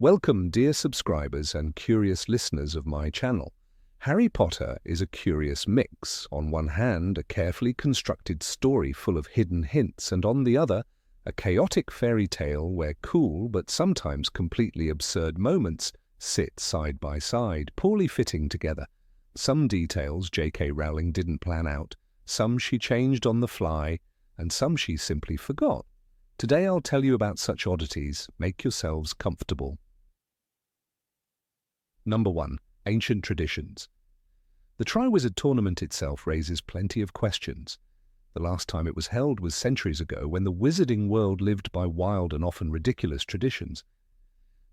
Welcome, dear subscribers and curious listeners of my channel. Harry Potter is a curious mix. On one hand, a carefully constructed story full of hidden hints, and on the other, a chaotic fairy tale where cool but sometimes completely absurd moments sit side by side, poorly fitting together. Some details J.K. Rowling didn't plan out, some she changed on the fly, and some she simply forgot. Today I'll tell you about such oddities. Make yourselves comfortable. Number 1. Ancient traditions. The Triwizard Tournament itself raises plenty of questions. The last time it was held was centuries ago, when the wizarding world lived by wild and often ridiculous traditions.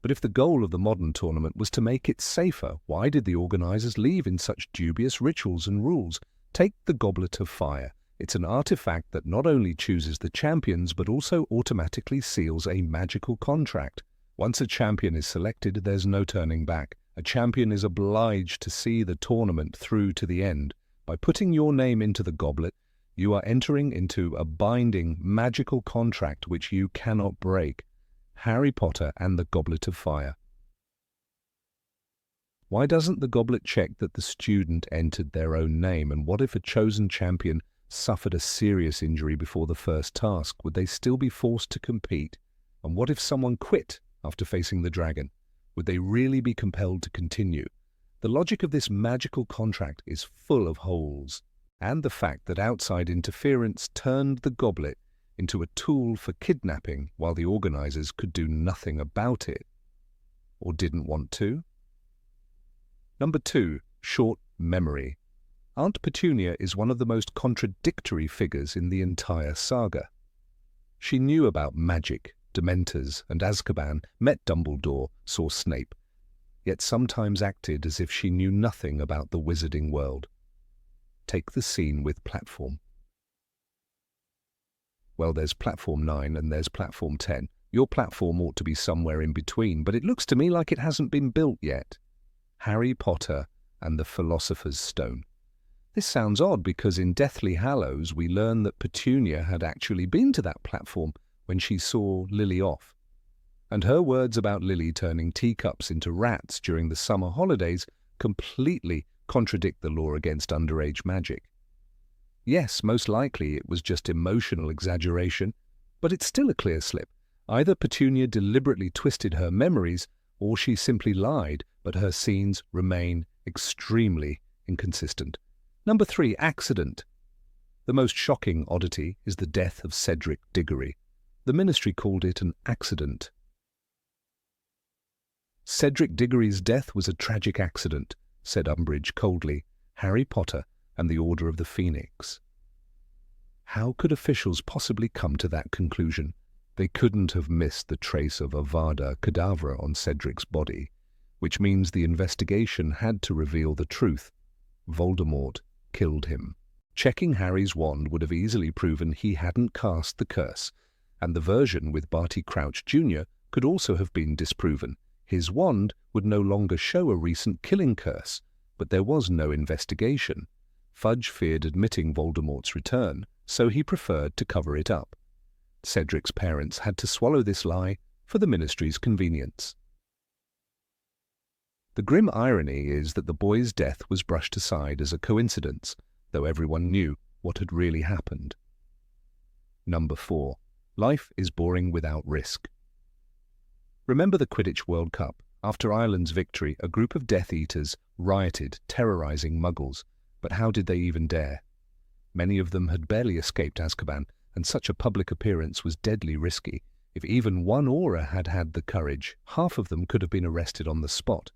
But if the goal of the modern tournament was to make it safer, why did the organizers leave in such dubious rituals and rules? Take the Goblet of Fire. It's an artifact that not only chooses the champions, but also automatically seals a magical contract. Once a champion is selected, there's no turning back. A champion is obliged to see the tournament through to the end. By putting your name into the goblet, you are entering into a binding, magical contract which you cannot break. Harry Potter and the Goblet of Fire. Why doesn't the goblet check that the student entered their own name? And what if a chosen champion suffered a serious injury before the first task? Would they still be forced to compete? And what if someone quit after facing the dragon? Would they really be compelled to continue? The logic of this magical contract is full of holes, and the fact that outside interference turned the goblet into a tool for kidnapping while the organizers could do nothing about it, or didn't want to. Number 2. Short memory. Aunt Petunia is one of the most contradictory figures in the entire saga. She knew about magic, Dementors, and Azkaban, met Dumbledore, saw Snape, yet sometimes acted as if she knew nothing about the wizarding world. Take the scene with Platform. Well, there's Platform 9 and there's Platform 10. Your platform ought to be somewhere in between, but it looks to me like it hasn't been built yet. Harry Potter and the Philosopher's Stone. This sounds odd because in Deathly Hallows we learn that Petunia had actually been to that platform when she saw Lily off. And her words about Lily turning teacups into rats during the summer holidays completely contradict the law against underage magic. Yes, most likely it was just emotional exaggeration, but it's still a clear slip. Either Petunia deliberately twisted her memories, or she simply lied, but her scenes remain extremely inconsistent. Number 3. Accident. The most shocking oddity is the death of Cedric Diggory. The Ministry called it an accident. Cedric Diggory's death was a tragic accident, said Umbridge coldly. Harry Potter and the Order of the Phoenix. How could officials possibly come to that conclusion? They couldn't have missed the trace of Avada Kedavra on Cedric's body, which means the investigation had to reveal the truth. Voldemort killed him. Checking Harry's wand would have easily proven he hadn't cast the curse, and the version with Barty Crouch Jr. could also have been disproven. His wand would no longer show a recent killing curse, but there was no investigation. Fudge feared admitting Voldemort's return, so he preferred to cover it up. Cedric's parents had to swallow this lie for the Ministry's convenience. The grim irony is that the boy's death was brushed aside as a coincidence, though everyone knew what had really happened. Number 4. Life is boring without risk. Remember the Quidditch World Cup? After Ireland's victory, a group of Death Eaters rioted, terrorizing Muggles. But how did they even dare? Many of them had barely escaped Azkaban, and such a public appearance was deadly risky. If even one Auror had had the courage, half of them could have been arrested on the spot.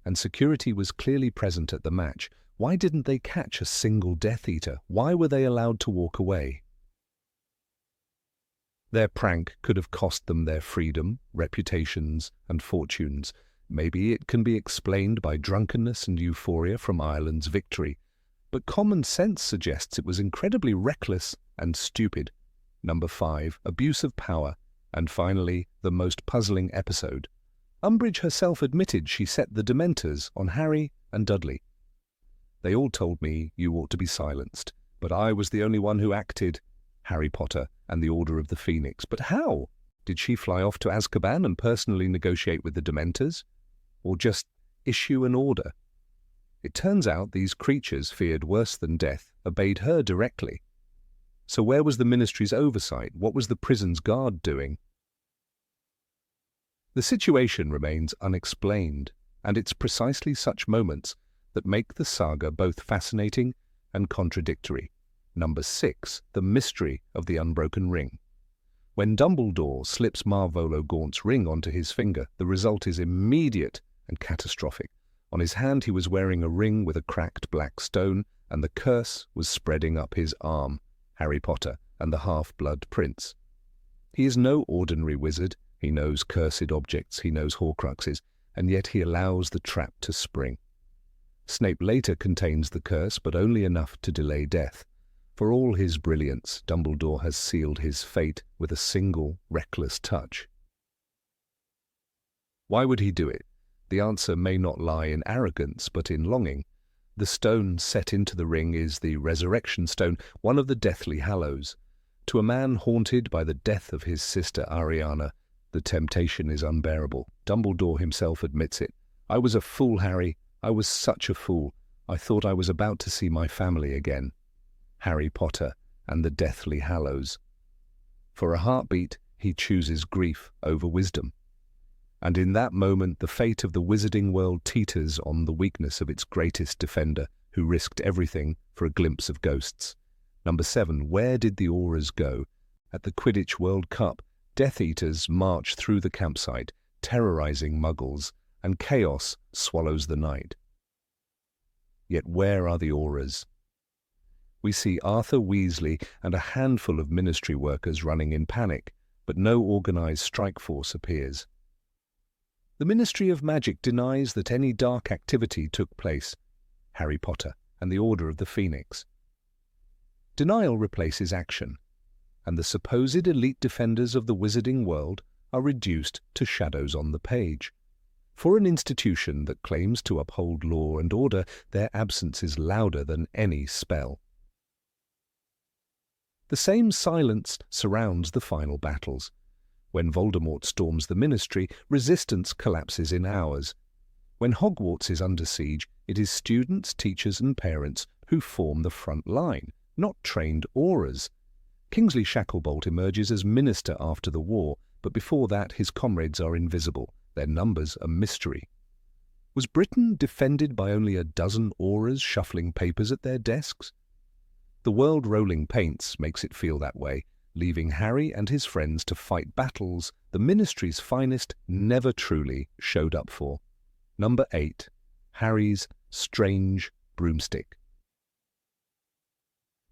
And security was clearly present at the match. Why didn't they catch a single Death Eater? Why were they allowed to walk away? Their prank could have cost them their freedom, reputations, and fortunes. Maybe it can be explained by drunkenness and euphoria from Ireland's victory, but common sense suggests it was incredibly reckless and stupid. Number 5. Abuse of power. And finally, the most puzzling episode. Umbridge herself admitted she set the Dementors on Harry and Dudley. They all told me you ought to be silenced, but I was the only one who acted. Harry Potter and the Order of the Phoenix. But how? Did she fly off to Azkaban and personally negotiate with the Dementors? Or just issue an order? It turns out these creatures feared worse than death, obeyed her directly. So where was the Ministry's oversight? What was the prison's guard doing? The situation remains unexplained, and it's precisely such moments that make the saga both fascinating and contradictory. Number 6, the mystery of the unbroken ring. When Dumbledore slips Marvolo Gaunt's ring onto his finger, the result is immediate and catastrophic. On his hand he was wearing a ring with a cracked black stone, and the curse was spreading up his arm. Harry Potter and the Half-Blood Prince. He is no ordinary wizard. He knows cursed objects, he knows Horcruxes, and yet he allows the trap to spring. Snape later contains the curse, but only enough to delay death. For all his brilliance, Dumbledore has sealed his fate with a single, reckless touch. Why would he do it? The answer may not lie in arrogance, but in longing. The stone set into the ring is the Resurrection Stone, one of the Deathly Hallows. To a man haunted by the death of his sister Ariana, the temptation is unbearable. Dumbledore himself admits it. "I was a fool, Harry. I was such a fool. I thought I was about to see my family again." Harry Potter and the Deathly Hallows. For a heartbeat, he chooses grief over wisdom. And in that moment, the fate of the wizarding world teeters on the weakness of its greatest defender, who risked everything for a glimpse of ghosts. Number 7, where did the auras go? At the Quidditch World Cup, Death Eaters march through the campsite, terrorizing Muggles, and chaos swallows the night. Yet where are the auras? We see Arthur Weasley and a handful of Ministry workers running in panic, but no organized strike force appears. The Ministry of Magic denies that any dark activity took place. Harry Potter and the Order of the Phoenix. Denial replaces action, and the supposed elite defenders of the wizarding world are reduced to shadows on the page. For an institution that claims to uphold law and order, their absence is louder than any spell. The same silence surrounds the final battles. When Voldemort storms the Ministry, resistance collapses in hours. When Hogwarts is under siege, it is students, teachers and parents who form the front line, not trained auras. Kingsley Shacklebolt emerges as minister after the war, but before that his comrades are invisible, their numbers a mystery. Was Britain defended by only a dozen auras shuffling papers at their desks? The world rolling paints makes it feel that way, leaving Harry and his friends to fight battles the Ministry's finest never truly showed up for. Number 8. Harry's strange broomstick.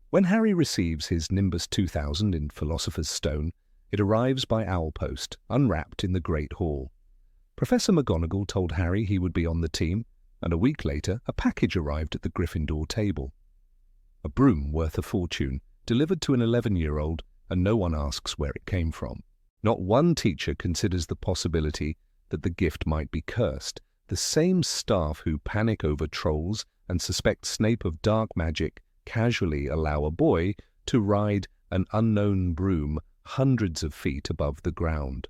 When Harry receives his Nimbus 2000 in Philosopher's Stone, it arrives by Owlpost, unwrapped in the Great Hall. Professor McGonagall told Harry he would be on the team, and a week later a package arrived at the Gryffindor table. A broom worth a fortune, delivered to an 11-year-old, and no one asks where it came from. Not one teacher considers the possibility that the gift might be cursed. The same staff who panic over trolls and suspect Snape of dark magic casually allow a boy to ride an unknown broom hundreds of feet above the ground.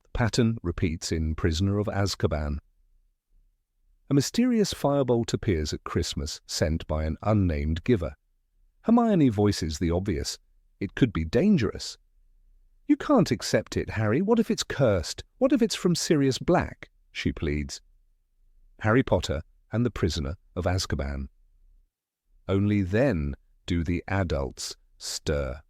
The pattern repeats in Prisoner of Azkaban. A mysterious firebolt appears at Christmas, sent by an unnamed giver. Hermione voices the obvious. It could be dangerous. "You can't accept it, Harry. What if it's cursed? What if it's from Sirius Black?" she pleads. Harry Potter and the Prisoner of Azkaban. Only then do the adults stir.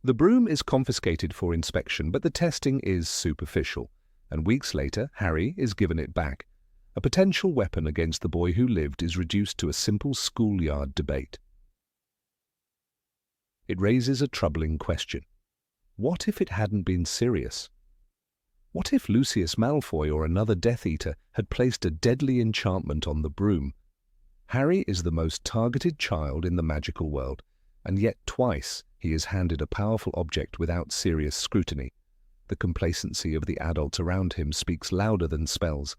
The broom is confiscated for inspection, but the testing is superficial, and weeks later Harry is given it back. A potential weapon against the boy who lived is reduced to a simple schoolyard debate. It raises a troubling question. What if it hadn't been Sirius? What if Lucius Malfoy or another Death Eater had placed a deadly enchantment on the broom? Harry is the most targeted child in the magical world, and yet twice he is handed a powerful object without serious scrutiny. The complacency of the adults around him speaks louder than spells.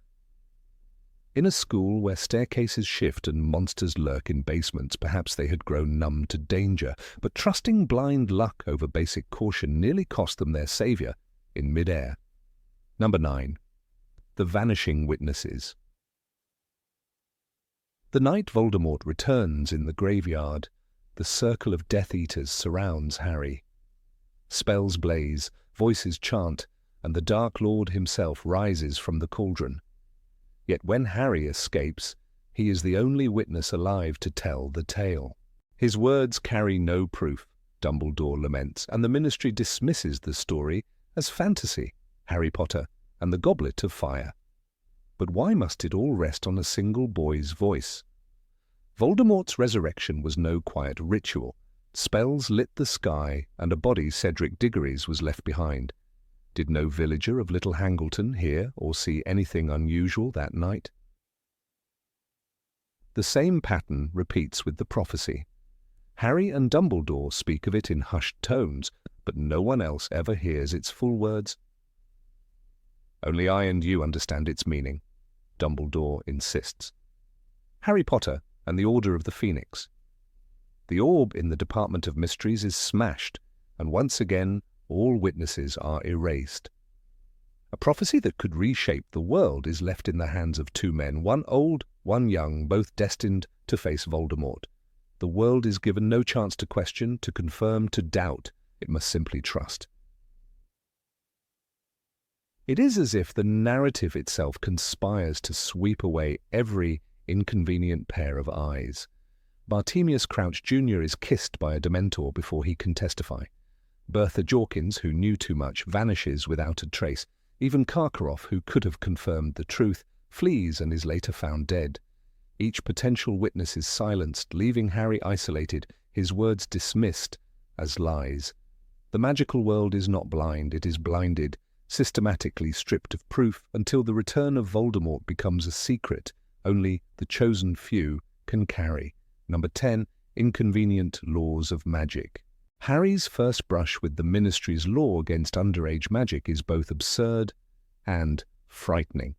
In a school where staircases shift and monsters lurk in basements, perhaps they had grown numb to danger, but trusting blind luck over basic caution nearly cost them their saviour in mid-air. Number 9. The Vanishing Witnesses. The night Voldemort returns in the graveyard, the circle of Death Eaters surrounds Harry. Spells blaze, voices chant, and the Dark Lord himself rises from the cauldron. Yet when Harry escapes, he is the only witness alive to tell the tale. His words carry no proof, Dumbledore laments, and the Ministry dismisses the story as fantasy, Harry Potter and the Goblet of Fire. But why must it all rest on a single boy's voice? Voldemort's resurrection was no quiet ritual. Spells lit the sky, and a body, Cedric Diggory's, was left behind. Did no villager of Little Hangleton hear or see anything unusual that night? The same pattern repeats with the prophecy. Harry and Dumbledore speak of it in hushed tones, but no one else ever hears its full words. Only I and you understand its meaning, Dumbledore insists. Harry Potter and the Order of the Phoenix. The orb in the Department of Mysteries is smashed, and once again all witnesses are erased. A prophecy that could reshape the world is left in the hands of two men, one old, one young, both destined to face Voldemort. The world is given no chance to question, to confirm, to doubt. It must simply trust. It is as if the narrative itself conspires to sweep away every inconvenient pair of eyes. Bartemius Crouch Jr. is kissed by a Dementor before he can testify. Bertha Jorkins, who knew too much, vanishes without a trace. Even Karkaroff, who could have confirmed the truth, flees and is later found dead. Each potential witness is silenced, leaving Harry isolated, his words dismissed as lies. The magical world is not blind, it is blinded, systematically stripped of proof until the return of Voldemort becomes a secret only the chosen few can carry. Number 10. Inconvenient Laws of Magic. Harry's first brush with the Ministry's law against underage magic is both absurd and frightening.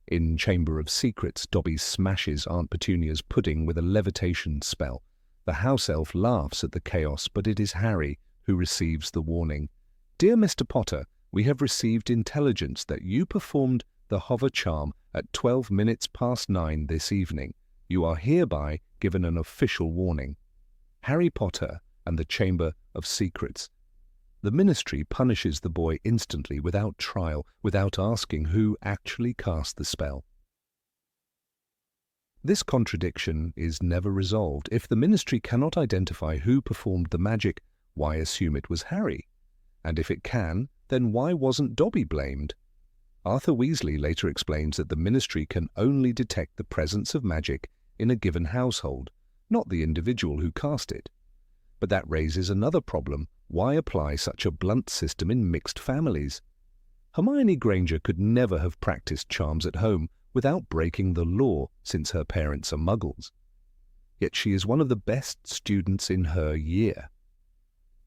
In Chamber of Secrets, Dobby smashes Aunt Petunia's pudding with a levitation spell. The house elf laughs at the chaos, but it is Harry who receives the warning. Dear Mr. Potter, we have received intelligence that you performed the hover charm at 12 minutes past 9 this evening. You are hereby given an official warning. Harry Potter and the Chamber of Secrets. The Ministry punishes the boy instantly, without trial, without asking who actually cast the spell. This contradiction is never resolved. If the Ministry cannot identify who performed the magic, why assume it was Harry? And if it can, then why wasn't Dobby blamed? Arthur Weasley later explains that the Ministry can only detect the presence of magic in a given household, not the individual who cast it. But that raises another problem. Why apply such a blunt system in mixed families? Hermione Granger could never have practiced charms at home without breaking the law, since her parents are muggles. Yet she is one of the best students in her year.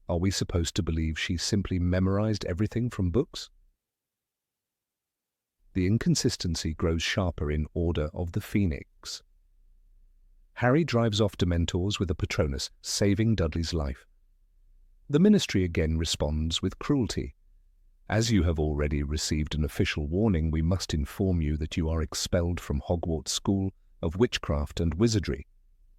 Are we supposed to believe she simply memorized everything from books? The inconsistency grows sharper in Order of the Phoenix. Harry drives off Dementors with a Patronus, saving Dudley's life. The Ministry again responds with cruelty. As you have already received an official warning, we must inform you that you are expelled from Hogwarts School of Witchcraft and Wizardry,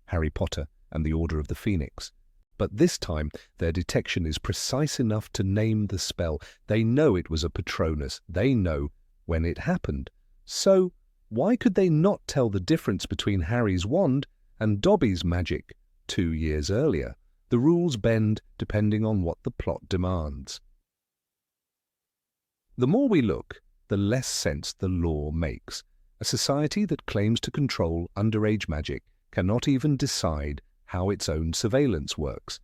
Harry Potter and the Order of the Phoenix. But this time their detection is precise enough to name the spell. They know it was a Patronus. They know when it happened. So why could they not tell the difference between Harry's wand and Dobby's magic 2 years earlier? The rules bend depending on what the plot demands. The more we look, the less sense the law makes. A society that claims to control underage magic cannot even decide how its own surveillance works.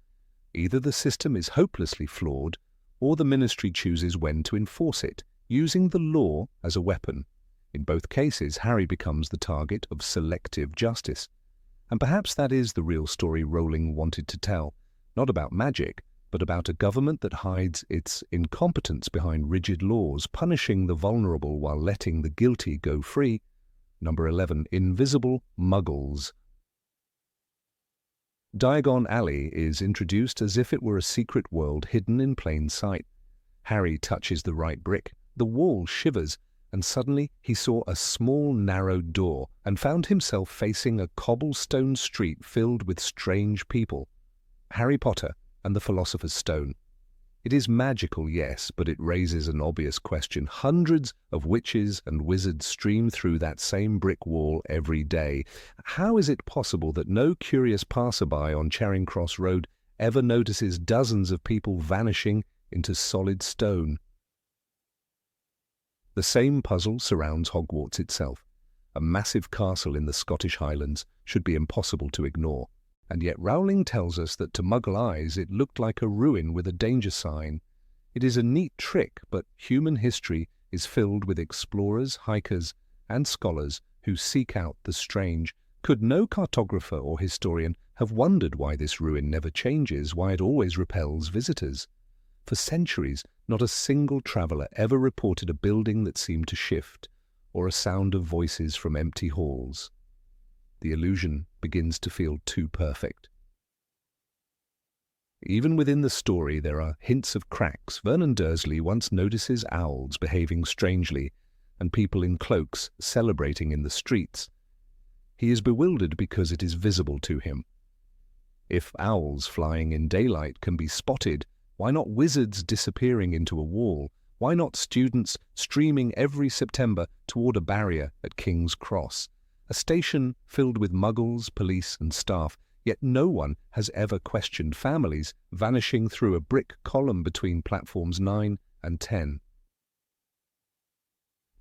Either the system is hopelessly flawed, or the Ministry chooses when to enforce it, using the law as a weapon. In both cases, Harry becomes the target of selective justice. And perhaps that is the real story Rowling wanted to tell, not about magic, but about a government that hides its incompetence behind rigid laws, punishing the vulnerable while letting the guilty go free. Number 11. Invisible Muggles. Diagon Alley is introduced as if it were a secret world hidden in plain sight. Harry touches the right brick, the wall shivers, and suddenly he saw a small narrow door and found himself facing a cobblestone street filled with strange people. Harry Potter and the Philosopher's Stone. It is magical, yes, but it raises an obvious question. Hundreds of witches and wizards stream through that same brick wall every day. How is it possible that no curious passerby on Charing Cross Road ever notices dozens of people vanishing into solid stone? The same puzzle surrounds Hogwarts itself. A massive castle in the Scottish Highlands should be impossible to ignore. And yet Rowling tells us that to Muggle eyes it looked like a ruin with a danger sign. It is a neat trick, but human history is filled with explorers, hikers, and scholars who seek out the strange. Could no cartographer or historian have wondered why this ruin never changes, why it always repels visitors? For centuries, not a single traveller ever reported a building that seemed to shift, or a sound of voices from empty halls. The illusion begins to feel too perfect. Even within the story there are hints of cracks. Vernon Dursley once notices owls behaving strangely and people in cloaks celebrating in the streets. He is bewildered because it is visible to him. If owls flying in daylight can be spotted, why not wizards disappearing into a wall? Why not students streaming every September toward a barrier at King's Cross? A station filled with muggles, police and staff, yet no one has ever questioned families vanishing through a brick column between platforms 9 and 10.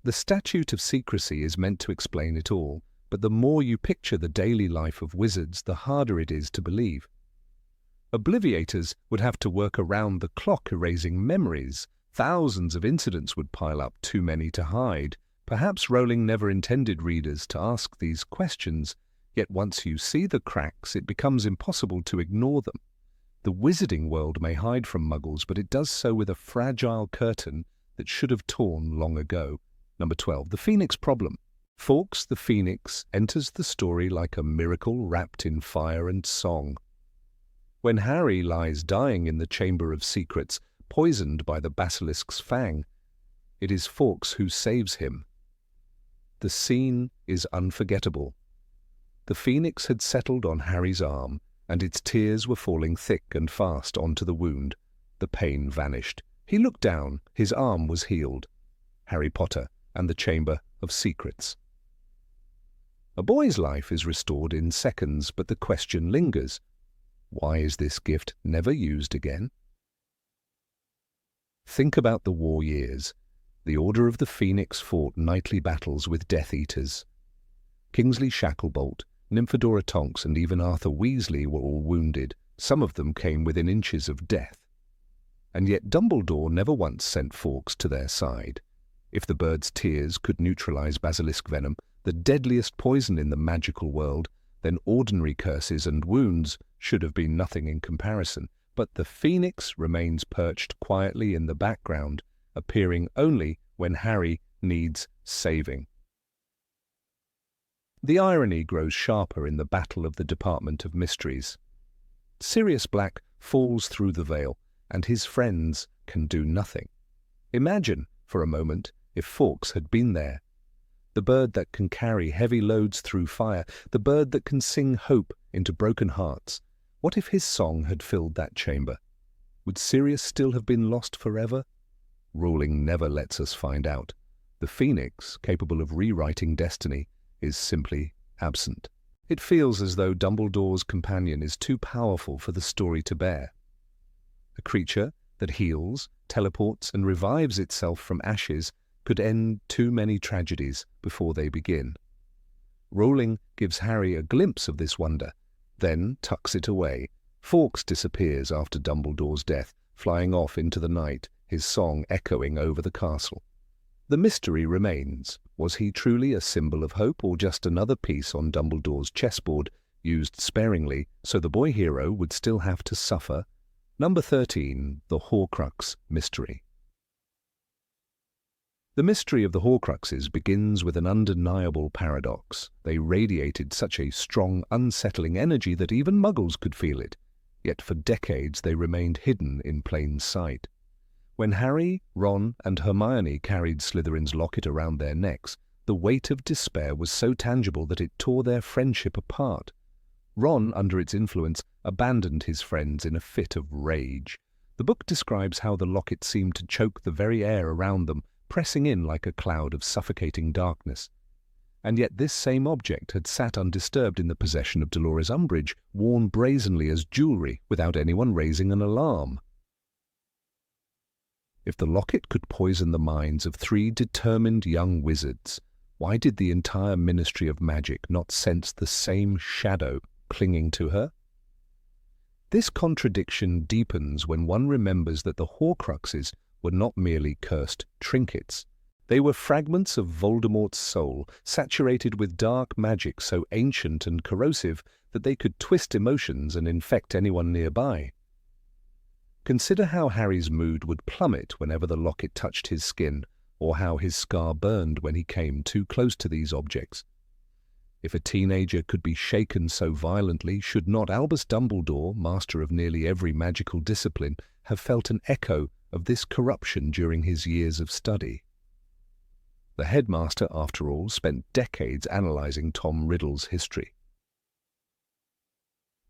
The Statute of Secrecy is meant to explain it all, but the more you picture the daily life of wizards, the harder it is to believe. Obliviators would have to work around the clock erasing memories. Thousands of incidents would pile up, too many to hide. Perhaps Rowling never intended readers to ask these questions, yet once you see the cracks, it becomes impossible to ignore them. The wizarding world may hide from muggles, but it does so with a fragile curtain that should have torn long ago. Number 12. The Phoenix Problem. Fawkes the Phoenix enters the story like a miracle wrapped in fire and song. When Harry lies dying in the Chamber of Secrets, poisoned by the basilisk's fang, it is Fawkes who saves him. The scene is unforgettable. The phoenix had settled on Harry's arm, and its tears were falling thick and fast onto the wound. The pain vanished. He looked down. His arm was healed. Harry Potter and the Chamber of Secrets. A boy's life is restored in seconds, but the question lingers. Why is this gift never used again? Think about the war years. The Order of the Phoenix fought nightly battles with Death Eaters. Kingsley Shacklebolt, Nymphadora Tonks, and even Arthur Weasley were all wounded. Some of them came within inches of death. And yet Dumbledore never once sent Fawkes to their side. If the bird's tears could neutralize basilisk venom, the deadliest poison in the magical world, then ordinary curses and wounds should have been nothing in comparison. But the phoenix remains perched quietly in the background, appearing only when Harry needs saving. The irony grows sharper in the battle of the Department of Mysteries. Sirius Black falls through the veil, and his friends can do nothing. Imagine, for a moment, if Fawkes had been there. The bird that can carry heavy loads through fire, the bird that can sing hope into broken hearts. What if his song had filled that chamber? Would Sirius still have been lost forever? Rowling never lets us find out. The Phoenix, capable of rewriting destiny, is simply absent. It feels as though Dumbledore's companion is too powerful for the story to bear. A creature that heals, teleports, and revives itself from ashes could end too many tragedies before they begin. Rowling gives Harry a glimpse of this wonder, then tucks it away. Fawkes disappears after Dumbledore's death, flying off into the night, his song echoing over the castle. The mystery remains. Was he truly a symbol of hope, or just another piece on Dumbledore's chessboard, used sparingly so the boy hero would still have to suffer? Number 13. The Horcrux Mystery. The mystery of the Horcruxes begins with an undeniable paradox. They radiated such a strong, unsettling energy that even Muggles could feel it, yet for decades they remained hidden in plain sight. When Harry, Ron, and Hermione carried Slytherin's locket around their necks, the weight of despair was so tangible that it tore their friendship apart. Ron, under its influence, abandoned his friends in a fit of rage. The book describes how the locket seemed to choke the very air around them, pressing in like a cloud of suffocating darkness. And yet this same object had sat undisturbed in the possession of Dolores Umbridge, worn brazenly as jewellery, without anyone raising an alarm. If the locket could poison the minds of 3 determined young wizards, why did the entire Ministry of Magic not sense the same shadow clinging to her? This contradiction deepens when one remembers that the Horcruxes were not merely cursed trinkets. They were fragments of Voldemort's soul, saturated with dark magic so ancient and corrosive that they could twist emotions and infect anyone nearby. Consider how Harry's mood would plummet whenever the locket touched his skin, or how his scar burned when he came too close to these objects. If a teenager could be shaken so violently, should not Albus Dumbledore, master of nearly every magical discipline, have felt an echo of this corruption during his years of study? The headmaster, after all, spent decades analysing Tom Riddle's history,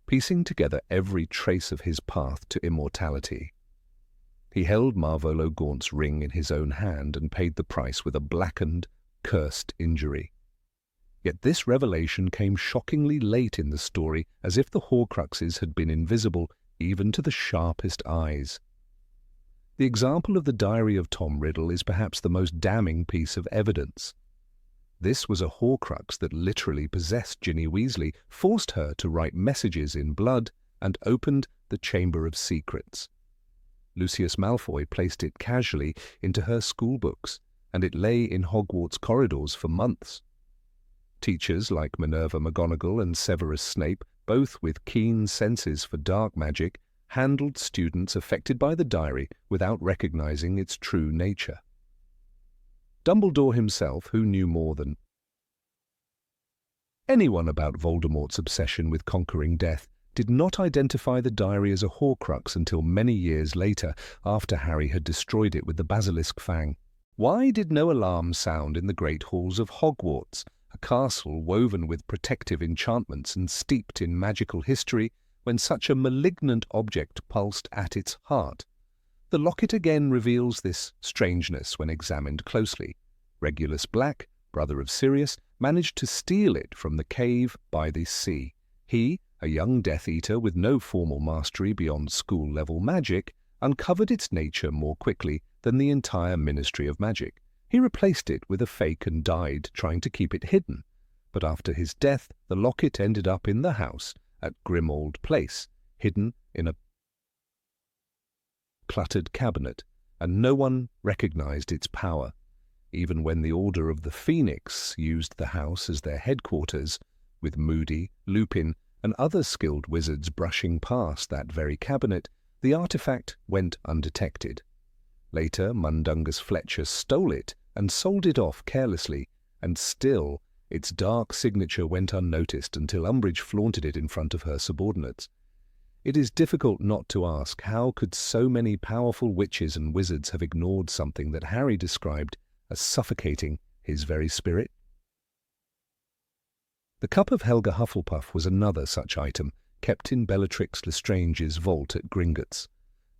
piecing together every trace of his path to immortality. He held Marvolo Gaunt's ring in his own hand and paid the price with a blackened, cursed injury. Yet this revelation came shockingly late in the story, as if the Horcruxes had been invisible even to the sharpest eyes. The example of the diary of Tom Riddle is perhaps the most damning piece of evidence. This was a Horcrux that literally possessed Ginny Weasley, forced her to write messages in blood, and opened the Chamber of Secrets. Lucius Malfoy placed it casually into her schoolbooks, and it lay in Hogwarts corridors for months. Teachers like Minerva McGonagall and Severus Snape, both with keen senses for dark magic, handled students affected by the diary without recognizing its true nature. Dumbledore himself, who knew more than anyone about Voldemort's obsession with conquering death, did not identify the diary as a Horcrux until many years later, after Harry had destroyed it with the basilisk fang. Why did no alarm sound in the great halls of Hogwarts, a castle woven with protective enchantments and steeped in magical history, when such a malignant object pulsed at its heart? The locket again reveals this strangeness when examined closely. Regulus Black, brother of Sirius, managed to steal it from the cave by the sea. He, a young Death Eater with no formal mastery beyond school-level magic, uncovered its nature more quickly than the entire Ministry of Magic. He replaced it with a fake and died trying to keep it hidden. But after his death, the locket ended up in the house at Grimmauld Place, hidden in a cluttered cabinet, and no one recognized its power. Even when the Order of the Phoenix used the house as their headquarters, with Moody, Lupin, and other skilled wizards brushing past that very cabinet, the artifact went undetected. Later, Mundungus Fletcher stole it and sold it off carelessly, and still its dark signature went unnoticed until Umbridge flaunted it in front of her subordinates. It is difficult not to ask, how could so many powerful witches and wizards have ignored something that Harry described as suffocating his very spirit? The cup of Helga Hufflepuff was another such item, kept in Bellatrix Lestrange's vault at Gringotts.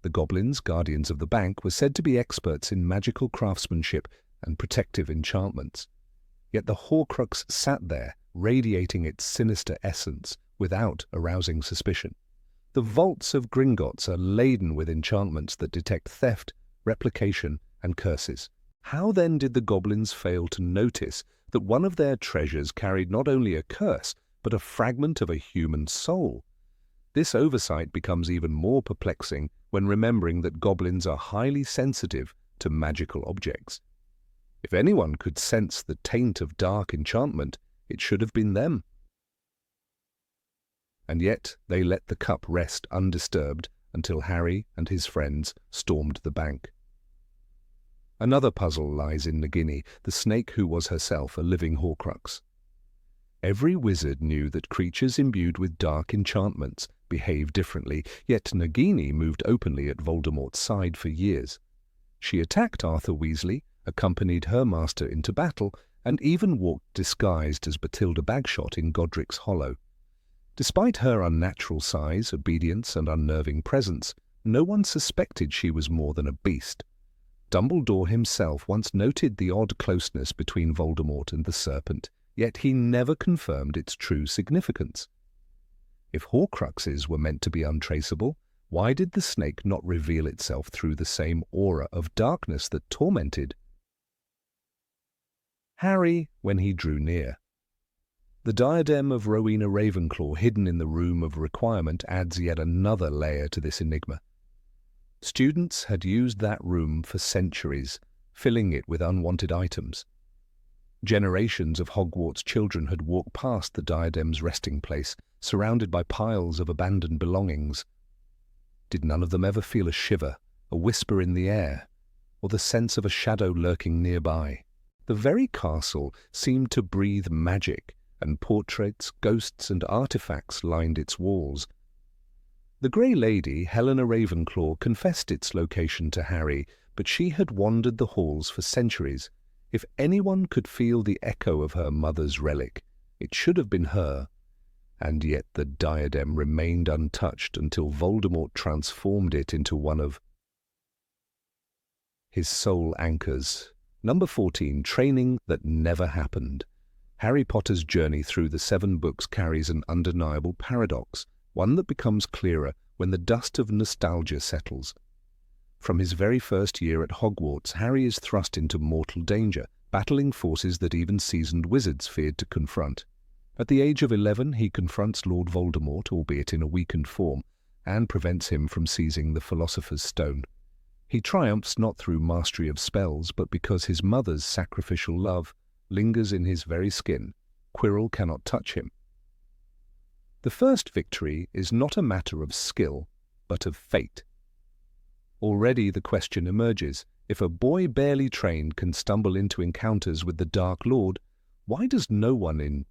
The goblins, guardians of the bank, were said to be experts in magical craftsmanship and protective enchantments. Yet the Horcrux sat there, radiating its sinister essence without arousing suspicion. The vaults of Gringotts are laden with enchantments that detect theft, replication, and curses. How then did the goblins fail to notice that one of their treasures carried not only a curse, but a fragment of a human soul? This oversight becomes even more perplexing when remembering that goblins are highly sensitive to magical objects. If anyone could sense the taint of dark enchantment, it should have been them. And yet they let the cup rest undisturbed until Harry and his friends stormed the bank. Another puzzle lies in Nagini, the snake who was herself a living Horcrux. Every wizard knew that creatures imbued with dark enchantments behave differently, yet Nagini moved openly at Voldemort's side for years. She attacked Arthur Weasley, accompanied her master into battle, and even walked disguised as Bathilda Bagshot in Godric's Hollow. Despite her unnatural size, obedience, and unnerving presence, no one suspected she was more than a beast. Dumbledore himself once noted the odd closeness between Voldemort and the serpent, yet he never confirmed its true significance. If Horcruxes were meant to be untraceable, why did the snake not reveal itself through the same aura of darkness that tormented Harry when he drew near? The diadem of Rowena Ravenclaw hidden in the Room of Requirement adds yet another layer to this enigma. Students had used that room for centuries, filling it with unwanted items. Generations of Hogwarts children had walked past the diadem's resting place, surrounded by piles of abandoned belongings. Did none of them ever feel a shiver, a whisper in the air, or the sense of a shadow lurking nearby? The very castle seemed to breathe magic, and portraits, ghosts, and artifacts lined its walls. The Grey Lady, Helena Ravenclaw, confessed its location to Harry, but she had wandered the halls for centuries. If anyone could feel the echo of her mother's relic, it should have been her. And yet the diadem remained untouched until Voldemort transformed it into one of his soul anchors. Number 14, Training That Never Happened. Harry Potter's journey through the 7 books carries an undeniable paradox, one that becomes clearer when the dust of nostalgia settles. From his very first year at Hogwarts, Harry is thrust into mortal danger, battling forces that even seasoned wizards feared to confront. At the age of 11, he confronts Lord Voldemort, albeit in a weakened form, and prevents him from seizing the Philosopher's Stone. He triumphs not through mastery of spells, but because his mother's sacrificial love lingers in his very skin. Quirrell cannot touch him. The first victory is not a matter of skill, but of fate. Already the question emerges, if a boy barely trained can stumble into encounters with the Dark Lord, why does no one in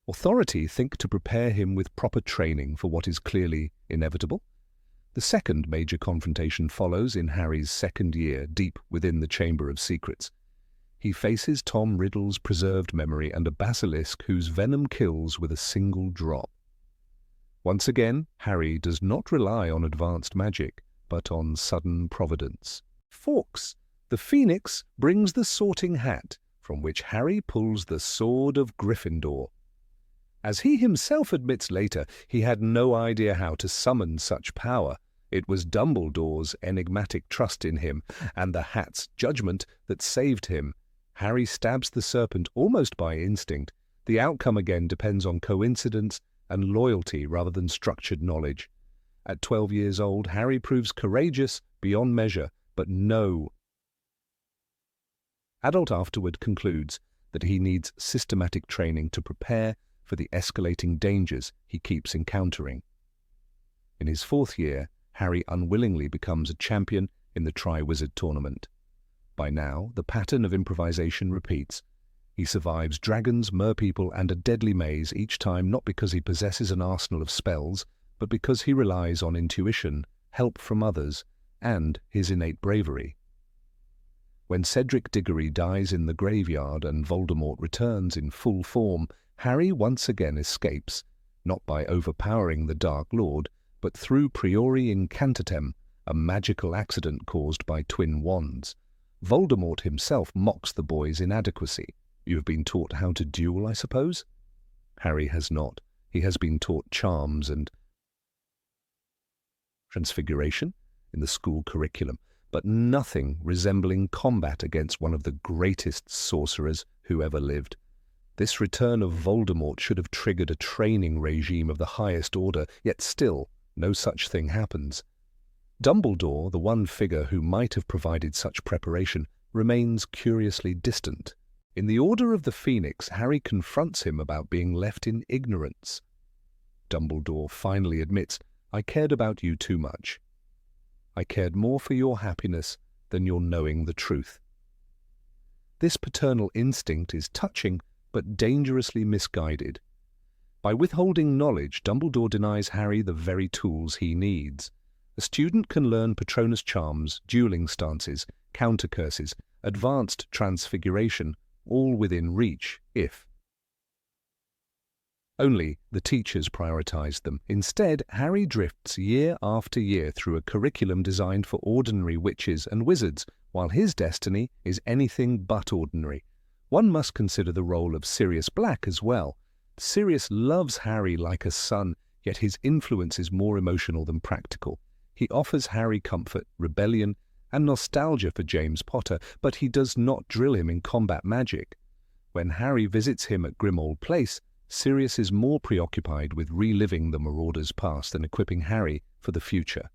authority think to prepare him with proper training for what is clearly inevitable? The second major confrontation follows in Harry's second year, deep within the Chamber of Secrets. He faces Tom Riddle's preserved memory and a basilisk whose venom kills with a single drop. Once again, Harry does not rely on advanced magic, but on sudden providence. Fawkes, the Phoenix, brings the sorting hat, from which Harry pulls the sword of Gryffindor. As he himself admits later, he had no idea how to summon such power. It was Dumbledore's enigmatic trust in him, and the hat's judgment that saved him. Harry stabs the serpent almost by instinct. The outcome again depends on coincidence and loyalty rather than structured knowledge. At 12 years old, Harry proves courageous beyond measure, but no adult afterward concludes that he needs systematic training to prepare for the escalating dangers he keeps encountering. In his 4th year, Harry unwillingly becomes a champion in the Triwizard Tournament. By now, the pattern of improvisation repeats. He survives dragons, merpeople, and a deadly maze each time, not because he possesses an arsenal of spells, but because he relies on intuition, help from others, and his innate bravery. When Cedric Diggory dies in the graveyard and Voldemort returns in full form, Harry once again escapes, not by overpowering the Dark Lord, but through priori incantatem, a magical accident caused by twin wands. Voldemort himself mocks the boy's inadequacy. You have been taught how to duel, I suppose? Harry has not. He has been taught charms and transfiguration in the school curriculum, but nothing resembling combat against one of the greatest sorcerers who ever lived. This return of Voldemort should have triggered a training regime of the highest order, yet still no such thing happens. Dumbledore, the one figure who might have provided such preparation, remains curiously distant. In the Order of the Phoenix, Harry confronts him about being left in ignorance. Dumbledore finally admits, "I cared about you too much. I cared more for your happiness than your knowing the truth. This paternal instinct is touching but dangerously misguided. By withholding knowledge, Dumbledore denies Harry the very tools he needs. A student can learn Patronus charms, dueling stances, counter curses, advanced transfiguration, all within reach, if only the teachers prioritized them. Instead, Harry drifts year after year through a curriculum designed for ordinary witches and wizards, while his destiny is anything but ordinary. One must consider the role of Sirius Black as well. Sirius loves Harry like a son, yet his influence is more emotional than practical. He offers Harry comfort, rebellion, and nostalgia for James Potter, but he does not drill him in combat magic. When Harry visits him at Grimmauld Place, Sirius is more preoccupied with reliving the Marauder's past than equipping Harry for the future.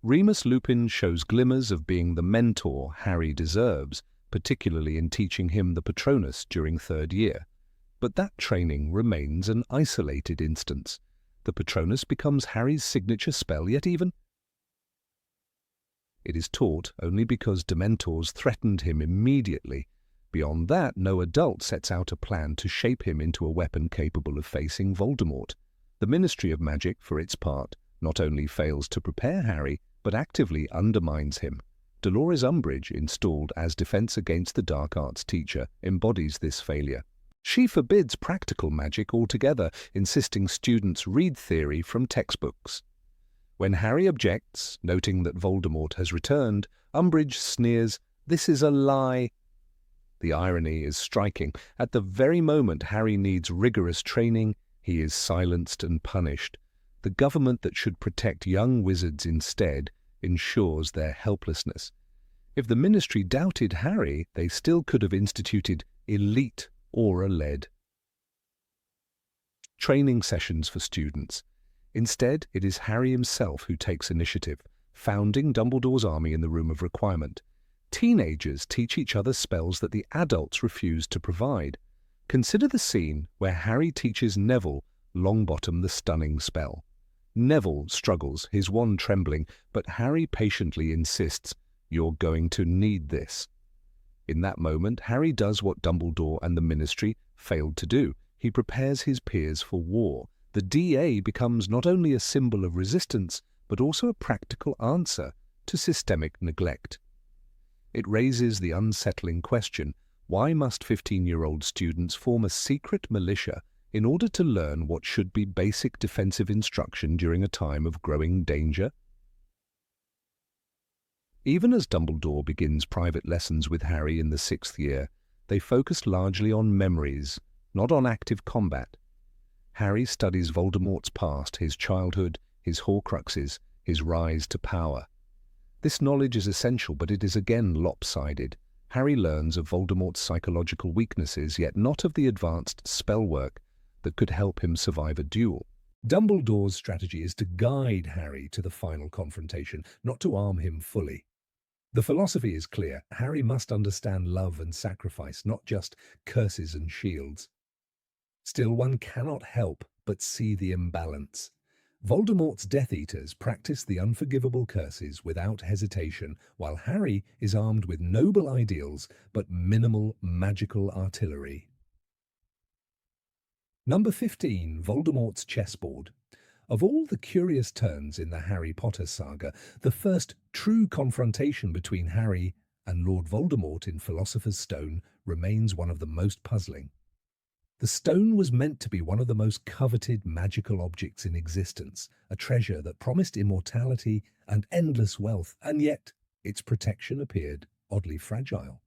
Remus Lupin shows glimmers of being the mentor Harry deserves, particularly in teaching him the Patronus during third year. But that training remains an isolated instance. The Patronus becomes Harry's signature spell, yet even it is taught only because Dementors threatened him immediately. Beyond that, no adult sets out a plan to shape him into a weapon capable of facing Voldemort. The Ministry of Magic, for its part, not only fails to prepare Harry, but actively undermines him. Dolores Umbridge, installed as defense against the dark arts teacher, embodies this failure. She forbids practical magic altogether, insisting students read theory from textbooks. When Harry objects, noting that Voldemort has returned, Umbridge sneers, "This is a lie." The irony is striking. At the very moment Harry needs rigorous training, he is silenced and punished. The government that should protect young wizards instead ensures their helplessness. If the Ministry doubted Harry, they still could have instituted elite Auror-led training sessions for students. Instead, it is Harry himself who takes initiative, founding Dumbledore's army in the Room of Requirement. Teenagers teach each other spells that the adults refuse to provide. Consider the scene where Harry teaches Neville Longbottom the stunning spell. Neville struggles, his wand trembling, but Harry patiently insists, "You're going to need this." In that moment, Harry does what Dumbledore and the Ministry failed to do. He prepares his peers for war. The DA becomes not only a symbol of resistance, but also a practical answer to systemic neglect. It raises the unsettling question, why must 15-year-old students form a secret militia in order to learn what should be basic defensive instruction during a time of growing danger? Even as Dumbledore begins private lessons with Harry in the 6th year, they focus largely on memories, not on active combat. Harry studies Voldemort's past, his childhood, his Horcruxes, his rise to power. This knowledge is essential, but it is again lopsided. Harry learns of Voldemort's psychological weaknesses, yet not of the advanced spell work that could help him survive a duel. Dumbledore's strategy is to guide Harry to the final confrontation, not to arm him fully. The philosophy is clear. Harry must understand love and sacrifice, not just curses and shields. Still, one cannot help but see the imbalance. Voldemort's Death Eaters practice the unforgivable curses without hesitation, while Harry is armed with noble ideals but minimal magical artillery. Number 15. Voldemort's Chessboard. Of all the curious turns in the Harry Potter saga, the first true confrontation between Harry and Lord Voldemort in Philosopher's Stone remains one of the most puzzling. The stone was meant to be one of the most coveted magical objects in existence, a treasure that promised immortality and endless wealth, and yet its protection appeared oddly fragile.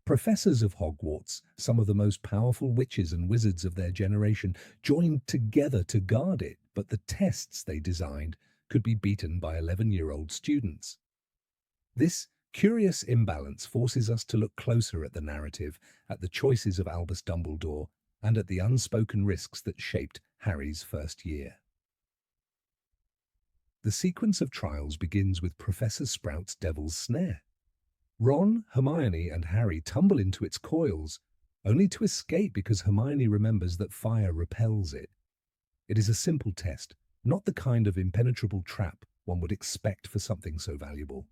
Professors of Hogwarts, some of the most powerful witches and wizards of their generation, joined together to guard it, but the tests they designed could be beaten by 11-year-old students. This curious imbalance forces us to look closer at the narrative, at the choices of Albus Dumbledore, and at the unspoken risks that shaped Harry's first year. The sequence of trials begins with Professor Sprout's Devil's Snare. Ron, Hermione, and Harry tumble into its coils, only to escape because Hermione remembers that fire repels it. It is a simple test, not the kind of impenetrable trap one would expect for something so valuable.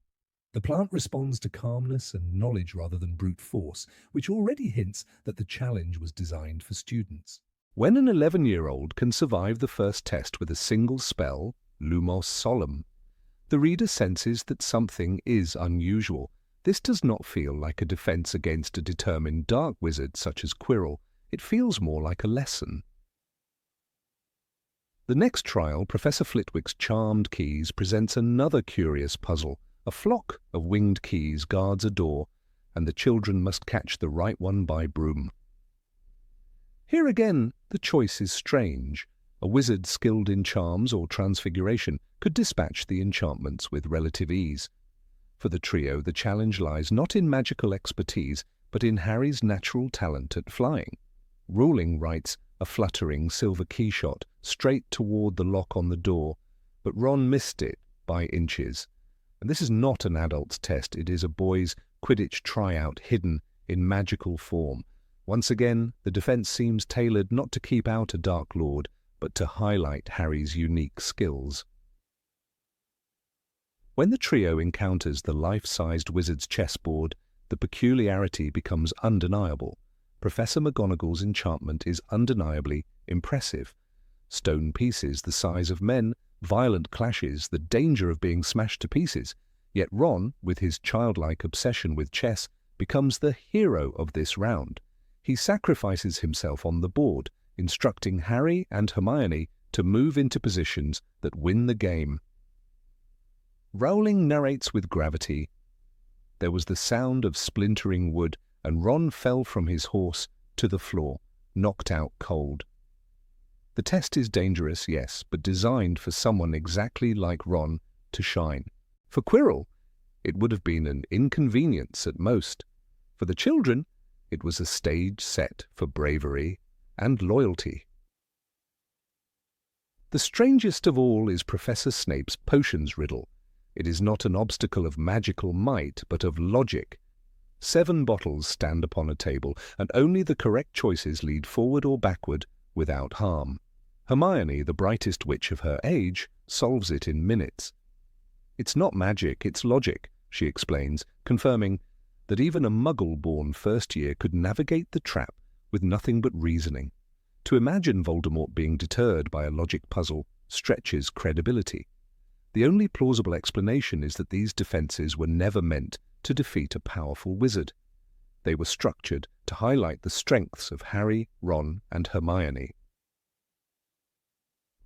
The plant responds to calmness and knowledge rather than brute force, which already hints that the challenge was designed for students. When an 11-year-old can survive the first test with a single spell, Lumos Solum, the reader senses that something is unusual. This does not feel like a defense against a determined dark wizard such as Quirrell. It feels more like a lesson. The next trial, Professor Flitwick's Charmed Keys, presents another curious puzzle. A flock of winged keys guards a door, and the children must catch the right one by broom. Here again, the choice is strange. A wizard skilled in charms or transfiguration could dispatch the enchantments with relative ease. For the trio, the challenge lies not in magical expertise, but in Harry's natural talent at flying. Rowling writes a fluttering silver key shot straight toward the lock on the door, but Ron missed it by inches. And this is not an adult's test, it is a boy's Quidditch tryout hidden in magical form. Once again, the defense seems tailored not to keep out a Dark Lord, but to highlight Harry's unique skills. When the trio encounters the life-sized wizard's chessboard, the peculiarity becomes undeniable. Professor McGonagall's enchantment is undeniably impressive. Stone pieces the size of men, violent clashes, the danger of being smashed to pieces. Yet Ron, with his childlike obsession with chess, becomes the hero of this round. He sacrifices himself on the board, instructing Harry and Hermione to move into positions that win the game. Rowling narrates with gravity. There was the sound of splintering wood, and Ron fell from his horse to the floor, knocked out cold. The test is dangerous, yes, but designed for someone exactly like Ron to shine. For Quirrell, it would have been an inconvenience at most. For the children, it was a stage set for bravery and loyalty. The strangest of all is Professor Snape's potions riddle. It is not an obstacle of magical might, but of logic. 7 bottles stand upon a table, and only the correct choices lead forward or backward without harm. Hermione, the brightest witch of her age, solves it in minutes. It's not magic, it's logic, she explains, confirming that even a Muggle-born first year could navigate the trap with nothing but reasoning. To imagine Voldemort being deterred by a logic puzzle stretches credibility. The only plausible explanation is that these defenses were never meant to defeat a powerful wizard. They were structured to highlight the strengths of Harry, Ron, and Hermione.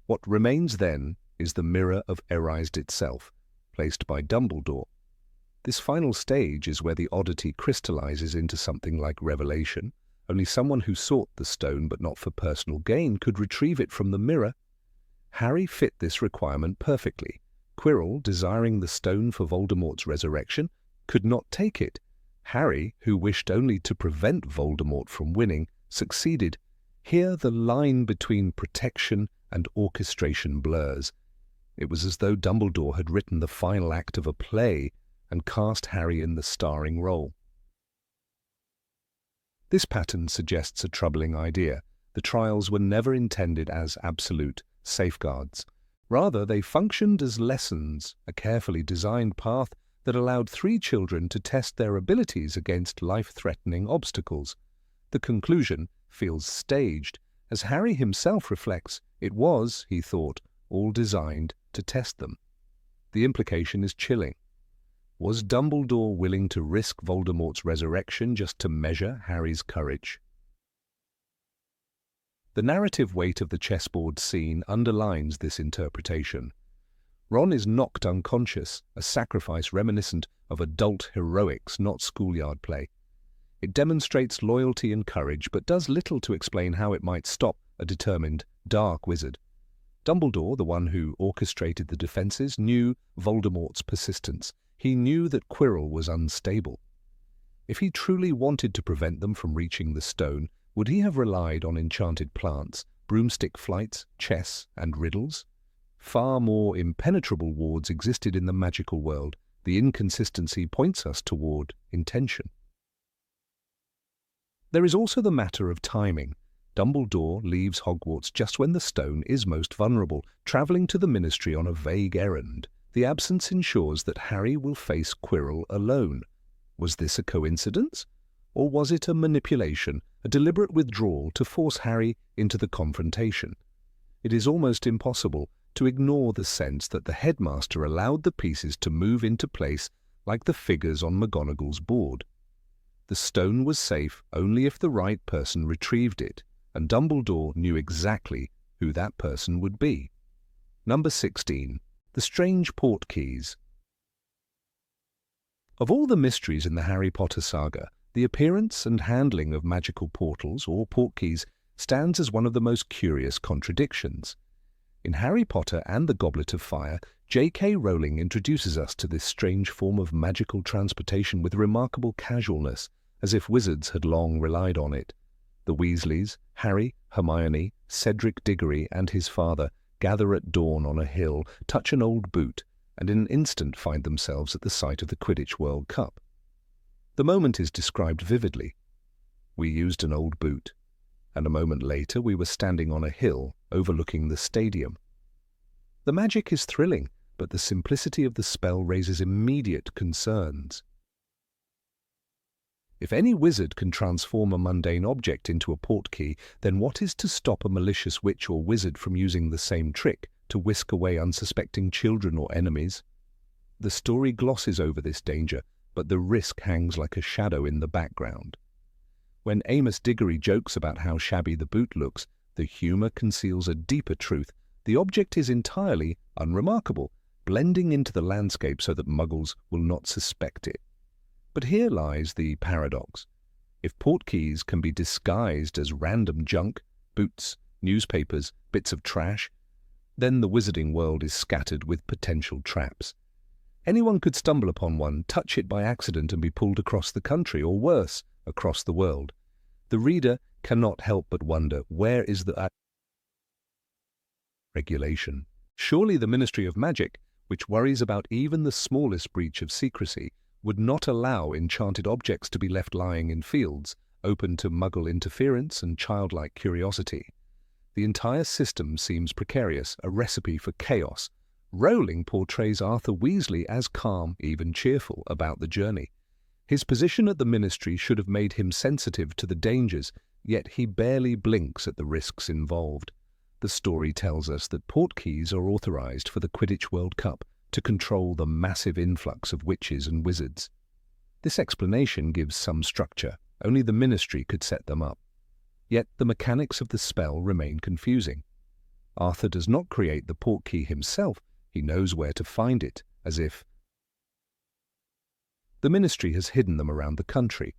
What remains then is the Mirror of Erised itself, placed by Dumbledore. This final stage is where the oddity crystallizes into something like revelation. Only someone who sought the stone but not for personal gain could retrieve it from the mirror. Harry fit this requirement perfectly. Quirrell, desiring the stone for Voldemort's resurrection, could not take it. Harry, who wished only to prevent Voldemort from winning, succeeded. Here the line between protection and orchestration blurs. It was as though Dumbledore had written the final act of a play and cast Harry in the starring role. This pattern suggests a troubling idea. The trials were never intended as absolute safeguards. Rather, they functioned as lessons, a carefully designed path that allowed 3 children to test their abilities against life-threatening obstacles. The conclusion feels staged. As Harry himself reflects, it was, he thought, all designed to test them. The implication is chilling. Was Dumbledore willing to risk Voldemort's resurrection just to measure Harry's courage? The narrative weight of the chessboard scene underlines this interpretation. Ron is knocked unconscious, a sacrifice reminiscent of adult heroics, not schoolyard play. It demonstrates loyalty and courage, but does little to explain how it might stop a determined dark wizard. Dumbledore, the one who orchestrated the defenses, knew Voldemort's persistence. He knew that Quirrell was unstable. If he truly wanted to prevent them from reaching the stone, would he have relied on enchanted plants, broomstick flights, chess, and riddles? Far more impenetrable wards existed in the magical world. The inconsistency points us toward intention. There is also the matter of timing. Dumbledore leaves Hogwarts just when the stone is most vulnerable, travelling to the Ministry on a vague errand. The absence ensures that Harry will face Quirrell alone. Was this a coincidence? Or was it a manipulation, a deliberate withdrawal to force Harry into the confrontation? It is almost impossible to ignore the sense that the headmaster allowed the pieces to move into place like the figures on McGonagall's board. The stone was safe only if the right person retrieved it, and Dumbledore knew exactly who that person would be. Number 16. The Strange Portkeys. Of all the mysteries in the Harry Potter saga, the appearance and handling of magical portals, or portkeys, stands as one of the most curious contradictions. In Harry Potter and the Goblet of Fire, J.K. Rowling introduces us to this strange form of magical transportation with remarkable casualness, as if wizards had long relied on it. The Weasleys, Harry, Hermione, Cedric Diggory and his father gather at dawn on a hill, touch an old boot, and in an instant find themselves at the site of the Quidditch World Cup. The moment is described vividly. We used an old boot, and a moment later we were standing on a hill overlooking the stadium. The magic is thrilling, but the simplicity of the spell raises immediate concerns. If any wizard can transform a mundane object into a portkey, then what is to stop a malicious witch or wizard from using the same trick to whisk away unsuspecting children or enemies? The story glosses over this danger, but the risk hangs like a shadow in the background. When Amos Diggory jokes about how shabby the boot looks, the humour conceals a deeper truth. The object is entirely unremarkable, blending into the landscape so that muggles will not suspect it. But here lies the paradox. If portkeys can be disguised as random junk, boots, newspapers, bits of trash, then the wizarding world is scattered with potential traps. Anyone could stumble upon one, touch it by accident and be pulled across the country, or worse, across the world. The reader cannot help but wonder, where is the regulation? Surely the Ministry of Magic, which worries about even the smallest breach of secrecy, would not allow enchanted objects to be left lying in fields, open to muggle interference and childlike curiosity. The entire system seems precarious, a recipe for chaos. Rowling portrays Arthur Weasley as calm, even cheerful, about the journey. His position at the ministry should have made him sensitive to the dangers, yet he barely blinks at the risks involved. The story tells us that portkeys are authorized for the Quidditch World Cup to control the massive influx of witches and wizards. This explanation gives some structure. Only the ministry could set them up. Yet the mechanics of the spell remain confusing. Arthur does not create the portkey himself. He knows where to find it, as if the ministry has hidden them around the country.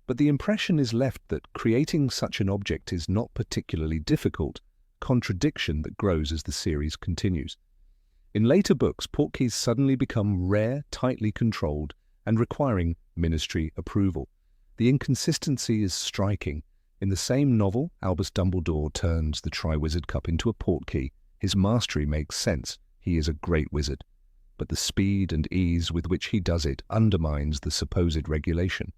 But the impression is left that creating such an object is not particularly difficult, contradiction that grows as the series continues. In later books, portkeys suddenly become rare, tightly controlled, and requiring ministry approval. The inconsistency is striking. In the same novel, Albus Dumbledore turns the Triwizard Cup into a portkey. His mastery makes sense. He is a great wizard. But the speed and ease with which he does it undermines the supposed regulation.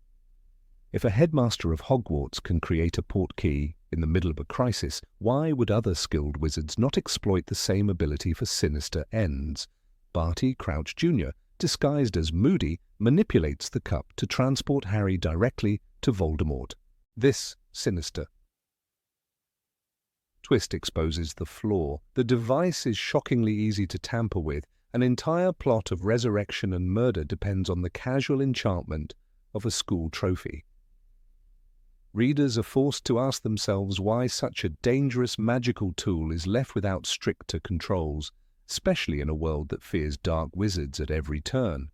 If a headmaster of Hogwarts can create a portkey in the middle of a crisis, why would other skilled wizards not exploit the same ability for sinister ends? Barty Crouch Jr., disguised as Moody, manipulates the cup to transport Harry directly to Voldemort. This sinister twist exposes the flaw. The device is shockingly easy to tamper with. An entire plot of resurrection and murder depends on the casual enchantment of a school trophy. Readers are forced to ask themselves why such a dangerous magical tool is left without stricter controls, especially in a world that fears dark wizards at every turn.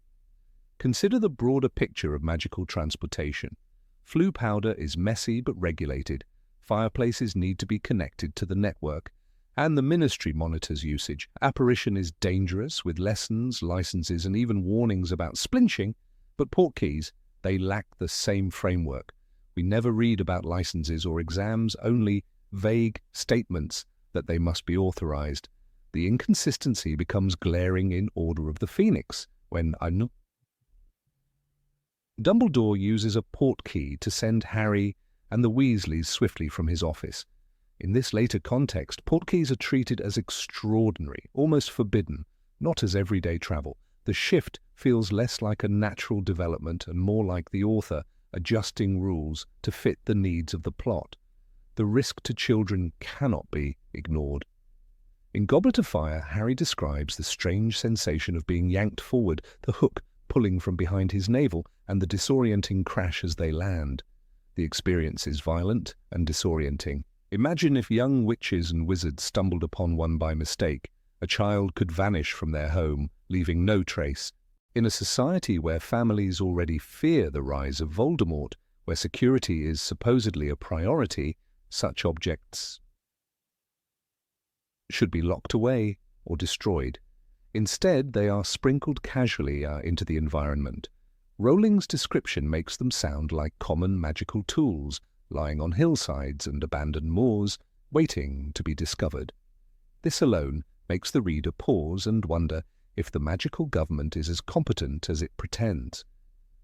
Consider the broader picture of magical transportation. Floo powder is messy but regulated. Fireplaces need to be connected to the network, and the ministry monitors usage. Apparition is dangerous, with lessons, licenses, and even warnings about splinching, but portkeys, they lack the same framework. We never read about licenses or exams, only vague statements that they must be authorized. The inconsistency becomes glaring in Order of the Phoenix, when Dumbledore uses a portkey to send Harry and the Weasleys swiftly from his office. In this later context, portkeys are treated as extraordinary, almost forbidden. not as everyday travel. The shift feels less like a natural development and more like the author adjusting rules to fit the needs of the plot. The risk to children cannot be ignored. In Goblet of Fire, Harry describes the strange sensation of being yanked forward, the hook pulling from behind his navel, and the disorienting crash as they land. The experience is violent and disorienting. Imagine if young witches and wizards stumbled upon one by mistake. A child could vanish from their home, leaving no trace. In a society where families already fear the rise of Voldemort, where security is supposedly a priority, such objects should be locked away or destroyed. Instead, they are sprinkled casually into the environment. Rowling's description makes them sound like common magical tools, lying on hillsides and abandoned moors, waiting to be discovered. This alone makes the reader pause and wonder if the magical government is as competent as it pretends.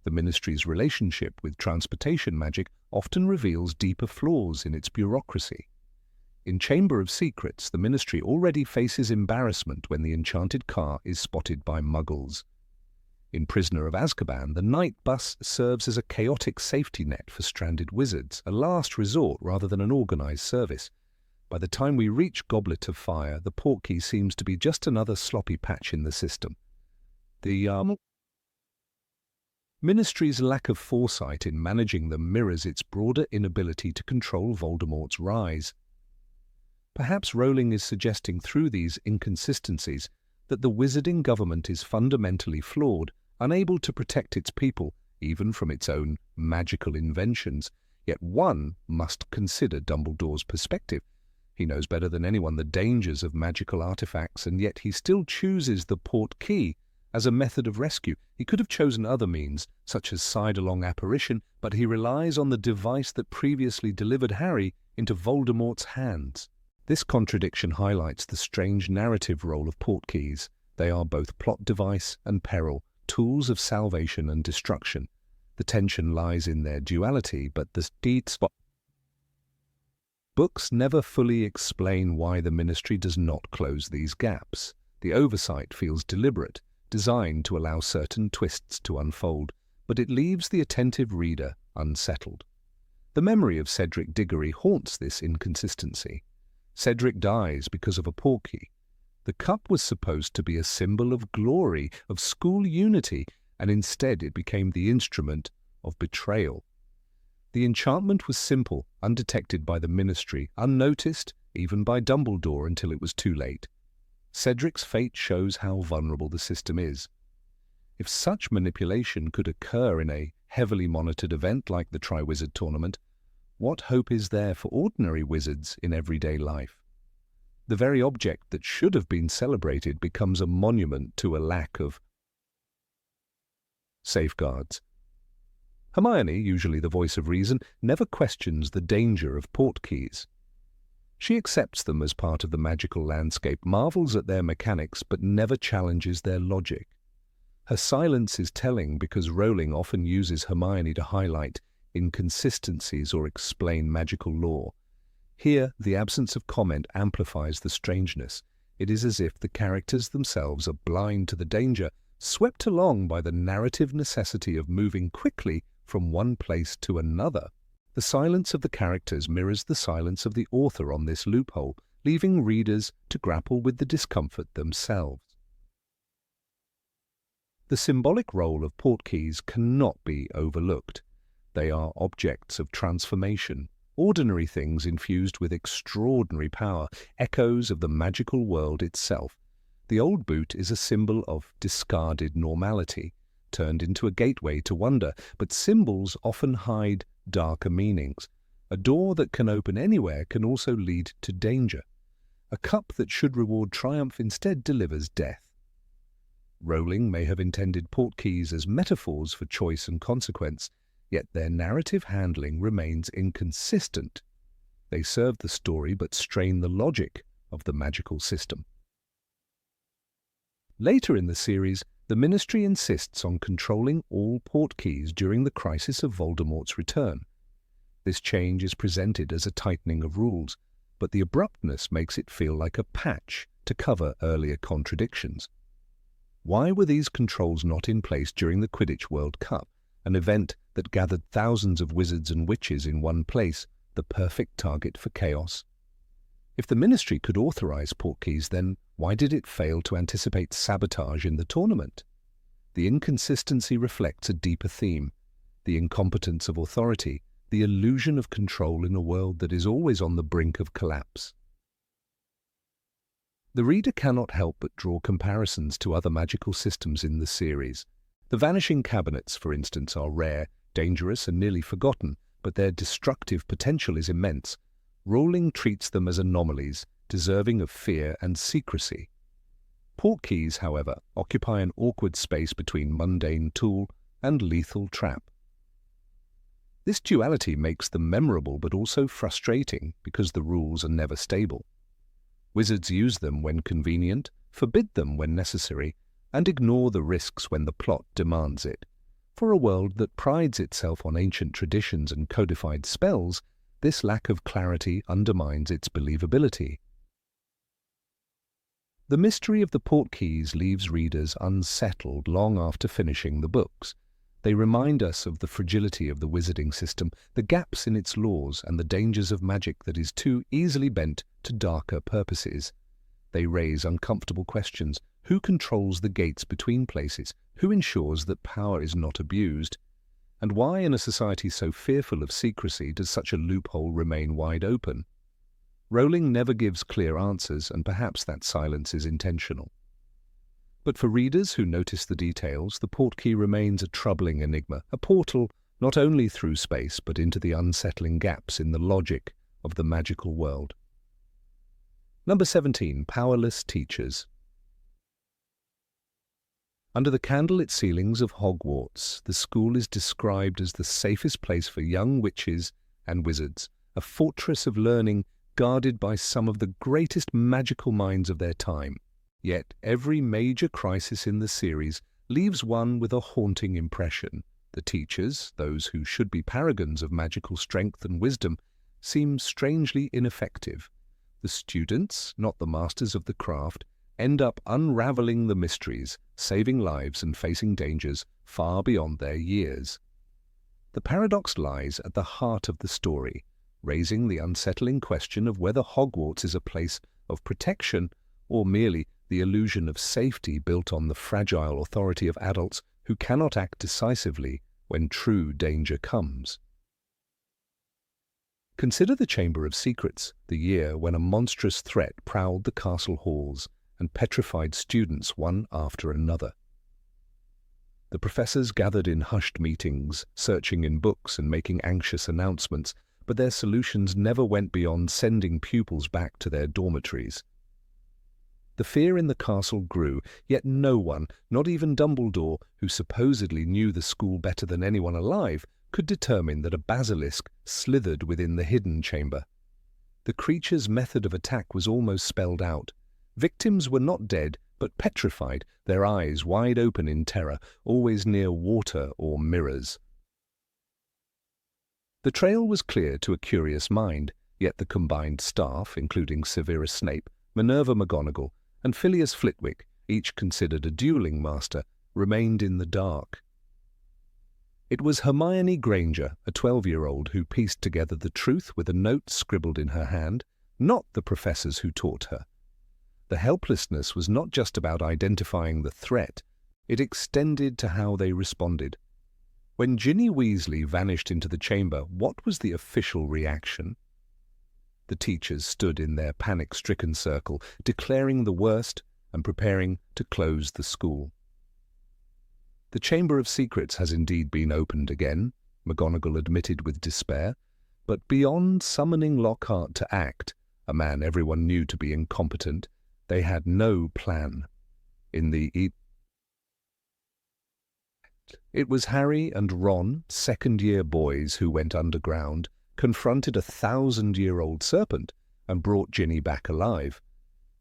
The Ministry's relationship with transportation magic often reveals deeper flaws in its bureaucracy. In Chamber of Secrets, the Ministry already faces embarrassment when the enchanted car is spotted by muggles. In Prisoner of Azkaban, the night bus serves as a chaotic safety net for stranded wizards, a last resort rather than an organized service. By the time we reach Goblet of Fire, the portkey seems to be just another sloppy patch in the system. The Ministry's lack of foresight in managing them mirrors its broader inability to control Voldemort's rise. Perhaps Rowling is suggesting through these inconsistencies that the wizarding government is fundamentally flawed, unable to protect its people, even from its own magical inventions. Yet one must consider Dumbledore's perspective. He knows better than anyone the dangers of magical artifacts, and yet he still chooses the portkey as a method of rescue. He could have chosen other means, such as side-along apparition, but he relies on the device that previously delivered Harry into Voldemort's hands. This contradiction highlights the strange narrative role of portkeys. They are both plot device and peril, tools of salvation and destruction. The tension lies in their duality, but the books never fully explain why the Ministry does not close these gaps. The oversight feels deliberate, designed to allow certain twists to unfold, but it leaves the attentive reader unsettled. The memory of Cedric Diggory haunts this inconsistency. Cedric dies because of a portkey. The cup was supposed to be a symbol of glory, of school unity, and instead it became the instrument of betrayal. The enchantment was simple, undetected by the Ministry, unnoticed even by Dumbledore until it was too late. Cedric's fate shows how vulnerable the system is. If such manipulation could occur in a heavily monitored event like the Triwizard Tournament, what hope is there for ordinary wizards in everyday life? The very object that should have been celebrated becomes a monument to a lack of safeguards. Hermione, usually the voice of reason, never questions the danger of portkeys. She accepts them as part of the magical landscape, marvels at their mechanics, but never challenges their logic. Her silence is telling because Rowling often uses Hermione to highlight inconsistencies or explain magical lore. Here, the absence of comment amplifies the strangeness. It is as if the characters themselves are blind to the danger, swept along by the narrative necessity of moving quickly from one place to another. The silence of the characters mirrors the silence of the author on this loophole, leaving readers to grapple with the discomfort themselves. The symbolic role of portkeys cannot be overlooked. They are objects of transformation, ordinary things infused with extraordinary power, echoes of the magical world itself. The old boot is a symbol of discarded normality, turned into a gateway to wonder, but symbols often hide darker meanings. A door that can open anywhere can also lead to danger. A cup that should reward triumph instead delivers death. Rowling may have intended portkeys as metaphors for choice and consequence, yet their narrative handling remains inconsistent. They serve the story but strain the logic of the magical system. Later in the series, the Ministry insists on controlling all portkeys during the crisis of Voldemort's return. This change is presented as a tightening of rules, but the abruptness makes it feel like a patch to cover earlier contradictions. Why were these controls not in place during the Quidditch World Cup, an event that gathered thousands of wizards and witches in one place, the perfect target for chaos? If the Ministry could authorize portkeys, then why did it fail to anticipate sabotage in the tournament? The inconsistency reflects a deeper theme: the incompetence of authority, the illusion of control in a world that is always on the brink of collapse. The reader cannot help but draw comparisons to other magical systems in the series. The Vanishing Cabinets, for instance, are rare, dangerous, and nearly forgotten, but their destructive potential is immense. Rowling treats them as anomalies, deserving of fear and secrecy. Portkeys, however, occupy an awkward space between mundane tool and lethal trap. This duality makes them memorable but also frustrating because the rules are never stable. Wizards use them when convenient, forbid them when necessary, and ignore the risks when the plot demands it. For a world that prides itself on ancient traditions and codified spells, this lack of clarity undermines its believability. The mystery of the portkeys leaves readers unsettled long after finishing the books. They remind us of the fragility of the wizarding system, the gaps in its laws, and the dangers of magic that is too easily bent to darker purposes. They raise uncomfortable questions. Who controls the gates between places? Who ensures that power is not abused? And why, in a society so fearful of secrecy, does such a loophole remain wide open? Rowling never gives clear answers, and perhaps that silence is intentional. But for readers who notice the details, the portkey remains a troubling enigma, a portal not only through space but into the unsettling gaps in the logic of the magical world. Number 17. Powerless Teachers. Under the candlelit ceilings of Hogwarts, the school is described as the safest place for young witches and wizards, a fortress of learning guarded by some of the greatest magical minds of their time. Yet every major crisis in the series leaves one with a haunting impression. The teachers, those who should be paragons of magical strength and wisdom, seem strangely ineffective. The students, not the masters of the craft, end up unraveling the mysteries, saving lives and facing dangers far beyond their years. The paradox lies at the heart of the story, raising the unsettling question of whether Hogwarts is a place of protection or merely the illusion of safety built on the fragile authority of adults who cannot act decisively when true danger comes. Consider the Chamber of Secrets, the year when a monstrous threat prowled the castle halls and petrified students one after another. The professors gathered in hushed meetings, searching in books and making anxious announcements, but their solutions never went beyond sending pupils back to their dormitories. The fear in the castle grew, yet no one, not even Dumbledore, who supposedly knew the school better than anyone alive, could determine that a basilisk slithered within the hidden chamber. The creature's method of attack was almost spelled out. Victims were not dead, but petrified, their eyes wide open in terror, always near water or mirrors. The trail was clear to a curious mind, yet the combined staff, including Severus Snape, Minerva McGonagall, and Phileas Flitwick, each considered a dueling master, remained in the dark. It was Hermione Granger, a 12-year-old, who pieced together the truth with a note scribbled in her hand, not the professors who taught her. The helplessness was not just about identifying the threat, it extended to how they responded. When Ginny Weasley vanished into the chamber, what was the official reaction? The teachers stood in their panic-stricken circle, declaring the worst and preparing to close the school. The Chamber of Secrets has indeed been opened again, McGonagall admitted with despair, but beyond summoning Lockhart to act, a man everyone knew to be incompetent, they had no plan. It was Harry and Ron, second-year boys who went underground, confronted a 1,000-year-old serpent, and brought Ginny back alive.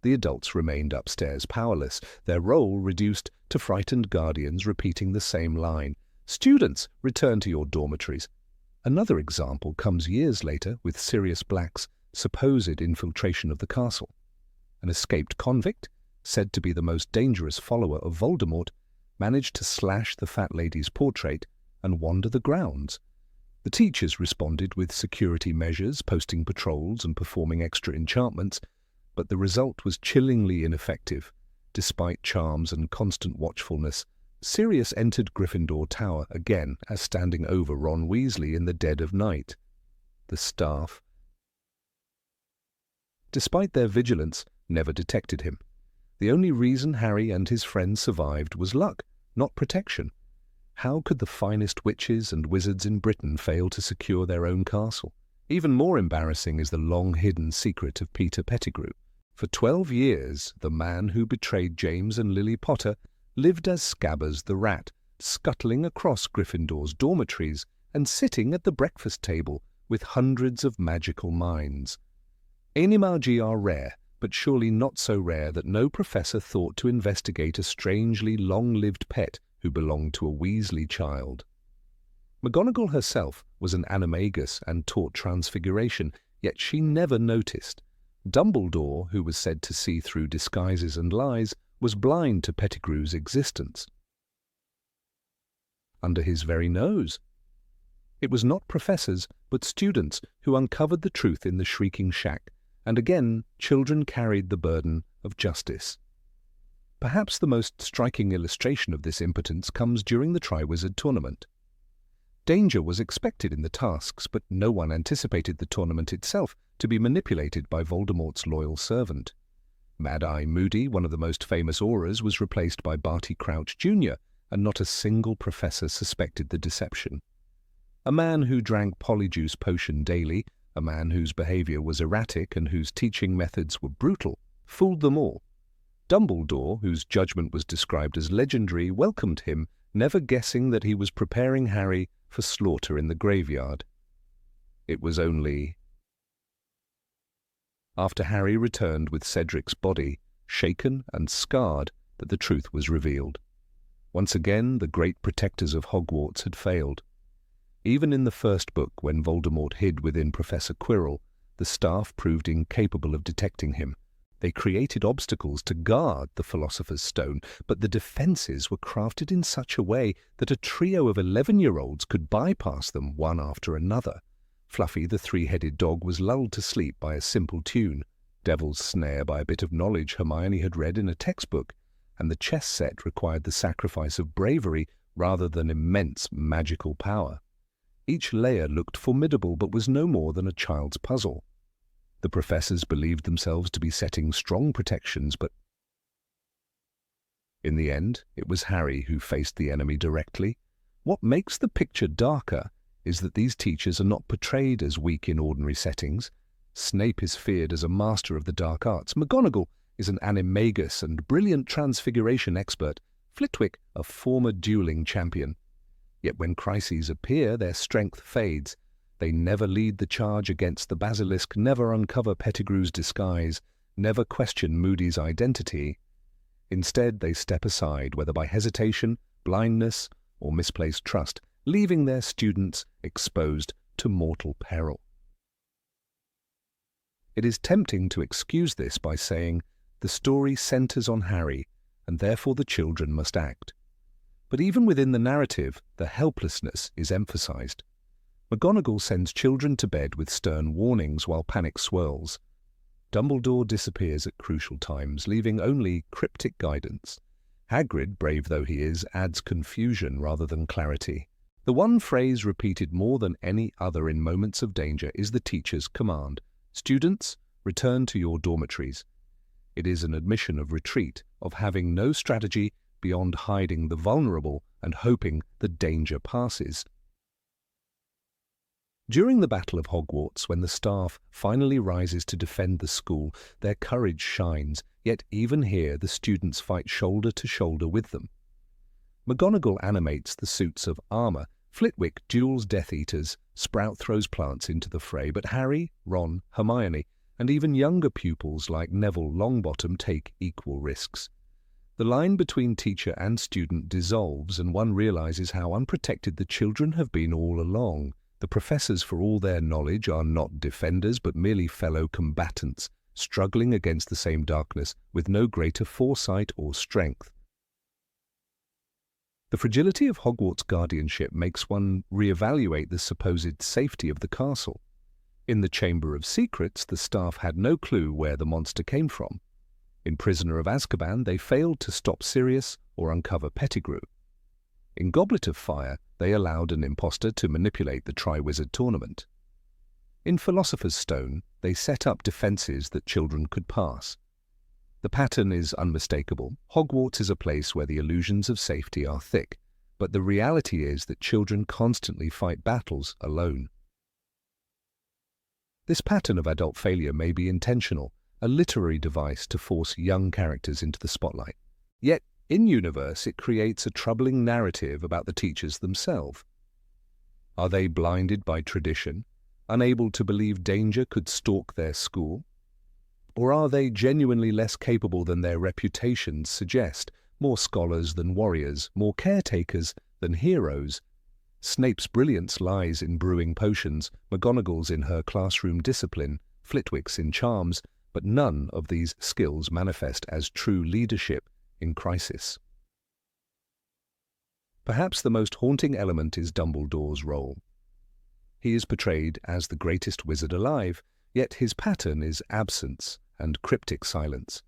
The adults remained upstairs powerless, their role reduced to frightened guardians repeating the same line, "Students, return to your dormitories." Another example comes years later with Sirius Black's supposed infiltration of the castle. An escaped convict, said to be the most dangerous follower of Voldemort, managed to slash the fat lady's portrait and wander the grounds. The teachers responded with security measures, posting patrols and performing extra enchantments, but the result was chillingly ineffective. Despite charms and constant watchfulness, Sirius entered Gryffindor Tower again as standing over Ron Weasley in the dead of night. The staff, despite their vigilance, never detected him. The only reason Harry and his friends survived was luck, not protection. How could the finest witches and wizards in Britain fail to secure their own castle? Even more embarrassing is the long-hidden secret of Peter Pettigrew. For 12 years, the man who betrayed James and Lily Potter lived as Scabbers the Rat, scuttling across Gryffindor's dormitories and sitting at the breakfast table with hundreds of magical minds. Animagi are rare, but surely not so rare that no professor thought to investigate a strangely long-lived pet who belonged to a Weasley child. McGonagall herself was an animagus and taught transfiguration, yet she never noticed. Dumbledore, who was said to see through disguises and lies, was blind to Pettigrew's existence. Under his very nose. It was not professors, but students who uncovered the truth in the Shrieking Shack, and again children carried the burden of justice. Perhaps the most striking illustration of this impotence comes during the Triwizard Tournament. Danger was expected in the tasks, but no one anticipated the tournament itself to be manipulated by Voldemort's loyal servant. Mad-Eye Moody, one of the most famous Aurors, was replaced by Barty Crouch Jr., and not a single professor suspected the deception. A man who drank Polyjuice Potion daily, a man whose behavior was erratic and whose teaching methods were brutal, fooled them all. Dumbledore, whose judgment was described as legendary, welcomed him, never guessing that he was preparing Harry for slaughter in the graveyard. It was only after Harry returned with Cedric's body, shaken and scarred, that the truth was revealed. Once again, the great protectors of Hogwarts had failed. Even in the first book, when Voldemort hid within Professor Quirrell, the staff proved incapable of detecting him. They created obstacles to guard the Philosopher's Stone, but the defences were crafted in such a way that a trio of 11-year-olds could bypass them one after another. Fluffy the three-headed dog was lulled to sleep by a simple tune, Devil's Snare by a bit of knowledge Hermione had read in a textbook, and the chess set required the sacrifice of bravery rather than immense magical power. Each layer looked formidable but was no more than a child's puzzle. The professors believed themselves to be setting strong protections, but in the end, it was Harry who faced the enemy directly. What makes the picture darker is that these teachers are not portrayed as weak in ordinary settings. Snape is feared as a master of the dark arts. McGonagall is an animagus and brilliant transfiguration expert. Flitwick, a former dueling champion. Yet when crises appear, their strength fades. They never lead the charge against the basilisk, never uncover Pettigrew's disguise, never question Moody's identity. Instead, they step aside, whether by hesitation, blindness, or misplaced trust, leaving their students exposed to mortal peril. It is tempting to excuse this by saying the story centers on Harry, and therefore the children must act. But even within the narrative, the helplessness is emphasized. McGonagall sends children to bed with stern warnings while panic swirls. Dumbledore disappears at crucial times, leaving only cryptic guidance. Hagrid, brave though he is, adds confusion rather than clarity. The one phrase repeated more than any other in moments of danger is the teacher's command: "Students, return to your dormitories." It is an admission of retreat, of having no strategy beyond hiding the vulnerable and hoping the danger passes. During the Battle of Hogwarts, when the staff finally rises to defend the school, their courage shines, yet even here the students fight shoulder to shoulder with them. McGonagall animates the suits of armour, Flitwick duels Death Eaters, Sprout throws plants into the fray, but Harry, Ron, Hermione, and even younger pupils like Neville Longbottom take equal risks. The line between teacher and student dissolves, and one realizes how unprotected the children have been all along. The professors, for all their knowledge, are not defenders but merely fellow combatants, struggling against the same darkness with no greater foresight or strength. The fragility of Hogwarts' guardianship makes one reevaluate the supposed safety of the castle. In the Chamber of Secrets, the staff had no clue where the monster came from. In Prisoner of Azkaban, they failed to stop Sirius or uncover Pettigrew. In Goblet of Fire, they allowed an impostor to manipulate the Triwizard Tournament. In Philosopher's Stone, they set up defenses that children could pass. The pattern is unmistakable. Hogwarts is a place where the illusions of safety are thick, but the reality is that children constantly fight battles alone. This pattern of adult failure may be intentional, a literary device to force young characters into the spotlight. Yet, in-universe, it creates a troubling narrative about the teachers themselves. Are they blinded by tradition, unable to believe danger could stalk their school? Or are they genuinely less capable than their reputations suggest, more scholars than warriors, more caretakers than heroes? Snape's brilliance lies in brewing potions, McGonagall's in her classroom discipline, Flitwick's in charms, but none of these skills manifest as true leadership in crisis. Perhaps the most haunting element is Dumbledore's role. He is portrayed as the greatest wizard alive, yet his pattern is absence and cryptic silence.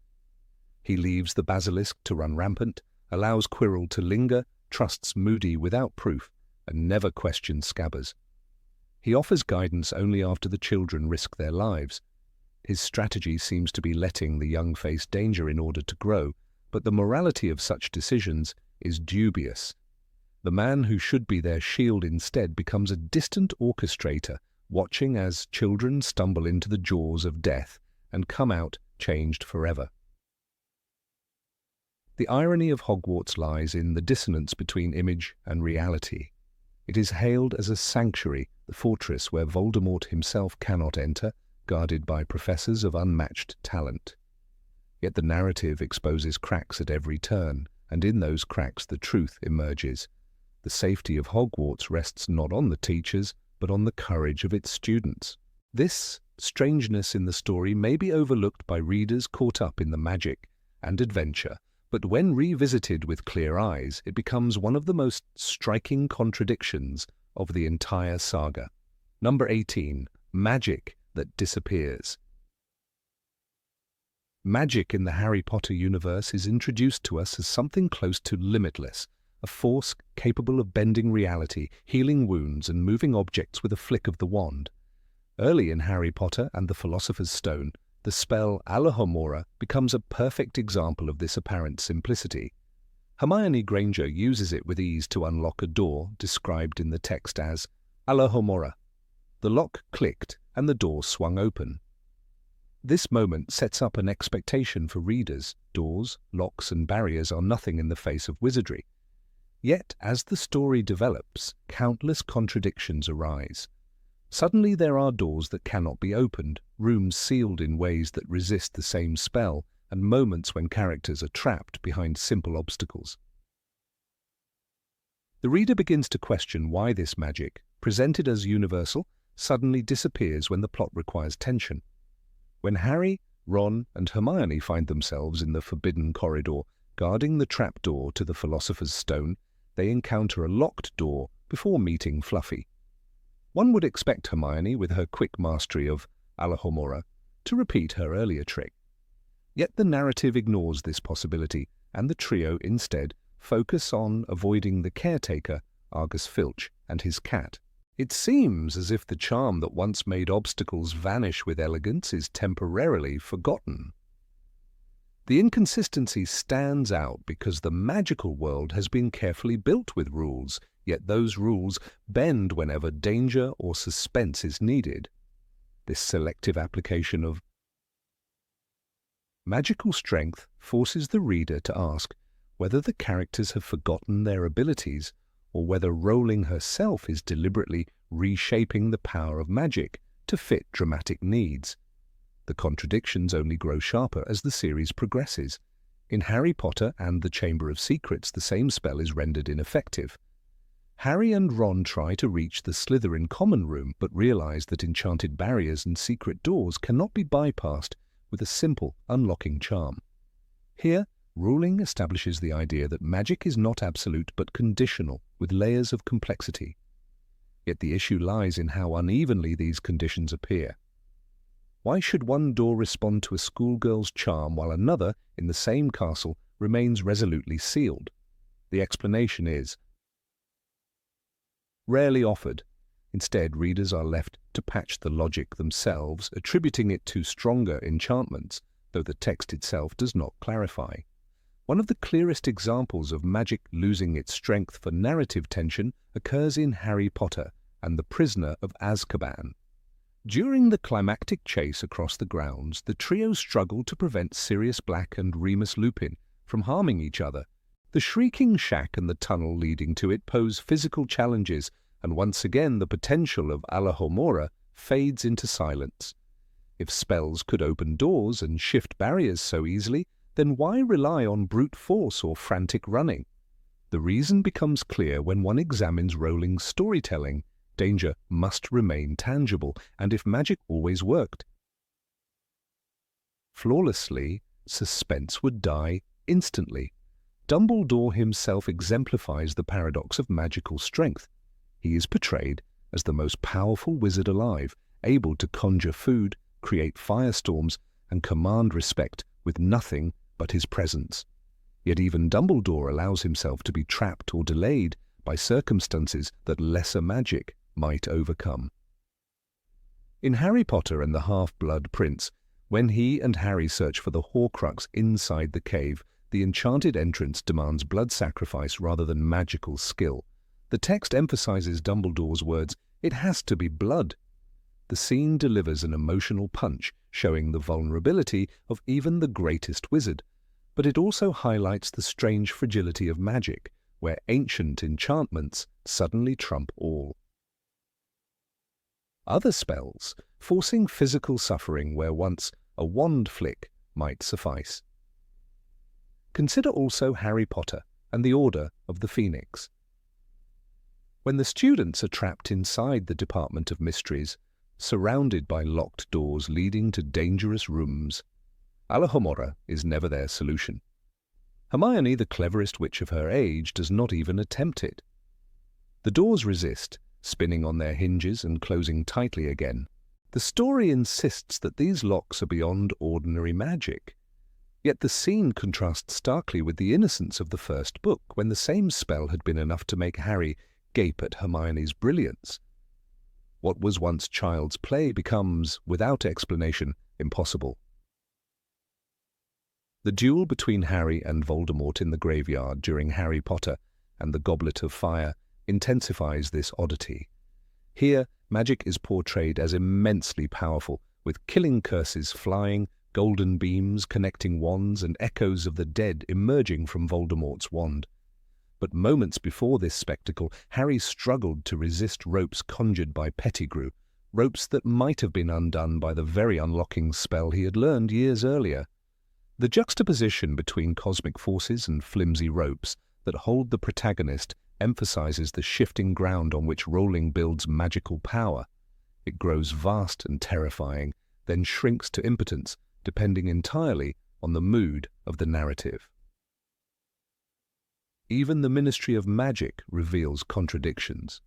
He leaves the basilisk to run rampant, allows Quirrell to linger, trusts Moody without proof, and never questions Scabbers. He offers guidance only after the children risk their lives. His strategy seems to be letting the young face danger in order to grow, but the morality of such decisions is dubious. The man who should be their shield instead becomes a distant orchestrator, watching as children stumble into the jaws of death and come out changed forever. The irony of Hogwarts lies in the dissonance between image and reality. It is hailed as a sanctuary, the fortress where Voldemort himself cannot enter, guarded by professors of unmatched talent. Yet the narrative exposes cracks at every turn, and in those cracks the truth emerges. The safety of Hogwarts rests not on the teachers, but on the courage of its students. This strangeness in the story may be overlooked by readers caught up in the magic and adventure, but when revisited with clear eyes, it becomes one of the most striking contradictions of the entire saga. Number 18. Magic that disappears. Magic in the Harry Potter universe is introduced to us as something close to limitless, a force capable of bending reality, healing wounds, and moving objects with a flick of the wand. Early in Harry Potter and the Philosopher's Stone, the spell Alohomora becomes a perfect example of this apparent simplicity. Hermione Granger uses it with ease to unlock a door described in the text as Alohomora. The lock clicked and the door swung open. This moment sets up an expectation for readers. Doors, locks, and barriers are nothing in the face of wizardry. Yet, as the story develops, countless contradictions arise. Suddenly there are doors that cannot be opened, rooms sealed in ways that resist the same spell, and moments when characters are trapped behind simple obstacles. The reader begins to question why this magic, presented as universal, suddenly disappears when the plot requires tension. When Harry, Ron, and Hermione find themselves in the Forbidden Corridor, guarding the trapdoor to the Philosopher's Stone, they encounter a locked door before meeting Fluffy. One would expect Hermione, with her quick mastery of Alohomora, to repeat her earlier trick. Yet the narrative ignores this possibility, and the trio instead focus on avoiding the caretaker, Argus Filch, and his cat. It seems as if the charm that once made obstacles vanish with elegance is temporarily forgotten. The inconsistency stands out because the magical world has been carefully built with rules, yet those rules bend whenever danger or suspense is needed. This selective application of magical strength forces the reader to ask whether the characters have forgotten their abilities, or whether Rowling herself is deliberately reshaping the power of magic to fit dramatic needs. The contradictions only grow sharper as the series progresses. In Harry Potter and the Chamber of Secrets, the same spell is rendered ineffective. Harry and Ron try to reach the Slytherin common room, but realize that enchanted barriers and secret doors cannot be bypassed with a simple, unlocking charm. Here, Rowling establishes the idea that magic is not absolute but conditional, with layers of complexity. Yet the issue lies in how unevenly these conditions appear. Why should one door respond to a schoolgirl's charm while another, in the same castle, remains resolutely sealed? The explanation is rarely offered. Instead, readers are left to patch the logic themselves, attributing it to stronger enchantments, though the text itself does not clarify. One of the clearest examples of magic losing its strength for narrative tension occurs in Harry Potter and the Prisoner of Azkaban. During the climactic chase across the grounds, the trio struggle to prevent Sirius Black and Remus Lupin from harming each other. The shrieking shack and the tunnel leading to it pose physical challenges, and once again the potential of Alohomora fades into silence. If spells could open doors and shift barriers so easily, then why rely on brute force or frantic running? The reason becomes clear when one examines Rowling's storytelling. Danger must remain tangible, and if magic always worked flawlessly, suspense would die instantly. Dumbledore himself exemplifies the paradox of magical strength. He is portrayed as the most powerful wizard alive, able to conjure food, create firestorms, and command respect with nothing but his presence. Yet even Dumbledore allows himself to be trapped or delayed by circumstances that lesser magic might overcome. In Harry Potter and the Half-Blood Prince, when he and Harry search for the Horcrux inside the cave, the enchanted entrance demands blood sacrifice rather than magical skill. The text emphasizes Dumbledore's words, "It has to be blood." The scene delivers an emotional punch, showing the vulnerability of even the greatest wizard, but it also highlights the strange fragility of magic, where ancient enchantments suddenly trump all. Other spells, forcing physical suffering where once a wand flick might suffice. Consider also Harry Potter and the Order of the Phoenix. When the students are trapped inside the Department of Mysteries, surrounded by locked doors leading to dangerous rooms, Alohomora is never their solution. Hermione, the cleverest witch of her age, does not even attempt it. The doors resist, spinning on their hinges and closing tightly again. The story insists that these locks are beyond ordinary magic. Yet the scene contrasts starkly with the innocence of the first book, when the same spell had been enough to make Harry gape at Hermione's brilliance. What was once child's play becomes, without explanation, impossible. The duel between Harry and Voldemort in the graveyard during Harry Potter and the Goblet of Fire intensifies this oddity. Here, magic is portrayed as immensely powerful, with killing curses flying, golden beams connecting wands, and echoes of the dead emerging from Voldemort's wand. But moments before this spectacle, Harry struggled to resist ropes conjured by Pettigrew, ropes that might have been undone by the very unlocking spell he had learned years earlier. The juxtaposition between cosmic forces and flimsy ropes that hold the protagonist emphasizes the shifting ground on which Rowling builds magical power. It grows vast and terrifying, then shrinks to impotence, depending entirely on the mood of the narrative. Even the Ministry of Magic reveals contradictions.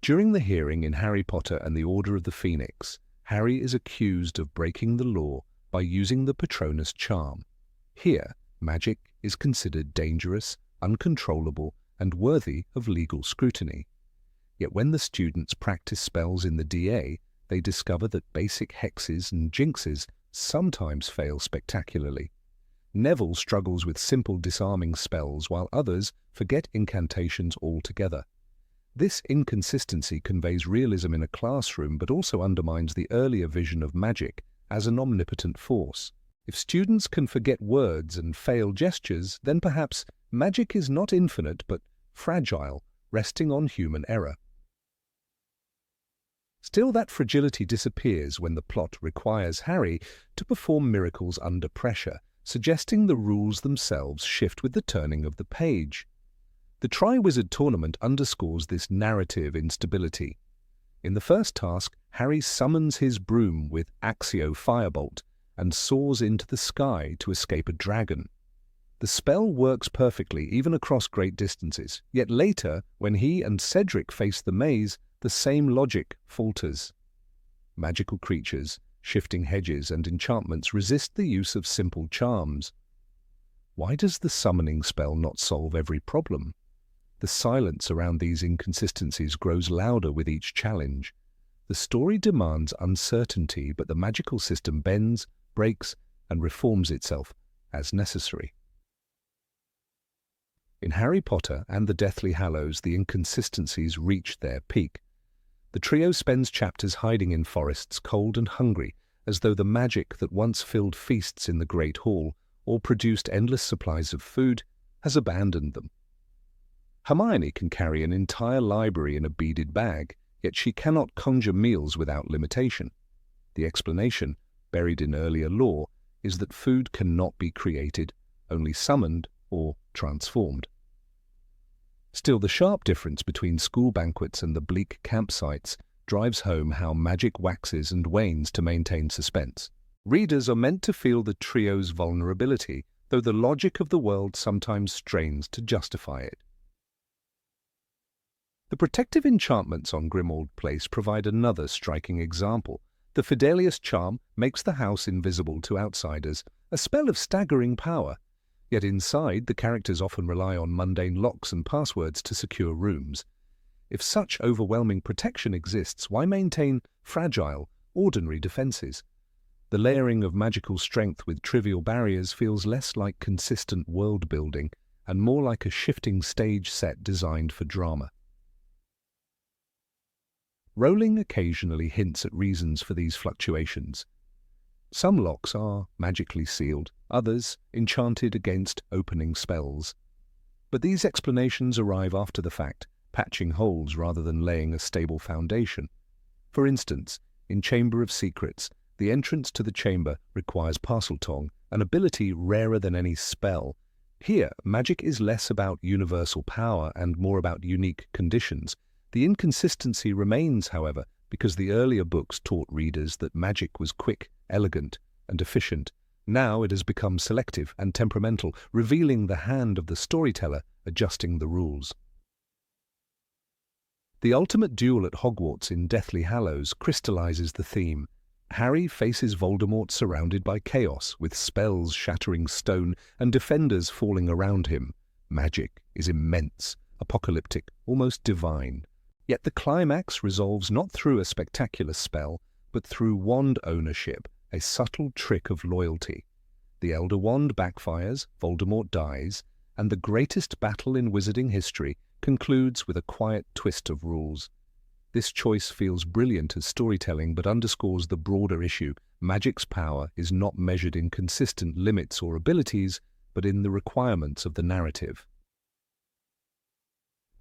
During the hearing in Harry Potter and the Order of the Phoenix, Harry is accused of breaking the law by using the Patronus charm. Here, magic is considered dangerous, uncontrollable, and worthy of legal scrutiny. Yet when the students practice spells in the DA, they discover that basic hexes and jinxes sometimes fail spectacularly. Neville struggles with simple disarming spells, while others forget incantations altogether. This inconsistency conveys realism in a classroom, but also undermines the earlier vision of magic as an omnipotent force. If students can forget words and fail gestures, then perhaps magic is not infinite but fragile, resting on human error. Still, that fragility disappears when the plot requires Harry to perform miracles under pressure, suggesting the rules themselves shift with the turning of the page. The Triwizard Tournament underscores this narrative instability. In the first task, Harry summons his broom with Accio Firebolt, and soars into the sky to escape a dragon. The spell works perfectly even across great distances, yet later, when he and Cedric face the maze, the same logic falters. Magical creatures, shifting hedges, and enchantments resist the use of simple charms. Why does the summoning spell not solve every problem? The silence around these inconsistencies grows louder with each challenge. The story demands uncertainty, but the magical system bends, breaks, and reforms itself as necessary. In Harry Potter and the Deathly Hallows, the inconsistencies reach their peak. The trio spends chapters hiding in forests, cold and hungry, as though the magic that once filled feasts in the Great Hall or produced endless supplies of food has abandoned them. Hermione can carry an entire library in a beaded bag, yet she cannot conjure meals without limitation. The explanation, buried in earlier lore, is that food cannot be created, only summoned or transformed. Still, the sharp difference between school banquets and the bleak campsites drives home how magic waxes and wanes to maintain suspense. Readers are meant to feel the trio's vulnerability, though the logic of the world sometimes strains to justify it. The protective enchantments on Grimmauld Place provide another striking example. The Fidelius charm makes the house invisible to outsiders, a spell of staggering power. Yet inside, the characters often rely on mundane locks and passwords to secure rooms. If such overwhelming protection exists, why maintain fragile, ordinary defenses? The layering of magical strength with trivial barriers feels less like consistent world-building and more like a shifting stage set designed for drama. Rowling occasionally hints at reasons for these fluctuations. Some locks are magically sealed, others enchanted against opening spells. But these explanations arrive after the fact, patching holes rather than laying a stable foundation. For instance, in Chamber of Secrets, the entrance to the chamber requires Parseltongue, an ability rarer than any spell. Here, magic is less about universal power and more about unique conditions. The inconsistency remains, however, because the earlier books taught readers that magic was quick, elegant, and efficient. Now it has become selective and temperamental, revealing the hand of the storyteller adjusting the rules. The ultimate duel at Hogwarts in Deathly Hallows crystallizes the theme. Harry faces Voldemort surrounded by chaos, with spells shattering stone and defenders falling around him. Magic is immense, apocalyptic, almost divine. Yet the climax resolves not through a spectacular spell, but through wand ownership, a subtle trick of loyalty. The Elder Wand backfires, Voldemort dies, and the greatest battle in wizarding history concludes with a quiet twist of rules. This choice feels brilliant as storytelling, but underscores the broader issue. Magic's power is not measured in consistent limits or abilities, but in the requirements of the narrative.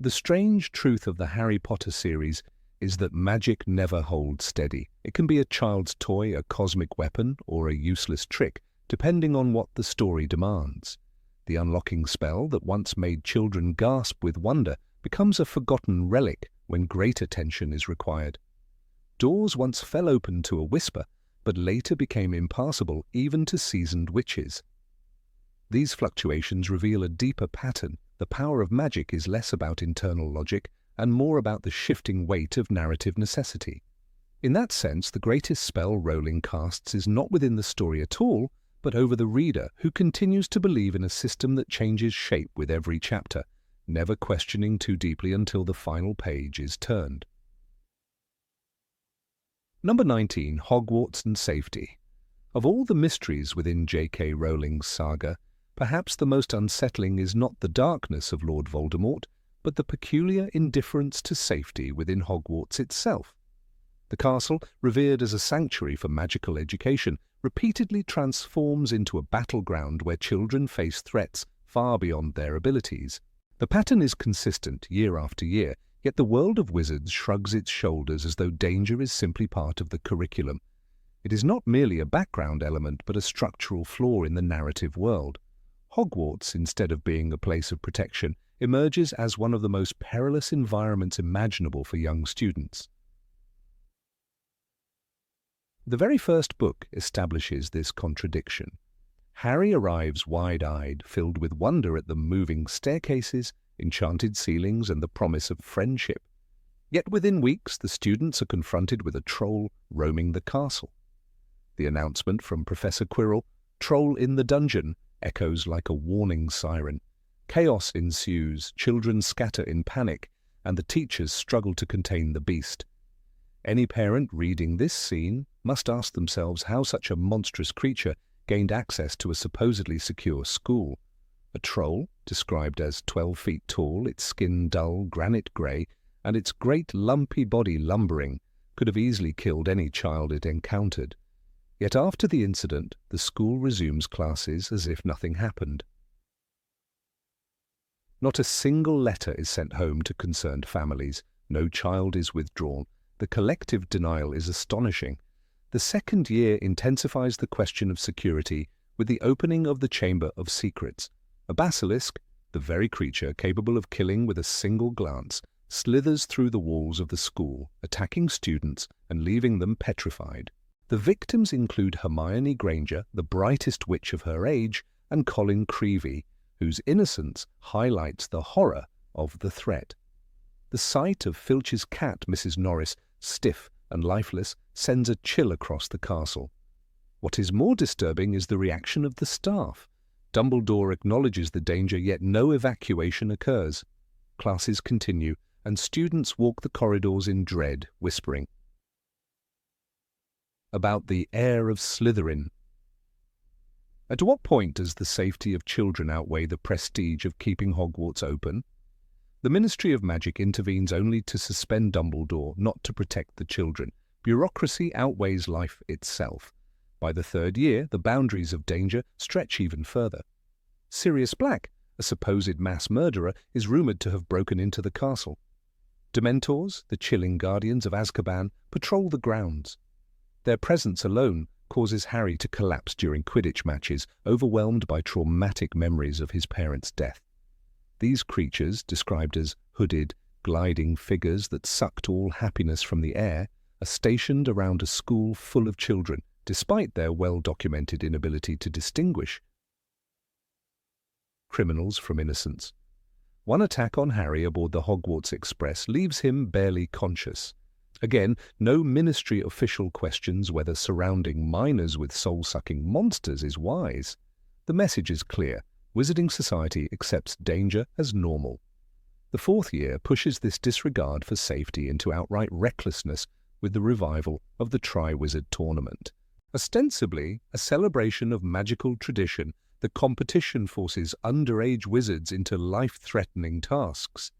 The strange truth of the Harry Potter series is that magic never holds steady. It can be a child's toy, a cosmic weapon, or a useless trick, depending on what the story demands. The unlocking spell that once made children gasp with wonder becomes a forgotten relic when great attention is required. Doors once fell open to a whisper, but later became impassable even to seasoned witches. These fluctuations reveal a deeper pattern. The power of magic is less about internal logic and more about the shifting weight of narrative necessity. In that sense, the greatest spell Rowling casts is not within the story at all, but over the reader, who continues to believe in a system that changes shape with every chapter, never questioning too deeply until the final page is turned. Number 19. Hogwarts and Safety. Of all the mysteries within J.K. Rowling's saga, perhaps the most unsettling is not the darkness of Lord Voldemort, but the peculiar indifference to safety within Hogwarts itself. The castle, revered as a sanctuary for magical education, repeatedly transforms into a battleground where children face threats far beyond their abilities. The pattern is consistent year after year, yet the world of wizards shrugs its shoulders as though danger is simply part of the curriculum. It is not merely a background element, but a structural flaw in the narrative world. Hogwarts, instead of being a place of protection, emerges as one of the most perilous environments imaginable for young students. The very first book establishes this contradiction. Harry arrives wide-eyed, filled with wonder at the moving staircases, enchanted ceilings, and the promise of friendship. Yet within weeks, the students are confronted with a troll roaming the castle. The announcement from Professor Quirrell, "Troll in the dungeon," echoes like a warning siren. Chaos ensues, children scatter in panic, and the teachers struggle to contain the beast. Any parent reading this scene must ask themselves how such a monstrous creature gained access to a supposedly secure school. A troll, described as 12 feet tall, its skin dull, granite grey, and its great lumpy body lumbering, could have easily killed any child it encountered. Yet after the incident, the school resumes classes as if nothing happened. Not a single letter is sent home to concerned families. No child is withdrawn. The collective denial is astonishing. The second year intensifies the question of security with the opening of the Chamber of Secrets. A basilisk, the very creature capable of killing with a single glance, slithers through the walls of the school, attacking students and leaving them petrified. The victims include Hermione Granger, the brightest witch of her age, and Colin Creevey, whose innocence highlights the horror of the threat. The sight of Filch's cat, Mrs. Norris, stiff and lifeless, sends a chill across the castle. What is more disturbing is the reaction of the staff. Dumbledore acknowledges the danger, yet no evacuation occurs. Classes continue, and students walk the corridors in dread, whispering about the heir of Slytherin. At what point does the safety of children outweigh the prestige of keeping Hogwarts open? The Ministry of Magic intervenes only to suspend Dumbledore, not to protect the children. Bureaucracy outweighs life itself. By the third year, the boundaries of danger stretch even further. Sirius Black, a supposed mass murderer, is rumoured to have broken into the castle. Dementors, the chilling guardians of Azkaban, patrol the grounds. Their presence alone causes Harry to collapse during Quidditch matches, overwhelmed by traumatic memories of his parents' death. These creatures, described as hooded, gliding figures that sucked all happiness from the air, are stationed around a school full of children, despite their well-documented inability to distinguish criminals from innocents. One attack on Harry aboard the Hogwarts Express leaves him barely conscious. Again, no ministry official questions whether surrounding minors with soul-sucking monsters is wise. The message is clear. Wizarding society accepts danger as normal. The fourth year pushes this disregard for safety into outright recklessness with the revival of the Triwizard Tournament. Ostensibly a celebration of magical tradition, the competition forces underage wizards into life-threatening tasks.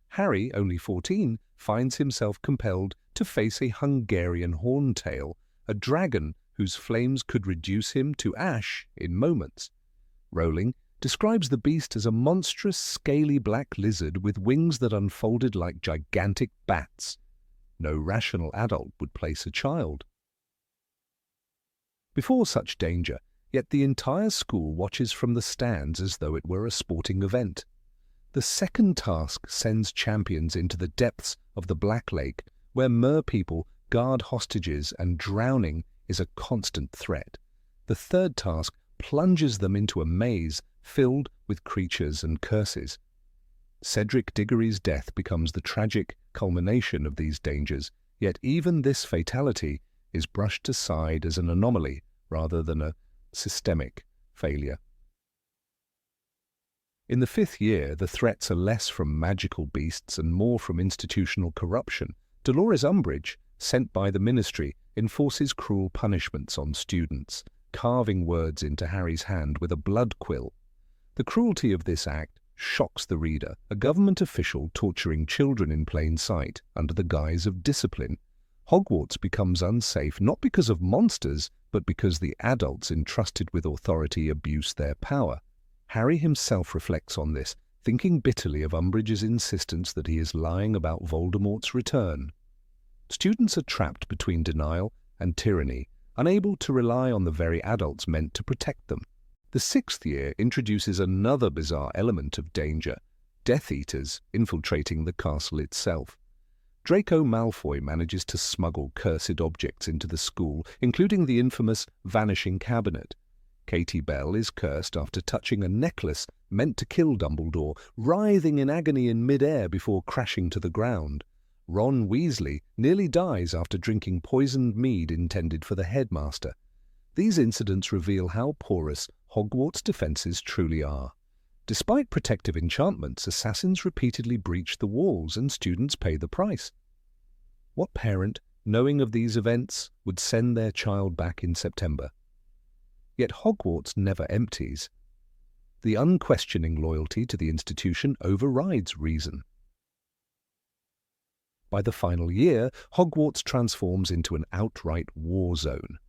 Harry, only 14, finds himself compelled to face a Hungarian horntail, a dragon whose flames could reduce him to ash in moments. Rowling describes the beast as a monstrous, scaly black lizard with wings that unfolded like gigantic bats. No rational adult would place a child before such danger, yet the entire school watches from the stands as though it were a sporting event. The second task sends champions into the depths of the Black Lake, where merpeople guard hostages and drowning is a constant threat. The third task plunges them into a maze filled with creatures and curses. Cedric Diggory's death becomes the tragic culmination of these dangers, yet even this fatality is brushed aside as an anomaly rather than a systemic failure. In the fifth year, the threats are less from magical beasts and more from institutional corruption. Dolores Umbridge, sent by the ministry, enforces cruel punishments on students, carving words into Harry's hand with a blood quill. The cruelty of this act shocks the reader, a government official torturing children in plain sight under the guise of discipline. Hogwarts becomes unsafe not because of monsters, but because the adults entrusted with authority abuse their power. Harry himself reflects on this, thinking bitterly of Umbridge's insistence that he is lying about Voldemort's return. Students are trapped between denial and tyranny, unable to rely on the very adults meant to protect them. The sixth year introduces another bizarre element of danger, Death Eaters infiltrating the castle itself. Draco Malfoy manages to smuggle cursed objects into the school, including the infamous vanishing cabinet. Katie Bell is cursed after touching a necklace meant to kill Dumbledore, writhing in agony in mid-air before crashing to the ground. Ron Weasley nearly dies after drinking poisoned mead intended for the headmaster. These incidents reveal how porous Hogwarts' defences truly are. Despite protective enchantments, assassins repeatedly breach the walls and students pay the price. What parent, knowing of these events, would send their child back in September? Yet Hogwarts never empties. The unquestioning loyalty to the institution overrides reason. By the final year, Hogwarts transforms into an outright war zone.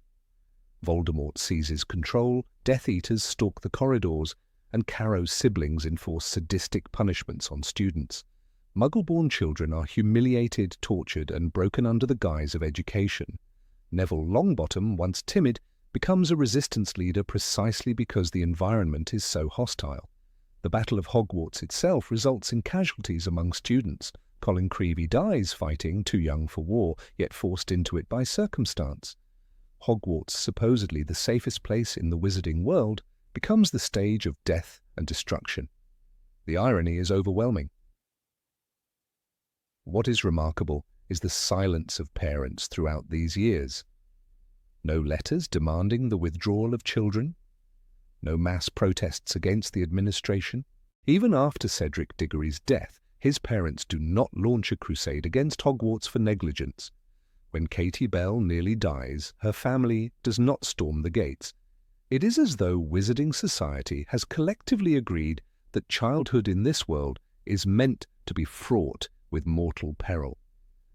Voldemort seizes control, Death Eaters stalk the corridors, and Carrow's siblings enforce sadistic punishments on students. Muggle-born children are humiliated, tortured, and broken under the guise of education. Neville Longbottom, once timid, becomes a resistance leader precisely because the environment is so hostile. The Battle of Hogwarts itself results in casualties among students. Colin Creevey dies fighting, too young for war, yet forced into it by circumstance. Hogwarts, supposedly the safest place in the wizarding world, becomes the stage of death and destruction. The irony is overwhelming. What is remarkable is the silence of parents throughout these years. No letters demanding the withdrawal of children. No mass protests against the administration. Even after Cedric Diggory's death, his parents do not launch a crusade against Hogwarts for negligence. When Katie Bell nearly dies, her family does not storm the gates. It is as though wizarding society has collectively agreed that childhood in this world is meant to be fraught with mortal peril.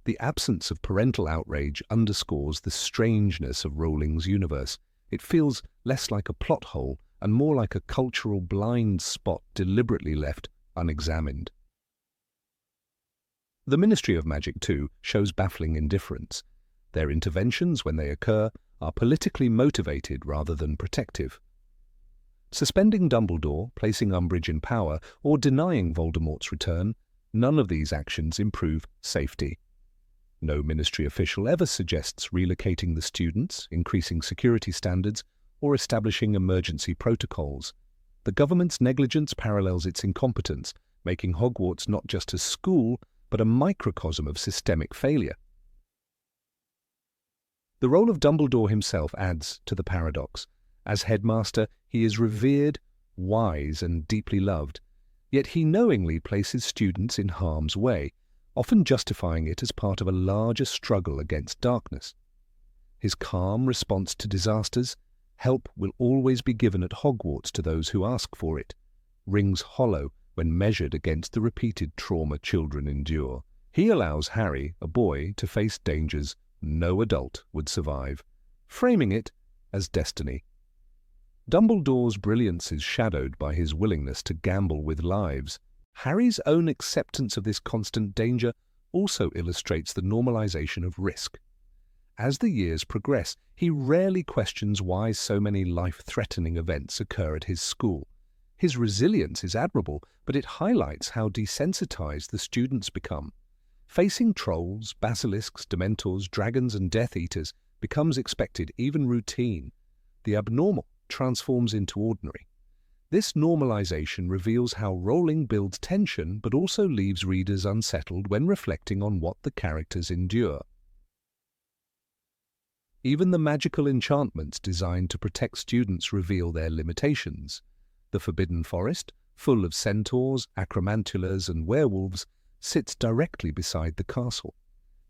The absence of parental outrage underscores the strangeness of Rowling's universe. It feels less like a plot hole and more like a cultural blind spot deliberately left unexamined. The Ministry of Magic, too, shows baffling indifference. Their interventions, when they occur, are politically motivated rather than protective. Suspending Dumbledore, placing Umbridge in power, or denying Voldemort's return, none of these actions improve safety. No ministry official ever suggests relocating the students, increasing security standards, or establishing emergency protocols. The government's negligence parallels its incompetence, making Hogwarts not just a school, but a microcosm of systemic failure. The role of Dumbledore himself adds to the paradox. As headmaster, he is revered, wise, and deeply loved, yet he knowingly places students in harm's way, often justifying it as part of a larger struggle against darkness. His calm response to disasters, help will always be given at Hogwarts to those who ask for it, rings hollow when measured against the repeated trauma children endure. He allows Harry, a boy, to face dangers no adult would survive, framing it as destiny. Dumbledore's brilliance is shadowed by his willingness to gamble with lives. Harry's own acceptance of this constant danger also illustrates the normalization of risk. As the years progress, he rarely questions why so many life-threatening events occur at his school. His resilience is admirable, but it highlights how desensitized the students become. Facing trolls, basilisks, dementors, dragons, and Death Eaters becomes expected, even routine. The abnormal transforms into ordinary. This normalization reveals how Rowling builds tension but also leaves readers unsettled when reflecting on what the characters endure. Even the magical enchantments designed to protect students reveal their limitations. The Forbidden Forest, full of centaurs, acromantulas, and werewolves, sits directly beside the castle.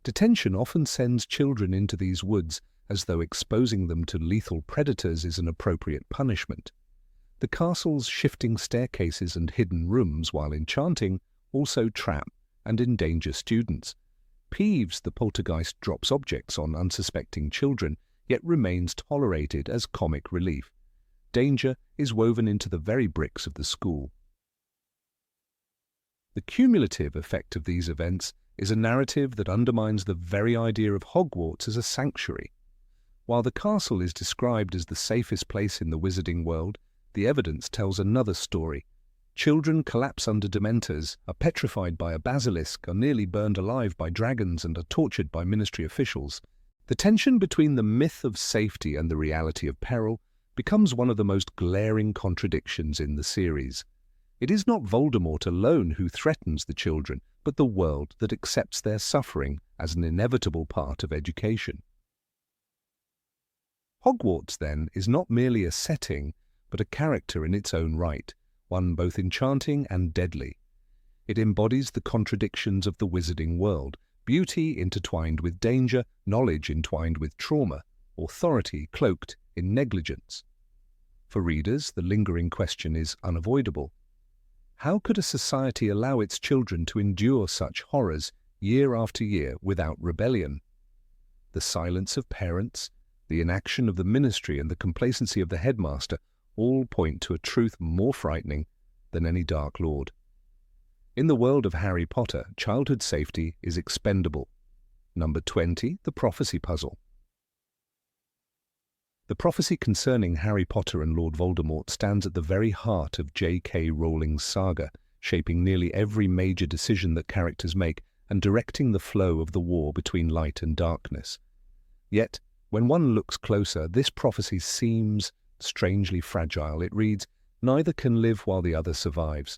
Detention often sends children into these woods as though exposing them to lethal predators is an appropriate punishment. The castle's shifting staircases and hidden rooms, while enchanting, also trap and endanger students. Peeves the poltergeist drops objects on unsuspecting children, yet remains tolerated as comic relief. Danger is woven into the very bricks of the school. The cumulative effect of these events is a narrative that undermines the very idea of Hogwarts as a sanctuary. While the castle is described as the safest place in the wizarding world, the evidence tells another story. Children collapse under dementors, are petrified by a basilisk, are nearly burned alive by dragons, and are tortured by ministry officials. The tension between the myth of safety and the reality of peril becomes one of the most glaring contradictions in the series. It is not Voldemort alone who threatens the children, but the world that accepts their suffering as an inevitable part of education. Hogwarts, then, is not merely a setting, but a character in its own right, one both enchanting and deadly. It embodies the contradictions of the wizarding world, beauty intertwined with danger, knowledge entwined with trauma, authority cloaked in negligence. For readers, the lingering question is unavoidable. How could a society allow its children to endure such horrors year after year without rebellion? The silence of parents, the inaction of the ministry, and the complacency of the headmaster all point to a truth more frightening than any Dark Lord. In the world of Harry Potter, childhood safety is expendable. Number 20, the prophecy puzzle. The prophecy concerning Harry Potter and Lord Voldemort stands at the very heart of J.K. Rowling's saga, shaping nearly every major decision that characters make and directing the flow of the war between light and darkness. Yet, when one looks closer, this prophecy seems strangely fragile. It reads, "Neither can live while the other survives."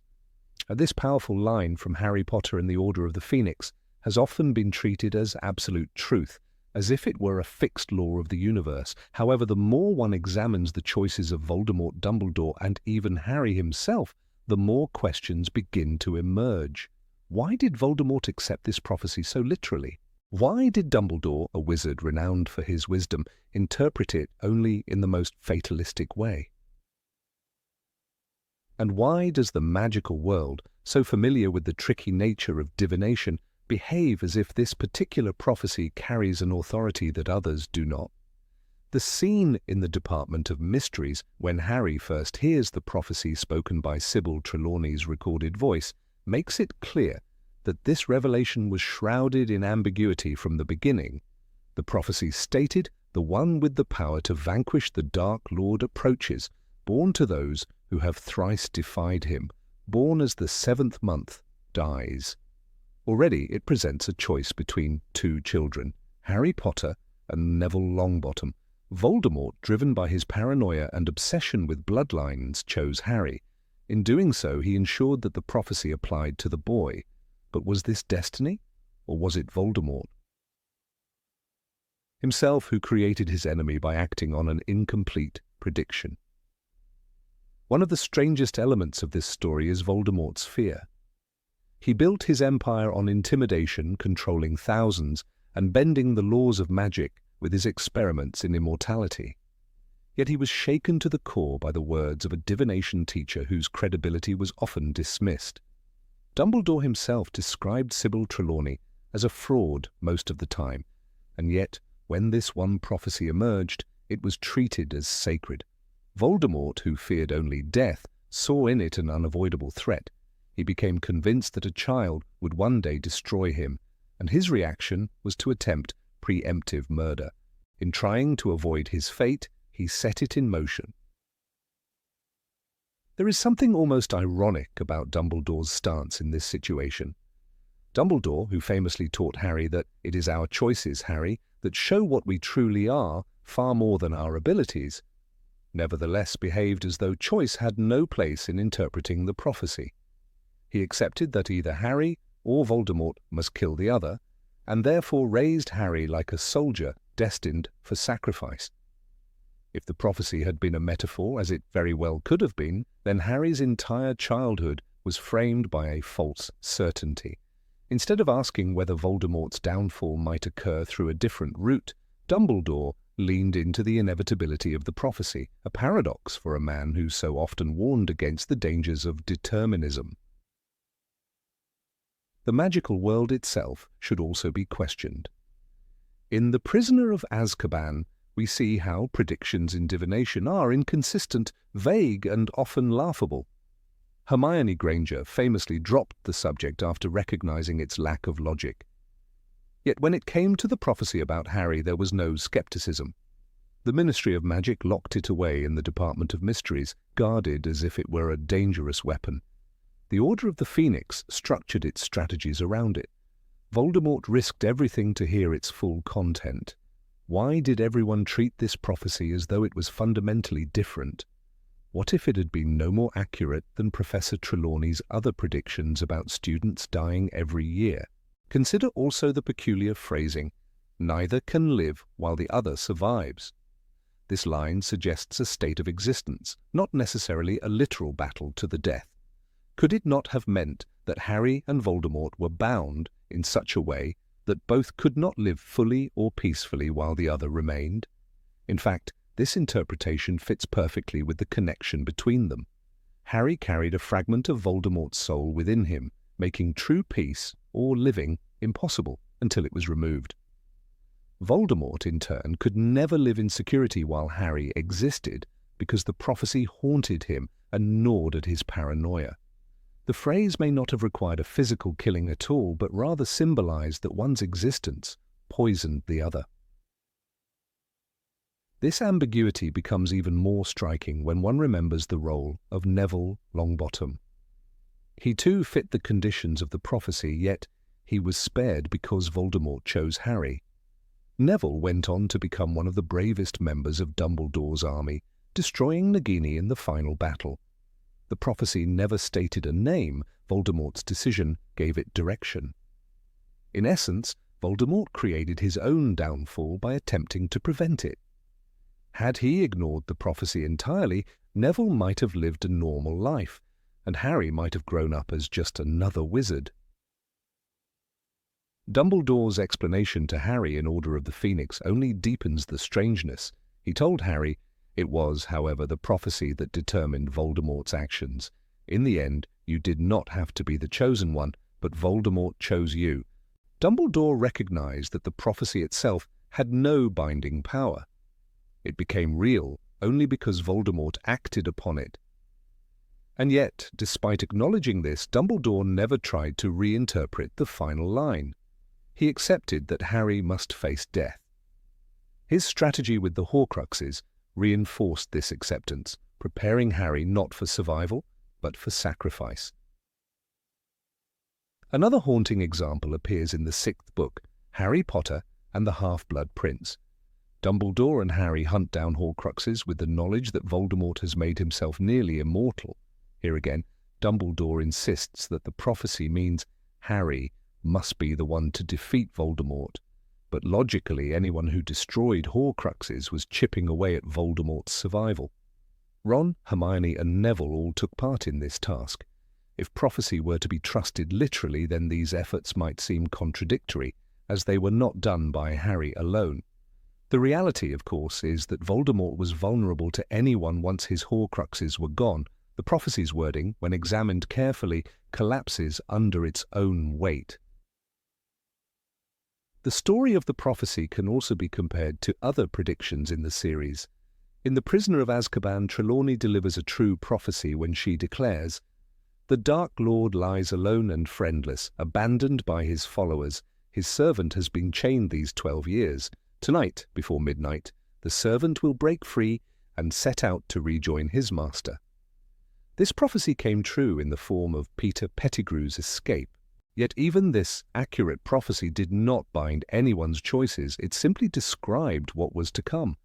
This powerful line from Harry Potter and the Order of the Phoenix has often been treated as absolute truth, as if it were a fixed law of the universe. However, the more one examines the choices of Voldemort, Dumbledore, and even Harry himself, the more questions begin to emerge. Why did Voldemort accept this prophecy so literally? Why did Dumbledore, a wizard renowned for his wisdom, interpret it only in the most fatalistic way? And why does the magical world, so familiar with the tricky nature of divination, behave as if this particular prophecy carries an authority that others do not? The scene in the Department of Mysteries, when Harry first hears the prophecy spoken by Sybil Trelawney's recorded voice, makes it clear that this revelation was shrouded in ambiguity from the beginning. The prophecy stated, "The one with the power to vanquish the Dark Lord approaches, born to those who have thrice defied him, born as the 7th month, dies." Already it presents a choice between two children, Harry Potter and Neville Longbottom. Voldemort, driven by his paranoia and obsession with bloodlines, chose Harry. In doing so, he ensured that the prophecy applied to the boy. But was this destiny, or was it Voldemort himself who created his enemy by acting on an incomplete prediction? One of the strangest elements of this story is Voldemort's fear. He built his empire on intimidation, controlling thousands, and bending the laws of magic with his experiments in immortality. Yet he was shaken to the core by the words of a divination teacher whose credibility was often dismissed. Dumbledore himself described Sybil Trelawney as a fraud most of the time, and yet, when this one prophecy emerged, it was treated as sacred. Voldemort, who feared only death, saw in it an unavoidable threat. He became convinced that a child would one day destroy him, and his reaction was to attempt preemptive murder. In trying to avoid his fate, he set it in motion. There is something almost ironic about Dumbledore's stance in this situation. Dumbledore, who famously taught Harry that "it is our choices, Harry, that show what we truly are, far more than our abilities," nevertheless behaved as though choice had no place in interpreting the prophecy. He accepted that either Harry or Voldemort must kill the other, and therefore raised Harry like a soldier destined for sacrifice. If the prophecy had been a metaphor, as it very well could have been, then Harry's entire childhood was framed by a false certainty. Instead of asking whether Voldemort's downfall might occur through a different route, Dumbledore leaned into the inevitability of the prophecy, a paradox for a man who so often warned against the dangers of determinism. The magical world itself should also be questioned. In The Prisoner of Azkaban, we see how predictions in divination are inconsistent, vague, and often laughable. Hermione Granger famously dropped the subject after recognizing its lack of logic. Yet when it came to the prophecy about Harry, there was no skepticism. The Ministry of Magic locked it away in the Department of Mysteries, guarded as if it were a dangerous weapon. The Order of the Phoenix structured its strategies around it. Voldemort risked everything to hear its full content. Why did everyone treat this prophecy as though it was fundamentally different? What if it had been no more accurate than Professor Trelawney's other predictions about students dying every year? Consider also the peculiar phrasing, "Neither can live while the other survives." This line suggests a state of existence, not necessarily a literal battle to the death. Could it not have meant that Harry and Voldemort were bound in such a way that both could not live fully or peacefully while the other remained? In fact, this interpretation fits perfectly with the connection between them. Harry carried a fragment of Voldemort's soul within him, making true peace, or living, impossible until it was removed. Voldemort, in turn, could never live in security while Harry existed because the prophecy haunted him and gnawed at his paranoia. The phrase may not have required a physical killing at all, but rather symbolized that one's existence poisoned the other. This ambiguity becomes even more striking when one remembers the role of Neville Longbottom. He too fit the conditions of the prophecy, yet he was spared because Voldemort chose Harry. Neville went on to become one of the bravest members of Dumbledore's army, destroying Nagini in the final battle. The prophecy never stated a name. Voldemort's decision gave it direction. In essence, Voldemort created his own downfall by attempting to prevent it. Had he ignored the prophecy entirely, Neville might have lived a normal life, and Harry might have grown up as just another wizard. Dumbledore's explanation to Harry in Order of the Phoenix only deepens the strangeness. He told Harry, "It was, however, the prophecy that determined Voldemort's actions. In the end, you did not have to be the chosen one, but Voldemort chose you." Dumbledore recognized that the prophecy itself had no binding power. It became real only because Voldemort acted upon it. And yet, despite acknowledging this, Dumbledore never tried to reinterpret the final line. He accepted that Harry must face death. His strategy with the Horcruxes reinforced this acceptance, preparing Harry not for survival, but for sacrifice. Another haunting example appears in the 6th book, Harry Potter and the Half-Blood Prince. Dumbledore and Harry hunt down Horcruxes with the knowledge that Voldemort has made himself nearly immortal. Here again, Dumbledore insists that the prophecy means Harry must be the one to defeat Voldemort, but logically anyone who destroyed Horcruxes was chipping away at Voldemort's survival. Ron, Hermione and Neville all took part in this task. If prophecy were to be trusted literally, then these efforts might seem contradictory, as they were not done by Harry alone. The reality, of course, is that Voldemort was vulnerable to anyone once his Horcruxes were gone. The prophecy's wording, when examined carefully, collapses under its own weight. The story of the prophecy can also be compared to other predictions in the series. In The Prisoner of Azkaban, Trelawney delivers a true prophecy when she declares, "The Dark Lord lies alone and friendless, abandoned by his followers. His servant has been chained these 12 years. Tonight, before midnight, the servant will break free and set out to rejoin his master." This prophecy came true in the form of Peter Pettigrew's escape. Yet even this accurate prophecy did not bind anyone's choices. It simply described what was to come.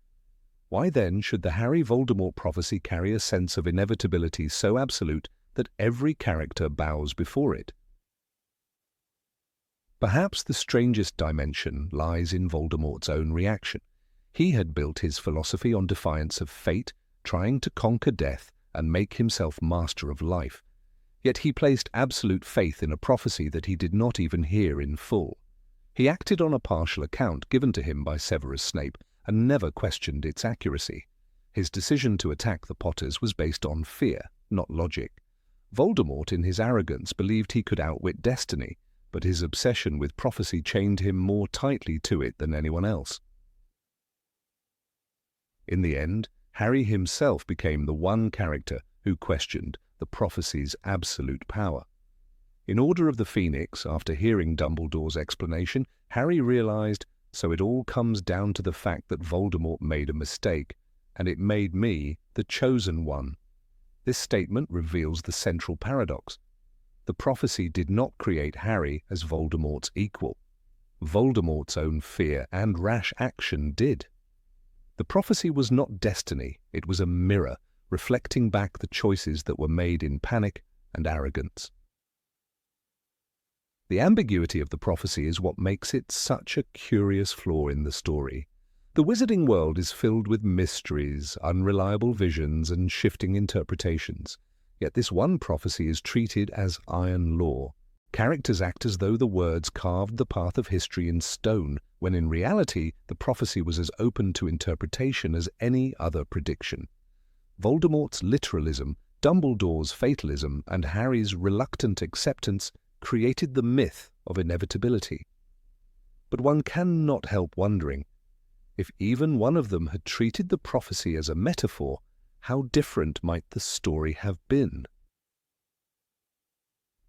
Why then should the Harry Voldemort prophecy carry a sense of inevitability so absolute that every character bows before it? Perhaps the strangest dimension lies in Voldemort's own reaction. He had built his philosophy on defiance of fate, trying to conquer death and make himself master of life. Yet he placed absolute faith in a prophecy that he did not even hear in full. He acted on a partial account given to him by Severus Snape and never questioned its accuracy. His decision to attack the Potters was based on fear, not logic. Voldemort, in his arrogance, believed he could outwit destiny, but his obsession with prophecy chained him more tightly to it than anyone else. In the end, Harry himself became the one character who questioned the prophecy's absolute power. In Order of the Phoenix, after hearing Dumbledore's explanation, Harry realized, so it all comes down to the fact that Voldemort made a mistake, and it made me the chosen one. This statement reveals the central paradox. The prophecy did not create Harry as Voldemort's equal. Voldemort's own fear and rash action did. The prophecy was not destiny, it was a mirror, reflecting back the choices that were made in panic and arrogance. The ambiguity of the prophecy is what makes it such a curious flaw in the story. The wizarding world is filled with mysteries, unreliable visions, and shifting interpretations. Yet this one prophecy is treated as iron law. Characters act as though the words carved the path of history in stone, when in reality the prophecy was as open to interpretation as any other prediction. Voldemort's literalism, Dumbledore's fatalism, and Harry's reluctant acceptance created the myth of inevitability. But one cannot help wondering, if even one of them had treated the prophecy as a metaphor, how different might the story have been?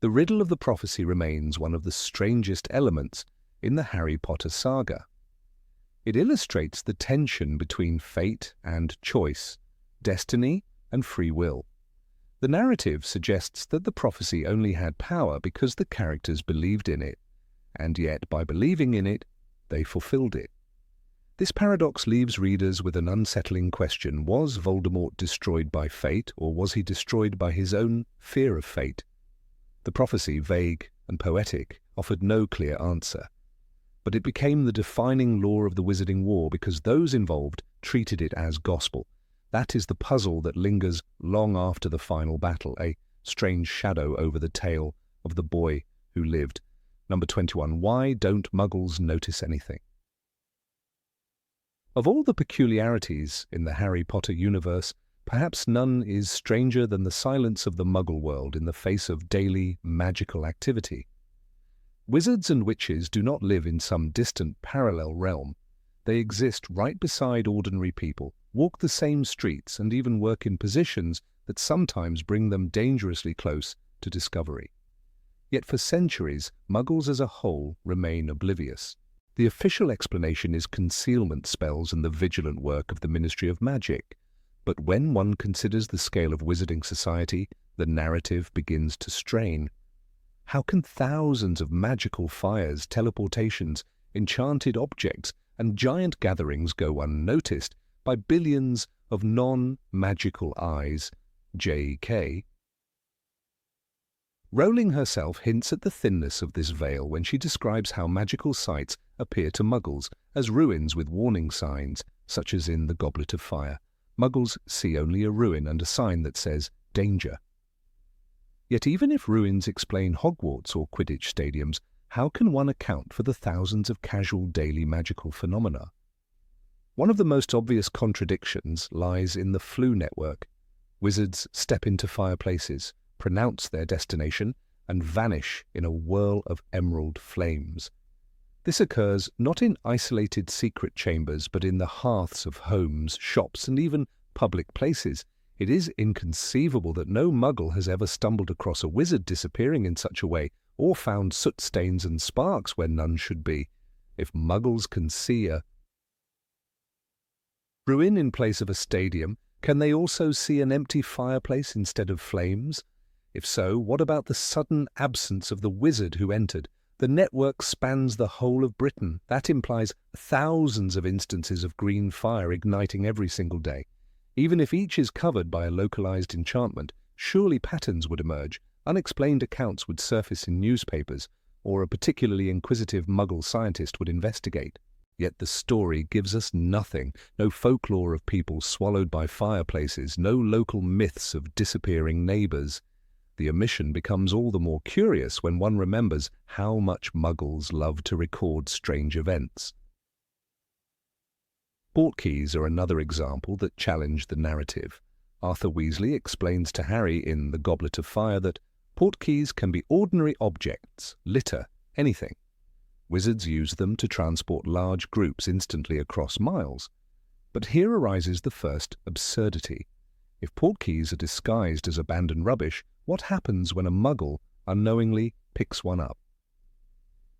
The riddle of the prophecy remains one of the strangest elements in the Harry Potter saga. It illustrates the tension between fate and choice, destiny and free will. The narrative suggests that the prophecy only had power because the characters believed in it, and yet by believing in it, they fulfilled it. This paradox leaves readers with an unsettling question: was Voldemort destroyed by fate, or was he destroyed by his own fear of fate? The prophecy, vague and poetic, offered no clear answer. But it became the defining law of the Wizarding War because those involved treated it as gospel. That is the puzzle that lingers long after the final battle, a strange shadow over the tale of the boy who lived. Number 21. Why don't Muggles notice anything? Of all the peculiarities in the Harry Potter universe, perhaps none is stranger than the silence of the Muggle world in the face of daily magical activity. Wizards and witches do not live in some distant parallel realm. They exist right beside ordinary people, walk the same streets, and even work in positions that sometimes bring them dangerously close to discovery. Yet for centuries, Muggles as a whole remain oblivious. The official explanation is concealment spells and the vigilant work of the Ministry of Magic. But when one considers the scale of wizarding society, the narrative begins to strain. How can thousands of magical fires, teleportations, enchanted objects, and giant gatherings go unnoticed by billions of non-magical eyes? J.K. Rowling herself hints at the thinness of this veil when she describes how magical sites appear to Muggles as ruins with warning signs, such as in the Goblet of Fire. Muggles see only a ruin and a sign that says, danger. Yet even if ruins explain Hogwarts or Quidditch stadiums, how can one account for the thousands of casual daily magical phenomena? One of the most obvious contradictions lies in the Floo network. Wizards step into fireplaces, pronounce their destination, and vanish in a whirl of emerald flames. This occurs not in isolated secret chambers, but in the hearths of homes, shops, and even public places. It is inconceivable that no Muggle has ever stumbled across a wizard disappearing in such a way, or found soot stains and sparks where none should be. If Muggles can see a ruin in place of a stadium, can they also see an empty fireplace instead of flames? If so, what about the sudden absence of the wizard who entered? The network spans the whole of Britain. That implies thousands of instances of green fire igniting every single day. Even if each is covered by a localized enchantment, surely patterns would emerge, unexplained accounts would surface in newspapers, or a particularly inquisitive Muggle scientist would investigate. Yet the story gives us nothing, no folklore of people swallowed by fireplaces, no local myths of disappearing neighbors. The omission becomes all the more curious when one remembers how much Muggles love to record strange events. Portkeys are another example that challenge the narrative. Arthur Weasley explains to Harry in The Goblet of Fire that portkeys can be ordinary objects, litter, anything. Wizards use them to transport large groups instantly across miles. But here arises the first absurdity. If portkeys are disguised as abandoned rubbish, what happens when a Muggle unknowingly picks one up?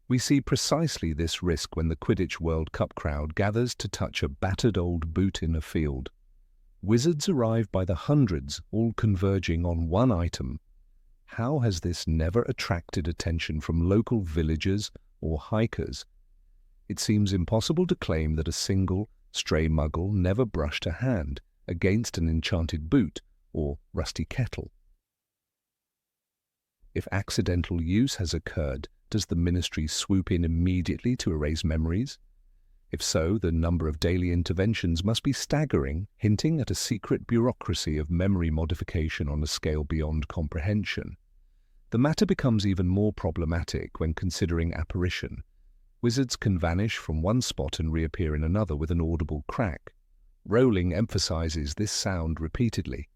We see precisely this risk when the Quidditch World Cup crowd gathers to touch a battered old boot in a field. Wizards arrive by the hundreds, all converging on one item. how has this never attracted attention from local villagers or hikers? It seems impossible to claim that a single stray muggle never brushed a hand against an enchanted boot or rusty kettle. If accidental use has occurred, does the Ministry swoop in immediately to erase memories? If so, the number of daily interventions must be staggering, hinting at a secret bureaucracy of memory modification on a scale beyond comprehension. The matter becomes even more problematic when considering apparition. Wizards can vanish from one spot and reappear in another with an audible crack. Rowling emphasizes this sound repeatedly.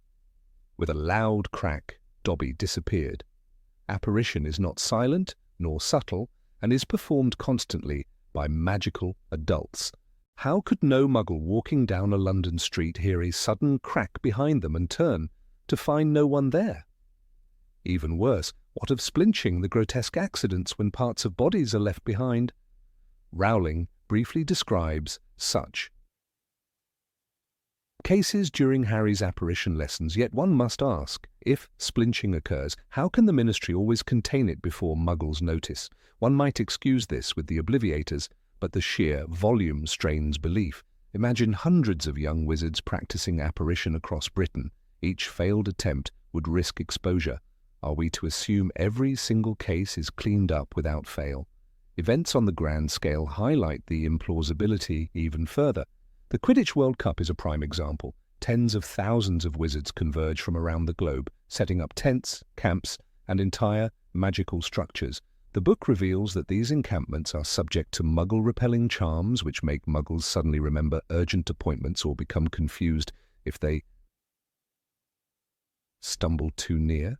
With a loud crack, Dobby disappeared. Apparition is not silent nor subtle and is performed constantly by magical adults. How could no muggle walking down a London street hear a sudden crack behind them and turn to find no one there? Even worse, what of splinching, the grotesque accidents when parts of bodies are left behind? Rowling briefly describes such cases during Harry's apparition lessons, yet one must ask, if splinching occurs, how can the Ministry always contain it before muggles notice? One might excuse this with the Obliviators, but the sheer volume strains belief. Imagine hundreds of young wizards practicing apparition across Britain. Each failed attempt would risk exposure. Are we to assume every single case is cleaned up without fail? Events on the grand scale highlight the implausibility even further. The Quidditch World Cup is a prime example. Tens of thousands of wizards converge from around the globe, setting up tents, camps, and entire magical structures. The book reveals that these encampments are subject to muggle-repelling charms which make muggles suddenly remember urgent appointments or become confused if they stumble too near.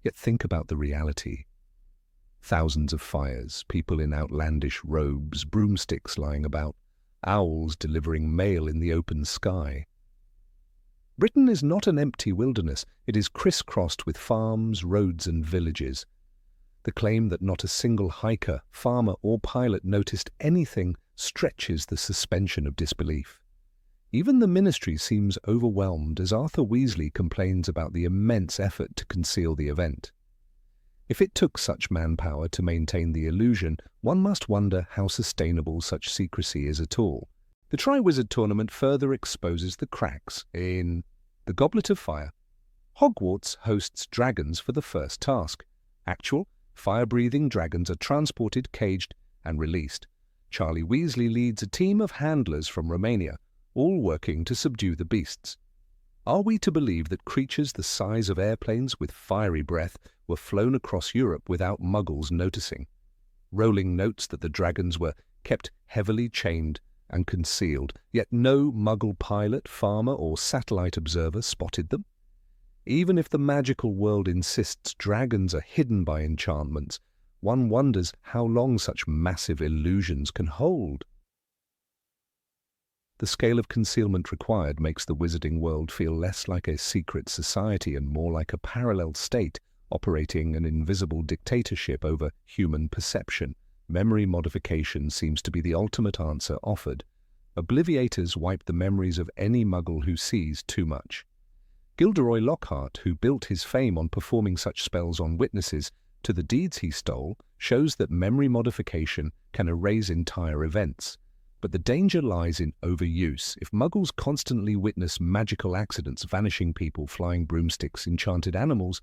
Yet think about the reality. Thousands of fires, people in outlandish robes, broomsticks lying about, owls delivering mail in the open sky. Britain is not an empty wilderness. It is crisscrossed with farms, roads, and villages. The claim that not a single hiker, farmer, or pilot noticed anything stretches the suspension of disbelief. Even the Ministry seems overwhelmed as Arthur Weasley complains about the immense effort to conceal the event. If it took such manpower to maintain the illusion, one must wonder how sustainable such secrecy is at all. The Triwizard Tournament further exposes the cracks in the Goblet of Fire. Hogwarts hosts dragons for the first task. Actual, fire-breathing dragons are transported, caged, and released. Charlie Weasley leads a team of handlers from Romania, all working to subdue the beasts. Are we to believe that creatures the size of airplanes with fiery breath were flown across Europe without muggles noticing? Rowling notes that the dragons were kept heavily chained and concealed, yet no muggle pilot, farmer, or satellite observer spotted them. Even if the magical world insists dragons are hidden by enchantments, one wonders how long such massive illusions can hold. The scale of concealment required makes the wizarding world feel less like a secret society and more like a parallel state operating an invisible dictatorship over human perception. Memory modification seems to be the ultimate answer offered. Obliviators wipe the memories of any muggle who sees too much. Gilderoy Lockhart, who built his fame on performing such spells on witnesses to the deeds he stole, shows that memory modification can erase entire events. But the danger lies in overuse. If muggles constantly witness magical accidents, vanishing people, flying broomsticks, enchanted animals,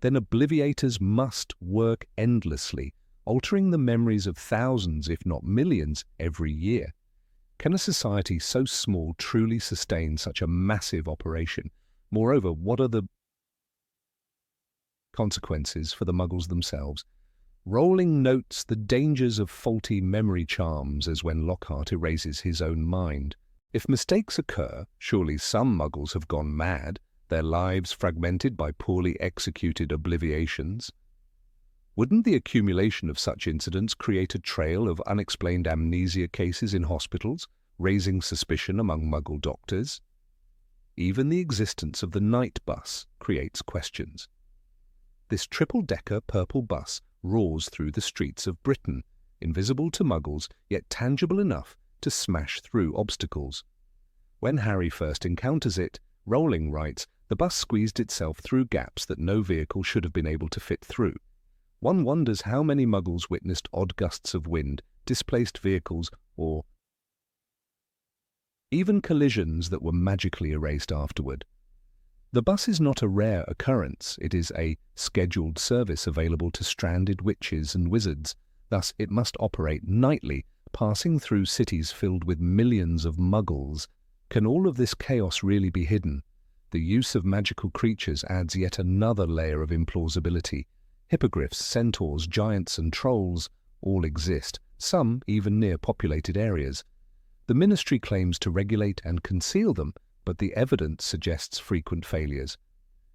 then obliviators must work endlessly, altering the memories of thousands, if not millions, every year. Can a society so small truly sustain such a massive operation? Moreover, what are the consequences for the muggles themselves? Rowling notes the dangers of faulty memory charms as when Lockhart erases his own mind. If mistakes occur, surely some muggles have gone mad, their lives fragmented by poorly executed obliviations. Wouldn't the accumulation of such incidents create a trail of unexplained amnesia cases in hospitals, raising suspicion among muggle doctors? Even the existence of the night bus creates questions. This triple-decker purple bus roars through the streets of Britain, invisible to muggles, yet tangible enough to smash through obstacles. When Harry first encounters it, Rowling writes, The bus squeezed itself through gaps that no vehicle should have been able to fit through. One wonders how many Muggles witnessed odd gusts of wind, displaced vehicles, or even collisions that were magically erased afterward. The bus is not a rare occurrence. It is a scheduled service available to stranded witches and wizards. Thus, it must operate nightly, passing through cities filled with millions of Muggles. Can all of this chaos really be hidden? The use of magical creatures adds yet another layer of implausibility. Hippogriffs, centaurs, giants, and trolls all exist, some even near populated areas. The Ministry claims to regulate and conceal them, but the evidence suggests frequent failures.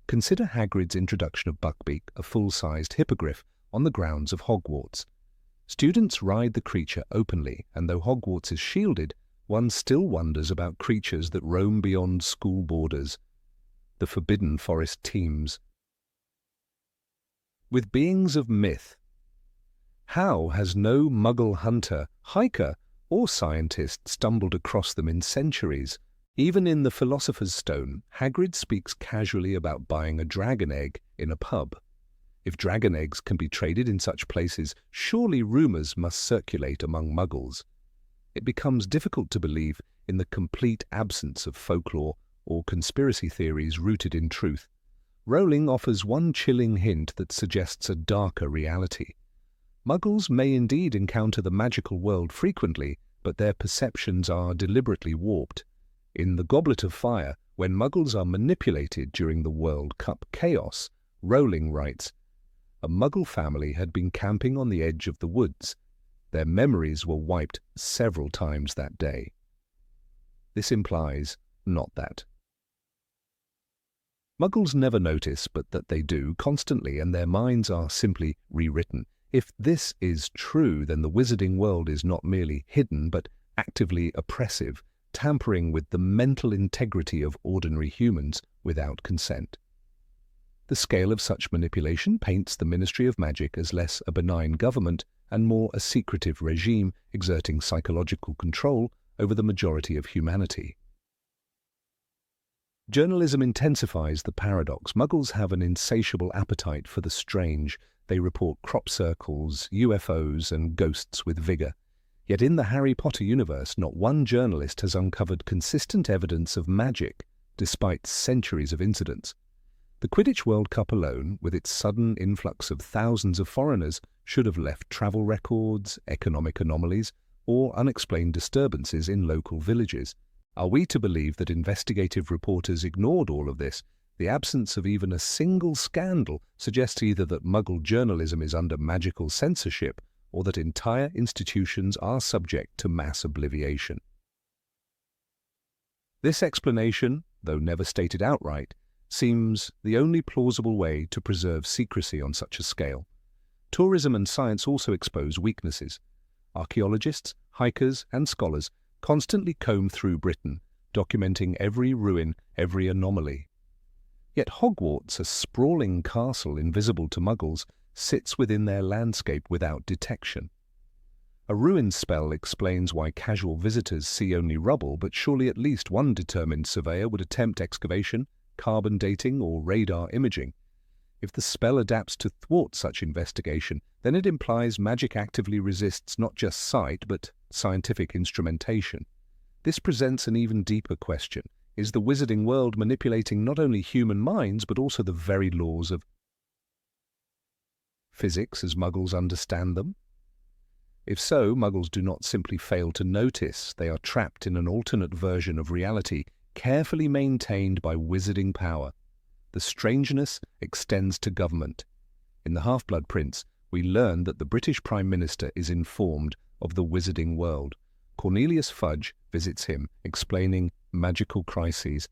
Consider Hagrid's introduction of Buckbeak, a full-sized hippogriff, on the grounds of Hogwarts. Students ride the creature openly, and though Hogwarts is shielded, one still wonders about creatures that roam beyond school borders. The Forbidden Forest teems with beings of myth. How has no Muggle hunter, hiker, or scientist stumbled across them in centuries? Even in the Philosopher's Stone, Hagrid speaks casually about buying a dragon egg in a pub. If dragon eggs can be traded in such places, surely rumours must circulate among Muggles. It becomes difficult to believe in the complete absence of folklore or conspiracy theories rooted in truth. Rowling offers one chilling hint that suggests a darker reality. Muggles may indeed encounter the magical world frequently, but their perceptions are deliberately warped. In The Goblet of Fire, when Muggles are manipulated during the World Cup chaos, Rowling writes, "A Muggle family had been camping on the edge of the woods. Their memories were wiped several times that day." This implies not that. Muggles never notice, but that they do constantly, and their minds are simply rewritten. If this is true, then the wizarding world is not merely hidden, but actively oppressive, tampering with the mental integrity of ordinary humans without consent. The scale of such manipulation paints the Ministry of Magic as less a benign government and more a secretive regime exerting psychological control over the majority of humanity. Journalism intensifies the paradox. Muggles have an insatiable appetite for the strange. They report crop circles, UFOs, and ghosts with vigour. Yet in the Harry Potter universe, not one journalist has uncovered consistent evidence of magic, despite centuries of incidents. The Quidditch World Cup alone, with its sudden influx of thousands of foreigners, should have left travel records, economic anomalies, or unexplained disturbances in local villages. Are we to believe that investigative reporters ignored all of this? The absence of even a single scandal suggests either that Muggle journalism is under magical censorship or that entire institutions are subject to mass obliviation. This explanation, though never stated outright, seems the only plausible way to preserve secrecy on such a scale. Tourism and science also expose weaknesses. Archaeologists, hikers, and scholars constantly comb through Britain, documenting every ruin, every anomaly. Yet Hogwarts, a sprawling castle invisible to Muggles, sits within their landscape without detection. A ruin spell explains why casual visitors see only rubble, but surely at least one determined surveyor would attempt excavation, carbon dating, or radar imaging. If the spell adapts to thwart such investigation, then it implies magic actively resists not just sight, but scientific instrumentation. This presents an even deeper question. Is the wizarding world manipulating not only human minds, but also the very laws of physics as Muggles understand them? If so, Muggles do not simply fail to notice. They are trapped in an alternate version of reality, carefully maintained by wizarding power. The strangeness extends to government. In The Half-Blood Prince, we learn that the British Prime Minister is informed of the wizarding world. Cornelius Fudge visits him, explaining magical crises.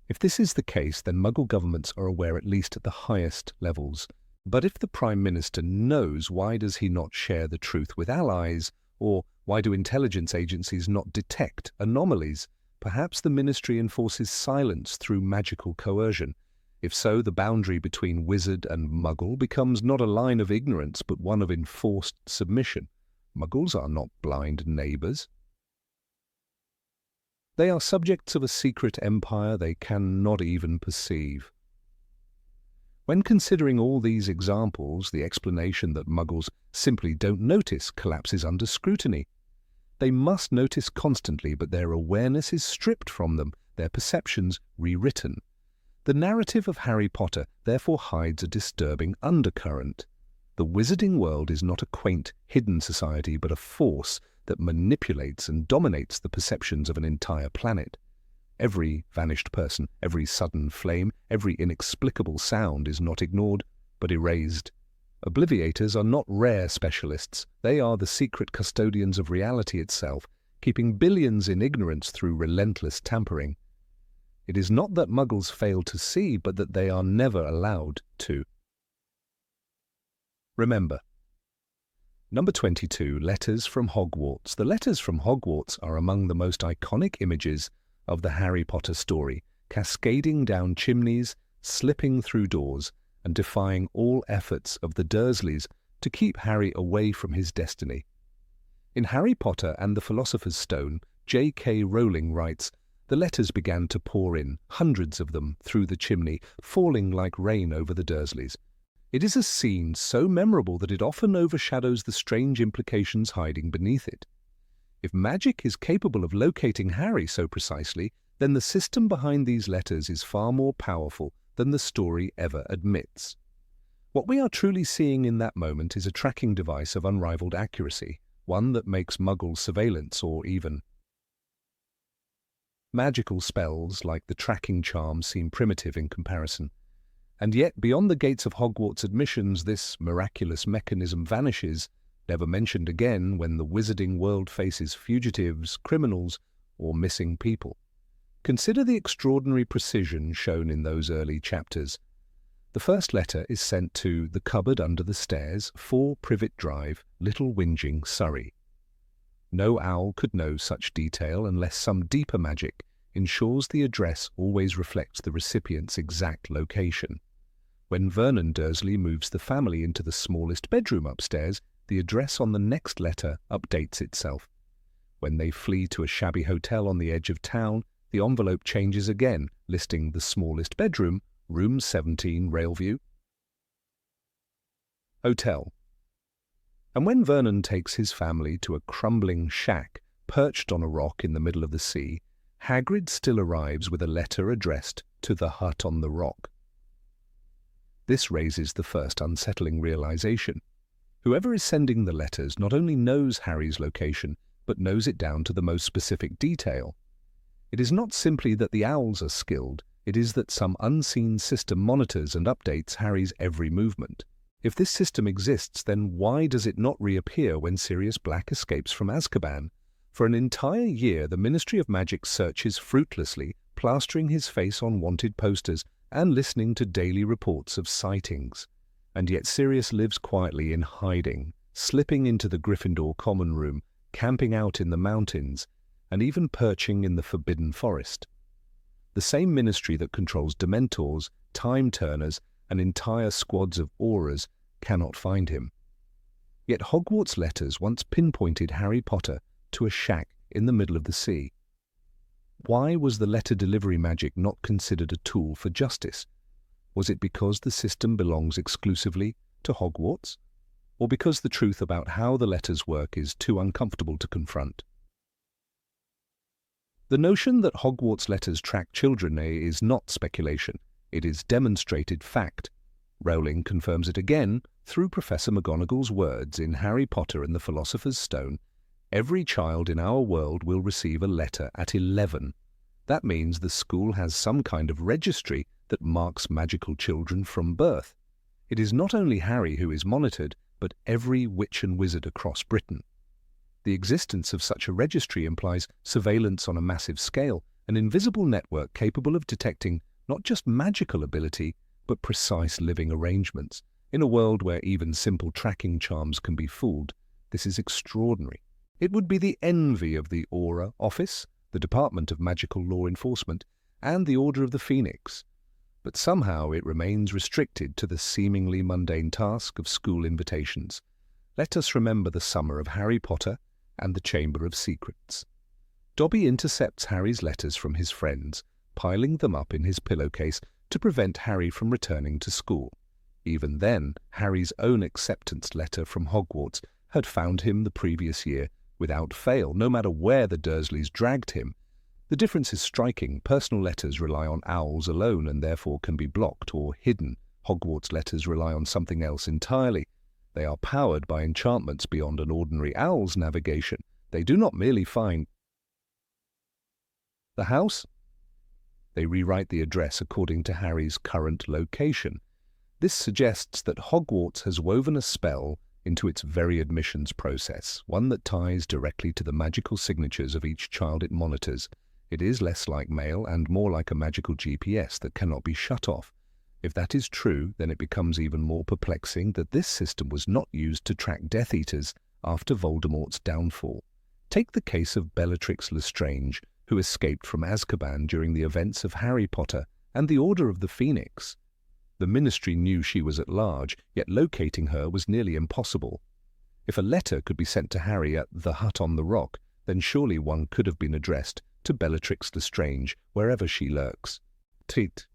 If this is the case, then Muggle governments are aware at least at the highest levels. But if the Prime Minister knows, why does he not share the truth with allies? Or why do intelligence agencies not detect anomalies? Perhaps the ministry enforces silence through magical coercion. If so, the boundary between wizard and Muggle becomes not a line of ignorance, but one of enforced submission. Muggles are not blind neighbours. They are subjects of a secret empire they cannot even perceive. When considering all these examples, the explanation that Muggles simply don't notice collapses under scrutiny. They must notice constantly, but their awareness is stripped from them, their perceptions rewritten. The narrative of Harry Potter therefore hides a disturbing undercurrent. The wizarding world is not a quaint, hidden society, but a force that manipulates and dominates the perceptions of an entire planet. Every vanished person, every sudden flame, every inexplicable sound is not ignored, but erased. Obliviators are not rare specialists. They are the secret custodians of reality itself, keeping billions in ignorance through relentless tampering. It is not that Muggles fail to see, but that they are never allowed to. Remember. Number 22, Letters from Hogwarts. The letters from Hogwarts are among the most iconic images of the Harry Potter story, cascading down chimneys, slipping through doors, and defying all efforts of the Dursleys to keep Harry away from his destiny. In Harry Potter and the Philosopher's Stone, J.K. Rowling writes, "The letters began to pour in, hundreds of them, through the chimney, falling like rain over the Dursleys. It is a scene so memorable that it often overshadows the strange implications hiding beneath it. If magic is capable of locating Harry so precisely, then the system behind these letters is far more powerful than the story ever admits. What we are truly seeing in that moment is a tracking device of unrivaled accuracy, one that makes Muggle surveillance or even magical spells like the tracking charm seem primitive in comparison. And yet, beyond the gates of Hogwarts admissions, this miraculous mechanism vanishes, never mentioned again when the wizarding world faces fugitives, criminals, or missing people. Consider the extraordinary precision shown in those early chapters. The first letter is sent to the cupboard under the stairs, 4 Privet Drive, Little Whinging, Surrey. No owl could know such detail unless some deeper magic ensures the address always reflects the recipient's exact location. When Vernon Dursley moves the family into the smallest bedroom upstairs, the address on the next letter updates itself. When they flee to a shabby hotel on the edge of town, the envelope changes again, listing the smallest bedroom, room 17, Railview Hotel. And when Vernon takes his family to a crumbling shack perched on a rock in the middle of the sea, Hagrid still arrives with a letter addressed to the hut on the rock. This raises the first unsettling realization. Whoever is sending the letters not only knows Harry's location, but knows it down to the most specific detail. It is not simply that the owls are skilled, it is that some unseen system monitors and updates Harry's every movement. If this system exists, then why does it not reappear when Sirius Black escapes from Azkaban? For an entire year, the Ministry of Magic searches fruitlessly, plastering his face on wanted posters and listening to daily reports of sightings. And yet Sirius lives quietly in hiding, slipping into the Gryffindor common room, camping out in the mountains, and even perching in the Forbidden Forest. The same ministry that controls Dementors, Time-Turners, and entire squads of Aurors cannot find him. Yet Hogwarts letters once pinpointed Harry Potter to a shack in the middle of the sea. Why was the letter delivery magic not considered a tool for justice? Was it because the system belongs exclusively to Hogwarts? Or because the truth about how the letters work is too uncomfortable to confront? The notion that Hogwarts letters track children is not speculation. It is demonstrated fact. Rowling confirms it again through Professor McGonagall's words in Harry Potter and the Philosopher's Stone. Every child in our world will receive a letter at 11. That means the school has some kind of registry that marks magical children from birth. It is not only Harry who is monitored, but every witch and wizard across Britain. The existence of such a registry implies surveillance on a massive scale, an invisible network capable of detecting not just magical ability, but precise living arrangements. In a world where even simple tracking charms can be fooled, this is extraordinary. It would be the envy of the Aura Office, the Department of Magical Law Enforcement, and the Order of the Phoenix. But somehow it remains restricted to the seemingly mundane task of school invitations. Let us remember the summer of Harry Potter and the Chamber of Secrets. Dobby intercepts Harry's letters from his friends, piling them up in his pillowcase to prevent Harry from returning to school. Even then, Harry's own acceptance letter from Hogwarts had found him the previous year without fail, no matter where the Dursleys dragged him. The difference is striking. Personal letters rely on owls alone and therefore can be blocked or hidden. Hogwarts letters rely on something else entirely. They are powered by enchantments beyond an ordinary owl's navigation. They do not merely find the house. They rewrite the address according to Harry's current location. This suggests that Hogwarts has woven a spell into its very admissions process, one that ties directly to the magical signatures of each child it monitors. It is less like mail and more like a magical GPS that cannot be shut off. If that is true, then it becomes even more perplexing that this system was not used to track Death Eaters after Voldemort's downfall. Take the case of Bellatrix Lestrange, who escaped from Azkaban during the events of Harry Potter and the Order of the Phoenix. The Ministry knew she was at large, yet locating her was nearly impossible. If a letter could be sent to Harry at the Hut on the Rock, then surely one could have been addressed to Bellatrix Lestrange, wherever she lurks. It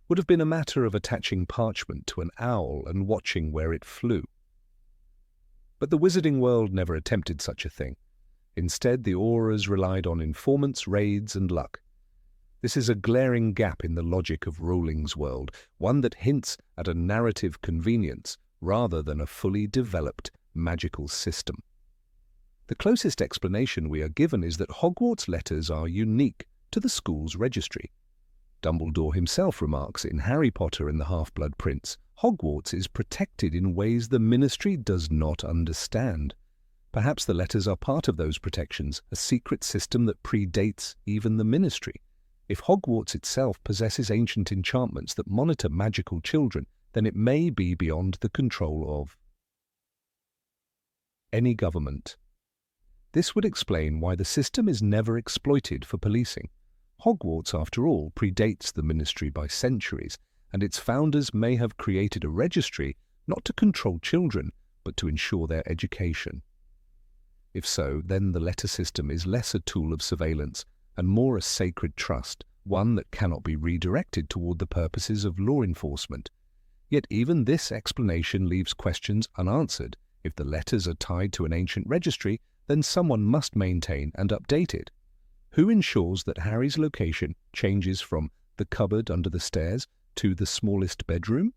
would have been a matter of attaching parchment to an owl and watching where it flew. But the wizarding world never attempted such a thing. Instead, the Aurors relied on informants, raids, and luck. This is a glaring gap in the logic of Rowling's world, one that hints at a narrative convenience rather than a fully developed magical system. The closest explanation we are given is that Hogwarts letters are unique to the school's registry. Dumbledore himself remarks in Harry Potter and the Half-Blood Prince, Hogwarts is protected in ways the Ministry does not understand. Perhaps the letters are part of those protections, a secret system that predates even the Ministry. If Hogwarts itself possesses ancient enchantments that monitor magical children, then it may be beyond the control of any government. This would explain why the system is never exploited for policing. Hogwarts, after all, predates the Ministry by centuries, and its founders may have created a registry not to control children, but to ensure their education. If so, then the letter system is less a tool of surveillance and more a sacred trust, one that cannot be redirected toward the purposes of law enforcement. Yet even this explanation leaves questions unanswered. If the letters are tied to an ancient registry, then someone must maintain and update it. Who ensures that Harry's location changes from the cupboard under the stairs to the smallest bedroom?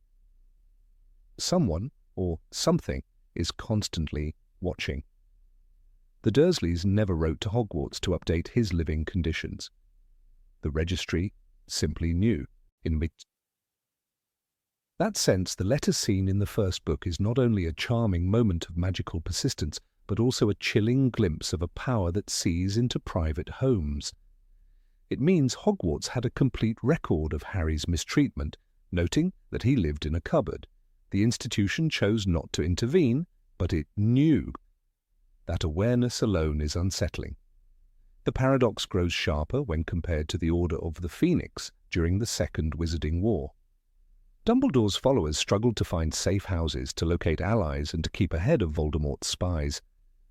Someone, or something, is constantly watching. The Dursleys never wrote to Hogwarts to update his living conditions. The registry simply knew. In that sense, the letter scene in the first book is not only a charming moment of magical persistence, but also a chilling glimpse of a power that sees into private homes. It means Hogwarts had a complete record of Harry's mistreatment, noting that he lived in a cupboard. The institution chose not to intervene, but it knew. That awareness alone is unsettling. The paradox grows sharper when compared to the Order of the Phoenix during the Second Wizarding War. Dumbledore's followers struggled to find safe houses, to locate allies, and to keep ahead of Voldemort's spies.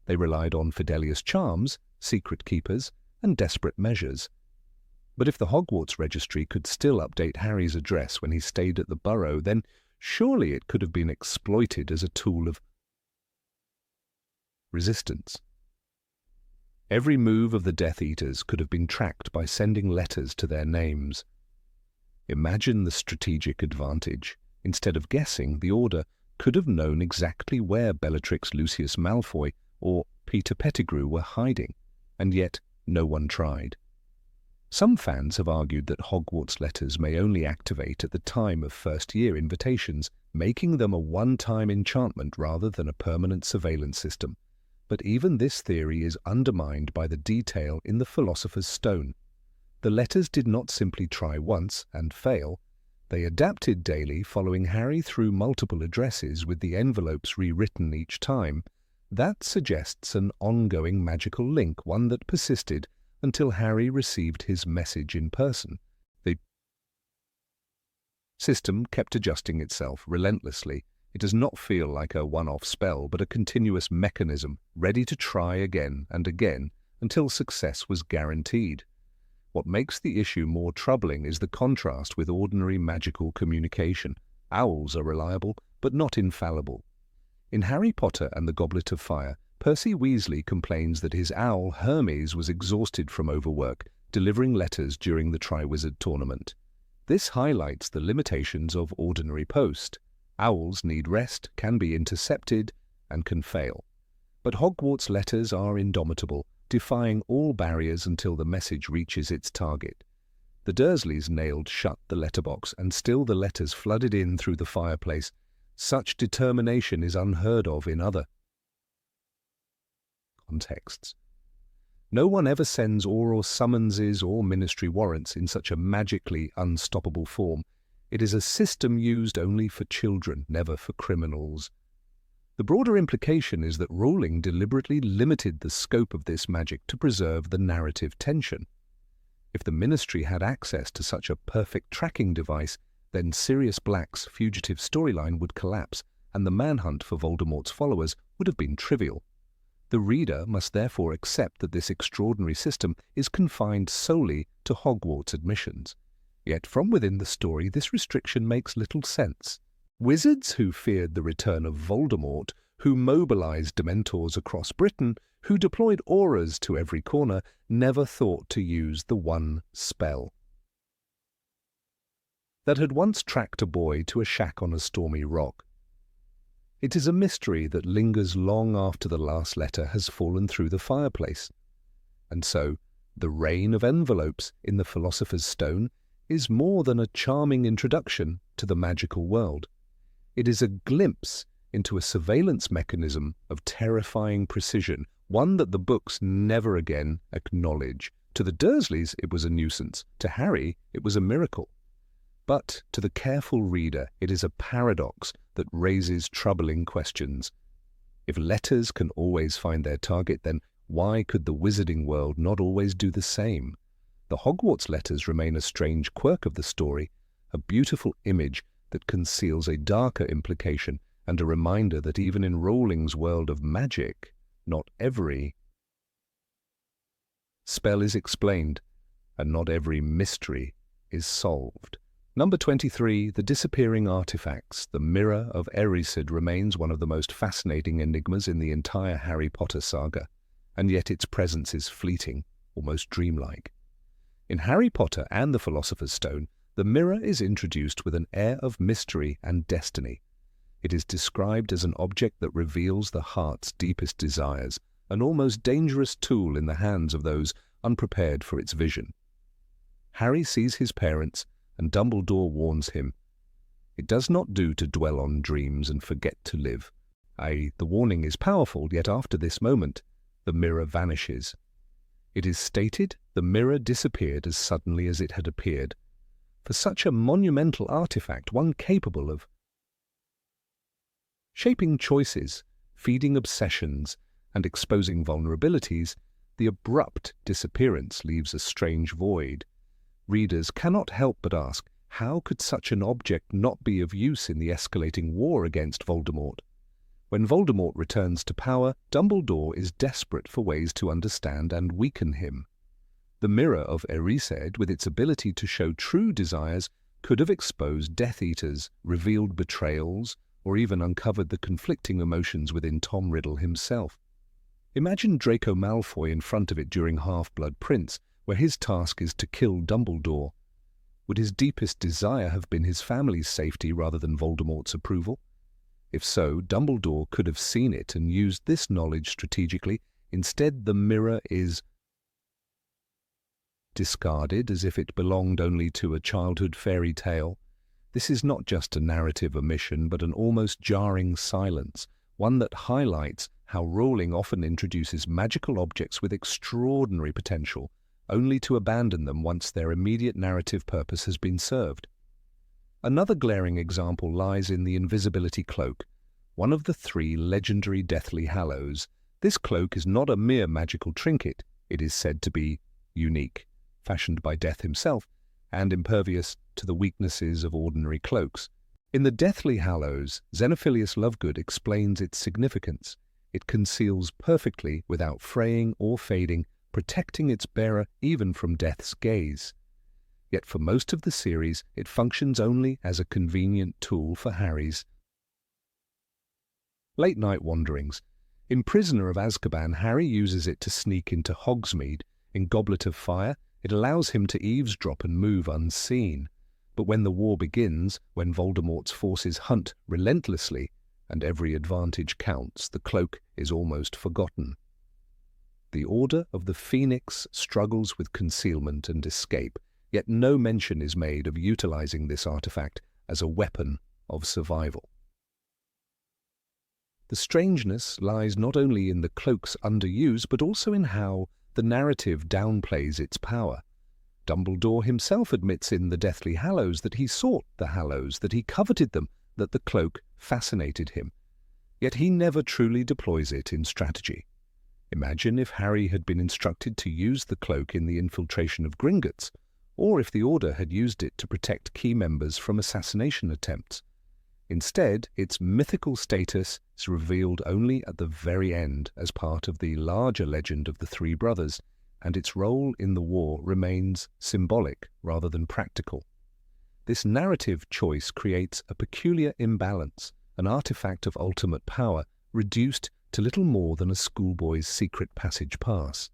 They relied on Fidelius charms, secret keepers, and desperate measures. But if the Hogwarts registry could still update Harry's address when he stayed at the Burrow, then surely it could have been exploited as a tool of resistance. Every move of the Death Eaters could have been tracked by sending letters to their names. Imagine the strategic advantage. Instead of guessing, the Order could have known exactly where Bellatrix Lucius Malfoy or Peter Pettigrew were hiding, and yet no one tried. Some fans have argued that Hogwarts letters may only activate at the time of first-year invitations, making them a one-time enchantment rather than a permanent surveillance system. But even this theory is undermined by the detail in the Philosopher's Stone. The letters did not simply try once and fail. They adapted daily, following Harry through multiple addresses with the envelopes rewritten each time. That suggests an ongoing magical link, one that persisted until Harry received his message in person. The system kept adjusting itself relentlessly. It does not feel like a one-off spell, but a continuous mechanism, ready to try again and again until success was guaranteed. What makes the issue more troubling is the contrast with ordinary magical communication. Owls are reliable, but not infallible. In Harry Potter and the Goblet of Fire, Percy Weasley complains that his owl Hermes was exhausted from overwork, delivering letters during the Triwizard Tournament. This highlights the limitations of ordinary post. Owls need rest, can be intercepted, and can fail. But Hogwarts letters are indomitable, defying all barriers until the message reaches its target. The Dursleys nailed shut the letterbox, and still the letters flooded in through the fireplace. Such determination is unheard of in other contexts. No one ever sends oral summonses or ministry warrants in such a magically unstoppable form. It is a system used only for children, never for criminals. The broader implication is that Rowling deliberately limited the scope of this magic to preserve the narrative tension. If the Ministry had access to such a perfect tracking device, then Sirius Black's fugitive storyline would collapse, and the manhunt for Voldemort's followers would have been trivial. The reader must therefore accept that this extraordinary system is confined solely to Hogwarts admissions. Yet from within the story, this restriction makes little sense. Wizards who feared the return of Voldemort, who mobilized Dementors across Britain, who deployed auras to every corner, never thought to use the one spell that had once tracked a boy to a shack on a stormy rock. It is a mystery that lingers long after the last letter has fallen through the fireplace. And so, the rain of envelopes in the Philosopher's Stone is more than a charming introduction to the magical world. It is a glimpse into a surveillance mechanism of terrifying precision, one that the books never again acknowledge. To the Dursleys, it was a nuisance. To Harry, it was a miracle. But to the careful reader, it is a paradox that raises troubling questions. If letters can always find their target, then why could the wizarding world not always do the same? The Hogwarts letters remain a strange quirk of the story, a beautiful image that conceals a darker implication and a reminder that even in Rowling's world of magic, not every spell is explained, and not every mystery is solved. Number 23, The Disappearing Artifacts. The Mirror of Erised remains one of the most fascinating enigmas in the entire Harry Potter saga, and yet its presence is fleeting, almost dreamlike. In Harry Potter and the Philosopher's Stone, the mirror is introduced with an air of mystery and destiny. It is described as an object that reveals the heart's deepest desires, an almost dangerous tool in the hands of those unprepared for its vision. Harry sees his parents, and Dumbledore warns him. It does not do to dwell on dreams and forget to live. The warning is powerful, yet after this moment, the mirror vanishes. It is stated the mirror disappeared as suddenly as it had appeared. For such a monumental artifact, one capable of shaping choices, feeding obsessions, and exposing vulnerabilities, the abrupt disappearance leaves a strange void. Readers cannot help but ask, how could such an object not be of use in the escalating war against Voldemort? When Voldemort returns to power, Dumbledore is desperate for ways to understand and weaken him. The Mirror of Erised, with its ability to show true desires, could have exposed Death Eaters, revealed betrayals, or even uncovered the conflicting emotions within Tom Riddle himself. Imagine Draco Malfoy in front of it during Half-Blood Prince, where his task is to kill Dumbledore. Would his deepest desire have been his family's safety rather than Voldemort's approval? If so, Dumbledore could have seen it and used this knowledge strategically. Instead, the mirror is discarded as if it belonged only to a childhood fairy tale. This is not just a narrative omission, but an almost jarring silence, one that highlights how Rowling often introduces magical objects with extraordinary potential, only to abandon them once their immediate narrative purpose has been served. Another glaring example lies in the invisibility cloak, one of the 3 legendary Deathly Hallows. This cloak is not a mere magical trinket. It is said to be unique, fashioned by Death himself, and impervious to the weaknesses of ordinary cloaks. In the Deathly Hallows, Xenophilius Lovegood explains its significance. It conceals perfectly, without fraying or fading, protecting its bearer even from death's gaze. Yet for most of the series, it functions only as a convenient tool for Harry's late-night wanderings. In Prisoner of Azkaban, Harry uses it to sneak into Hogsmeade. In Goblet of Fire, it allows him to eavesdrop and move unseen. But when the war begins, when Voldemort's forces hunt relentlessly, and every advantage counts, the cloak is almost forgotten. The Order of the Phoenix struggles with concealment and escape, yet no mention is made of utilizing this artifact as a weapon of survival. The strangeness lies not only in the cloak's underuse, but also in how the narrative downplays its power. Dumbledore himself admits in The Deathly Hallows that he sought the Hallows, that he coveted them, that the cloak fascinated him. Yet he never truly deploys it in strategy. Imagine if Harry had been instructed to use the cloak in the infiltration of Gringotts, or if the Order had used it to protect key members from assassination attempts. Instead, its mythical status is revealed only at the very end as part of the larger legend of the three brothers, and its role in the war remains symbolic rather than practical. This narrative choice creates a peculiar imbalance, an artifact of ultimate power reduced to little more than a schoolboy's secret passage pass.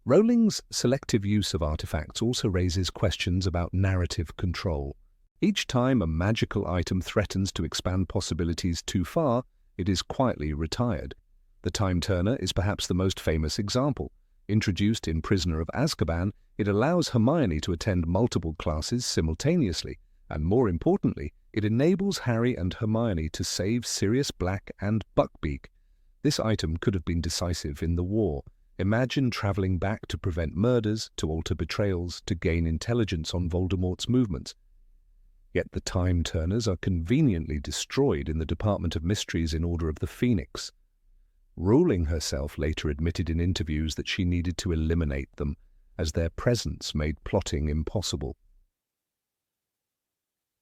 Rowling's selective use of artifacts also raises questions about narrative control. Each time a magical item threatens to expand possibilities too far, it is quietly retired. The Time Turner is perhaps the most famous example. Introduced in Prisoner of Azkaban, it allows Hermione to attend multiple classes simultaneously, and more importantly, it enables Harry and Hermione to save Sirius Black and Buckbeak. This item could have been decisive in the war. Imagine traveling back to prevent murders, to alter betrayals, to gain intelligence on Voldemort's movements. Yet the Time Turners are conveniently destroyed in the Department of Mysteries in Order of the Phoenix. Rowling herself later admitted in interviews that she needed to eliminate them, as their presence made plotting impossible.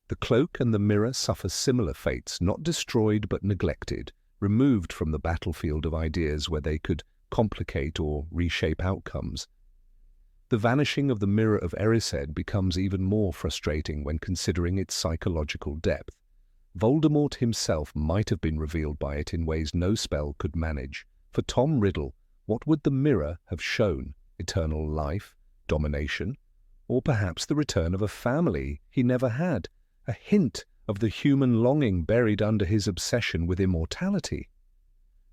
The cloak and the mirror suffer similar fates, not destroyed but neglected, removed from the battlefield of ideas where they could complicate or reshape outcomes. The vanishing of the Mirror of Erised becomes even more frustrating when considering its psychological depth. Voldemort himself might have been revealed by it in ways no spell could manage. For Tom Riddle, what would the mirror have shown? Eternal life, domination, or perhaps the return of a family he never had, a hint of the human longing buried under his obsession with immortality?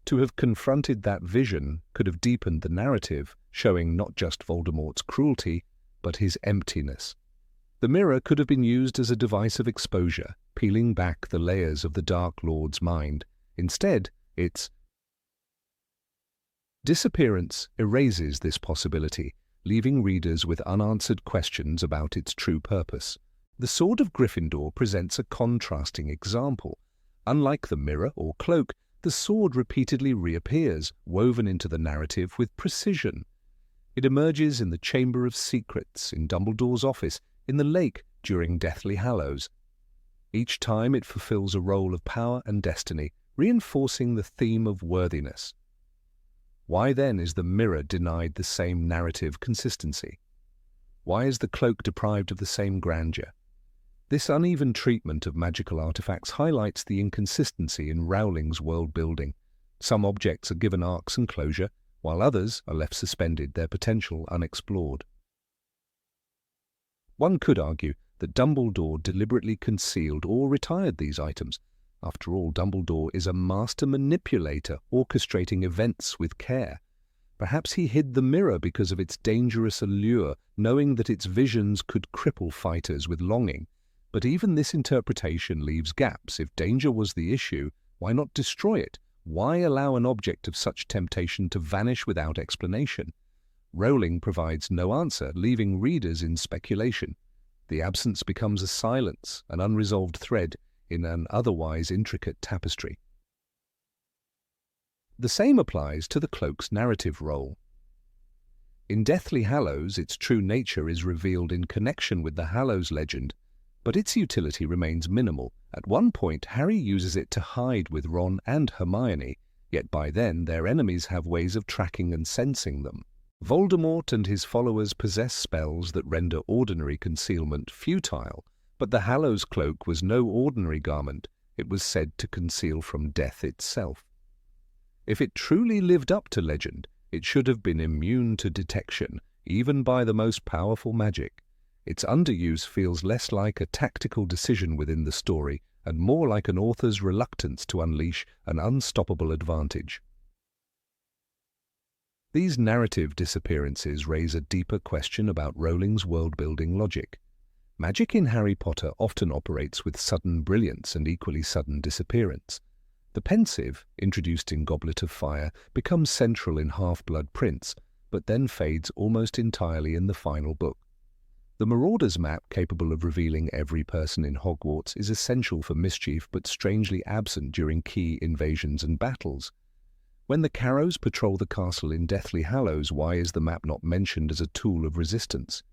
To have confronted that vision could have deepened the narrative, showing not just Voldemort's cruelty, but his emptiness. The mirror could have been used as a device of exposure, peeling back the layers of the Dark Lord's mind. Instead, its disappearance erases this possibility, leaving readers with unanswered questions about its true purpose. The Sword of Gryffindor presents a contrasting example. Unlike the mirror or cloak, the sword repeatedly reappears, woven into the narrative with precision. It emerges in the Chamber of Secrets, in Dumbledore's office, in the lake during Deathly Hallows. Each time it fulfills a role of power and destiny, reinforcing the theme of worthiness. Why then is the mirror denied the same narrative consistency? Why is the cloak deprived of the same grandeur? This uneven treatment of magical artifacts highlights the inconsistency in Rowling's world-building. Some objects are given arcs and closure, while others are left suspended, their potential unexplored. One could argue that Dumbledore deliberately concealed or retired these items. After all, Dumbledore is a master manipulator, orchestrating events with care. Perhaps he hid the mirror because of its dangerous allure, knowing that its visions could cripple fighters with longing. But even this interpretation leaves gaps. If danger was the issue, why not destroy it? Why allow an object of such temptation to vanish without explanation? Rowling provides no answer, leaving readers in speculation. The absence becomes a silence, an unresolved thread in an otherwise intricate tapestry. The same applies to the cloak's narrative role. In Deathly Hallows, its true nature is revealed in connection with the Hallows legend, but its utility remains minimal. At one point, Harry uses it to hide with Ron and Hermione. Yet by then their enemies have ways of tracking and sensing them. Voldemort and his followers possess spells that render ordinary concealment futile, but the Hallows Cloak was no ordinary garment. It was said to conceal from death itself. If it truly lived up to legend, it should have been immune to detection, even by the most powerful magic. Its underuse feels less like a tactical decision within the story and more like an author's reluctance to unleash an unstoppable advantage. These narrative disappearances raise a deeper question about Rowling's world-building logic. Magic in Harry Potter often operates with sudden brilliance and equally sudden disappearance. The pensive, introduced in Goblet of Fire, becomes central in Half-Blood Prince, but then fades almost entirely in the final book. The Marauder's map, capable of revealing every person in Hogwarts, is essential for mischief but strangely absent during key invasions and battles. When the Carrows patrol the castle in Deathly Hallows, why is the map not mentioned as a tool of resistance?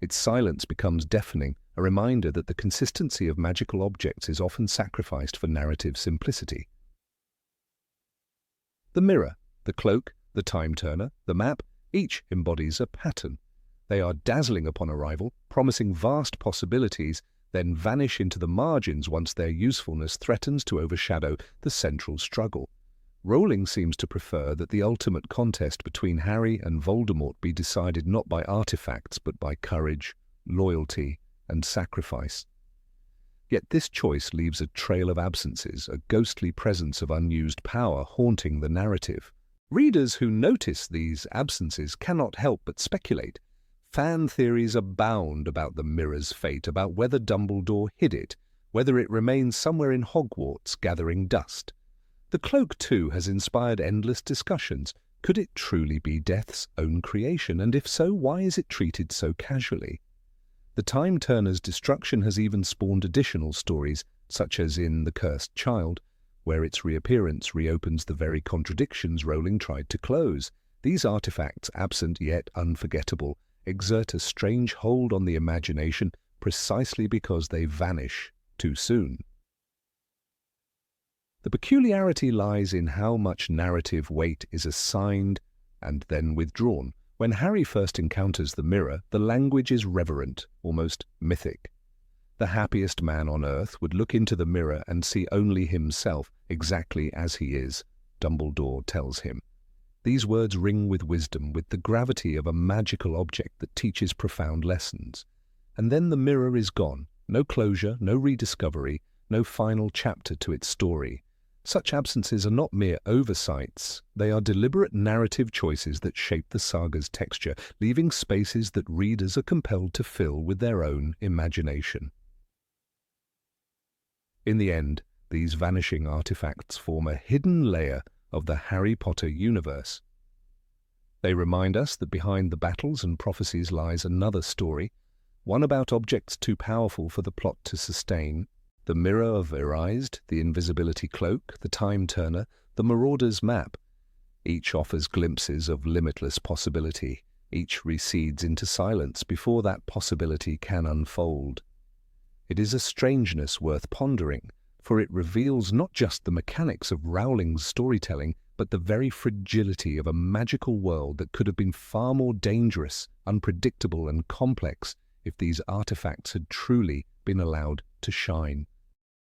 Its silence becomes deafening, a reminder that the consistency of magical objects is often sacrificed for narrative simplicity. The mirror, the cloak, the time-turner, the map, each embodies a pattern. They are dazzling upon arrival, promising vast possibilities, then vanish into the margins once their usefulness threatens to overshadow the central struggle. Rowling seems to prefer that the ultimate contest between Harry and Voldemort be decided not by artifacts but by courage, loyalty, and sacrifice. Yet this choice leaves a trail of absences, a ghostly presence of unused power haunting the narrative. Readers who notice these absences cannot help but speculate. Fan theories abound about the mirror's fate, about whether Dumbledore hid it, whether it remains somewhere in Hogwarts gathering dust. The cloak, too, has inspired endless discussions. Could it truly be Death's own creation, and if so, why is it treated so casually? The Time-Turner's destruction has even spawned additional stories, such as in The Cursed Child, where its reappearance reopens the very contradictions Rowling tried to close. These artifacts, absent yet unforgettable, exert a strange hold on the imagination precisely because they vanish too soon. The peculiarity lies in how much narrative weight is assigned and then withdrawn. When Harry first encounters the mirror, the language is reverent, almost mythic. The happiest man on earth would look into the mirror and see only himself, exactly as he is, Dumbledore tells him. These words ring with wisdom, with the gravity of a magical object that teaches profound lessons. And then the mirror is gone. No closure, no rediscovery, no final chapter to its story. Such absences are not mere oversights. They are deliberate narrative choices that shape the saga's texture, leaving spaces that readers are compelled to fill with their own imagination. In the end, these vanishing artifacts form a hidden layer of the Harry Potter universe. They remind us that behind the battles and prophecies lies another story, one about objects too powerful for the plot to sustain. The Mirror of Erased, the Invisibility Cloak, the Time-Turner, the Marauder's Map. Each offers glimpses of limitless possibility. Each recedes into silence before that possibility can unfold. It is a strangeness worth pondering, for it reveals not just the mechanics of Rowling's storytelling, but the very fragility of a magical world that could have been far more dangerous, unpredictable, and complex if these artifacts had truly been allowed to shine.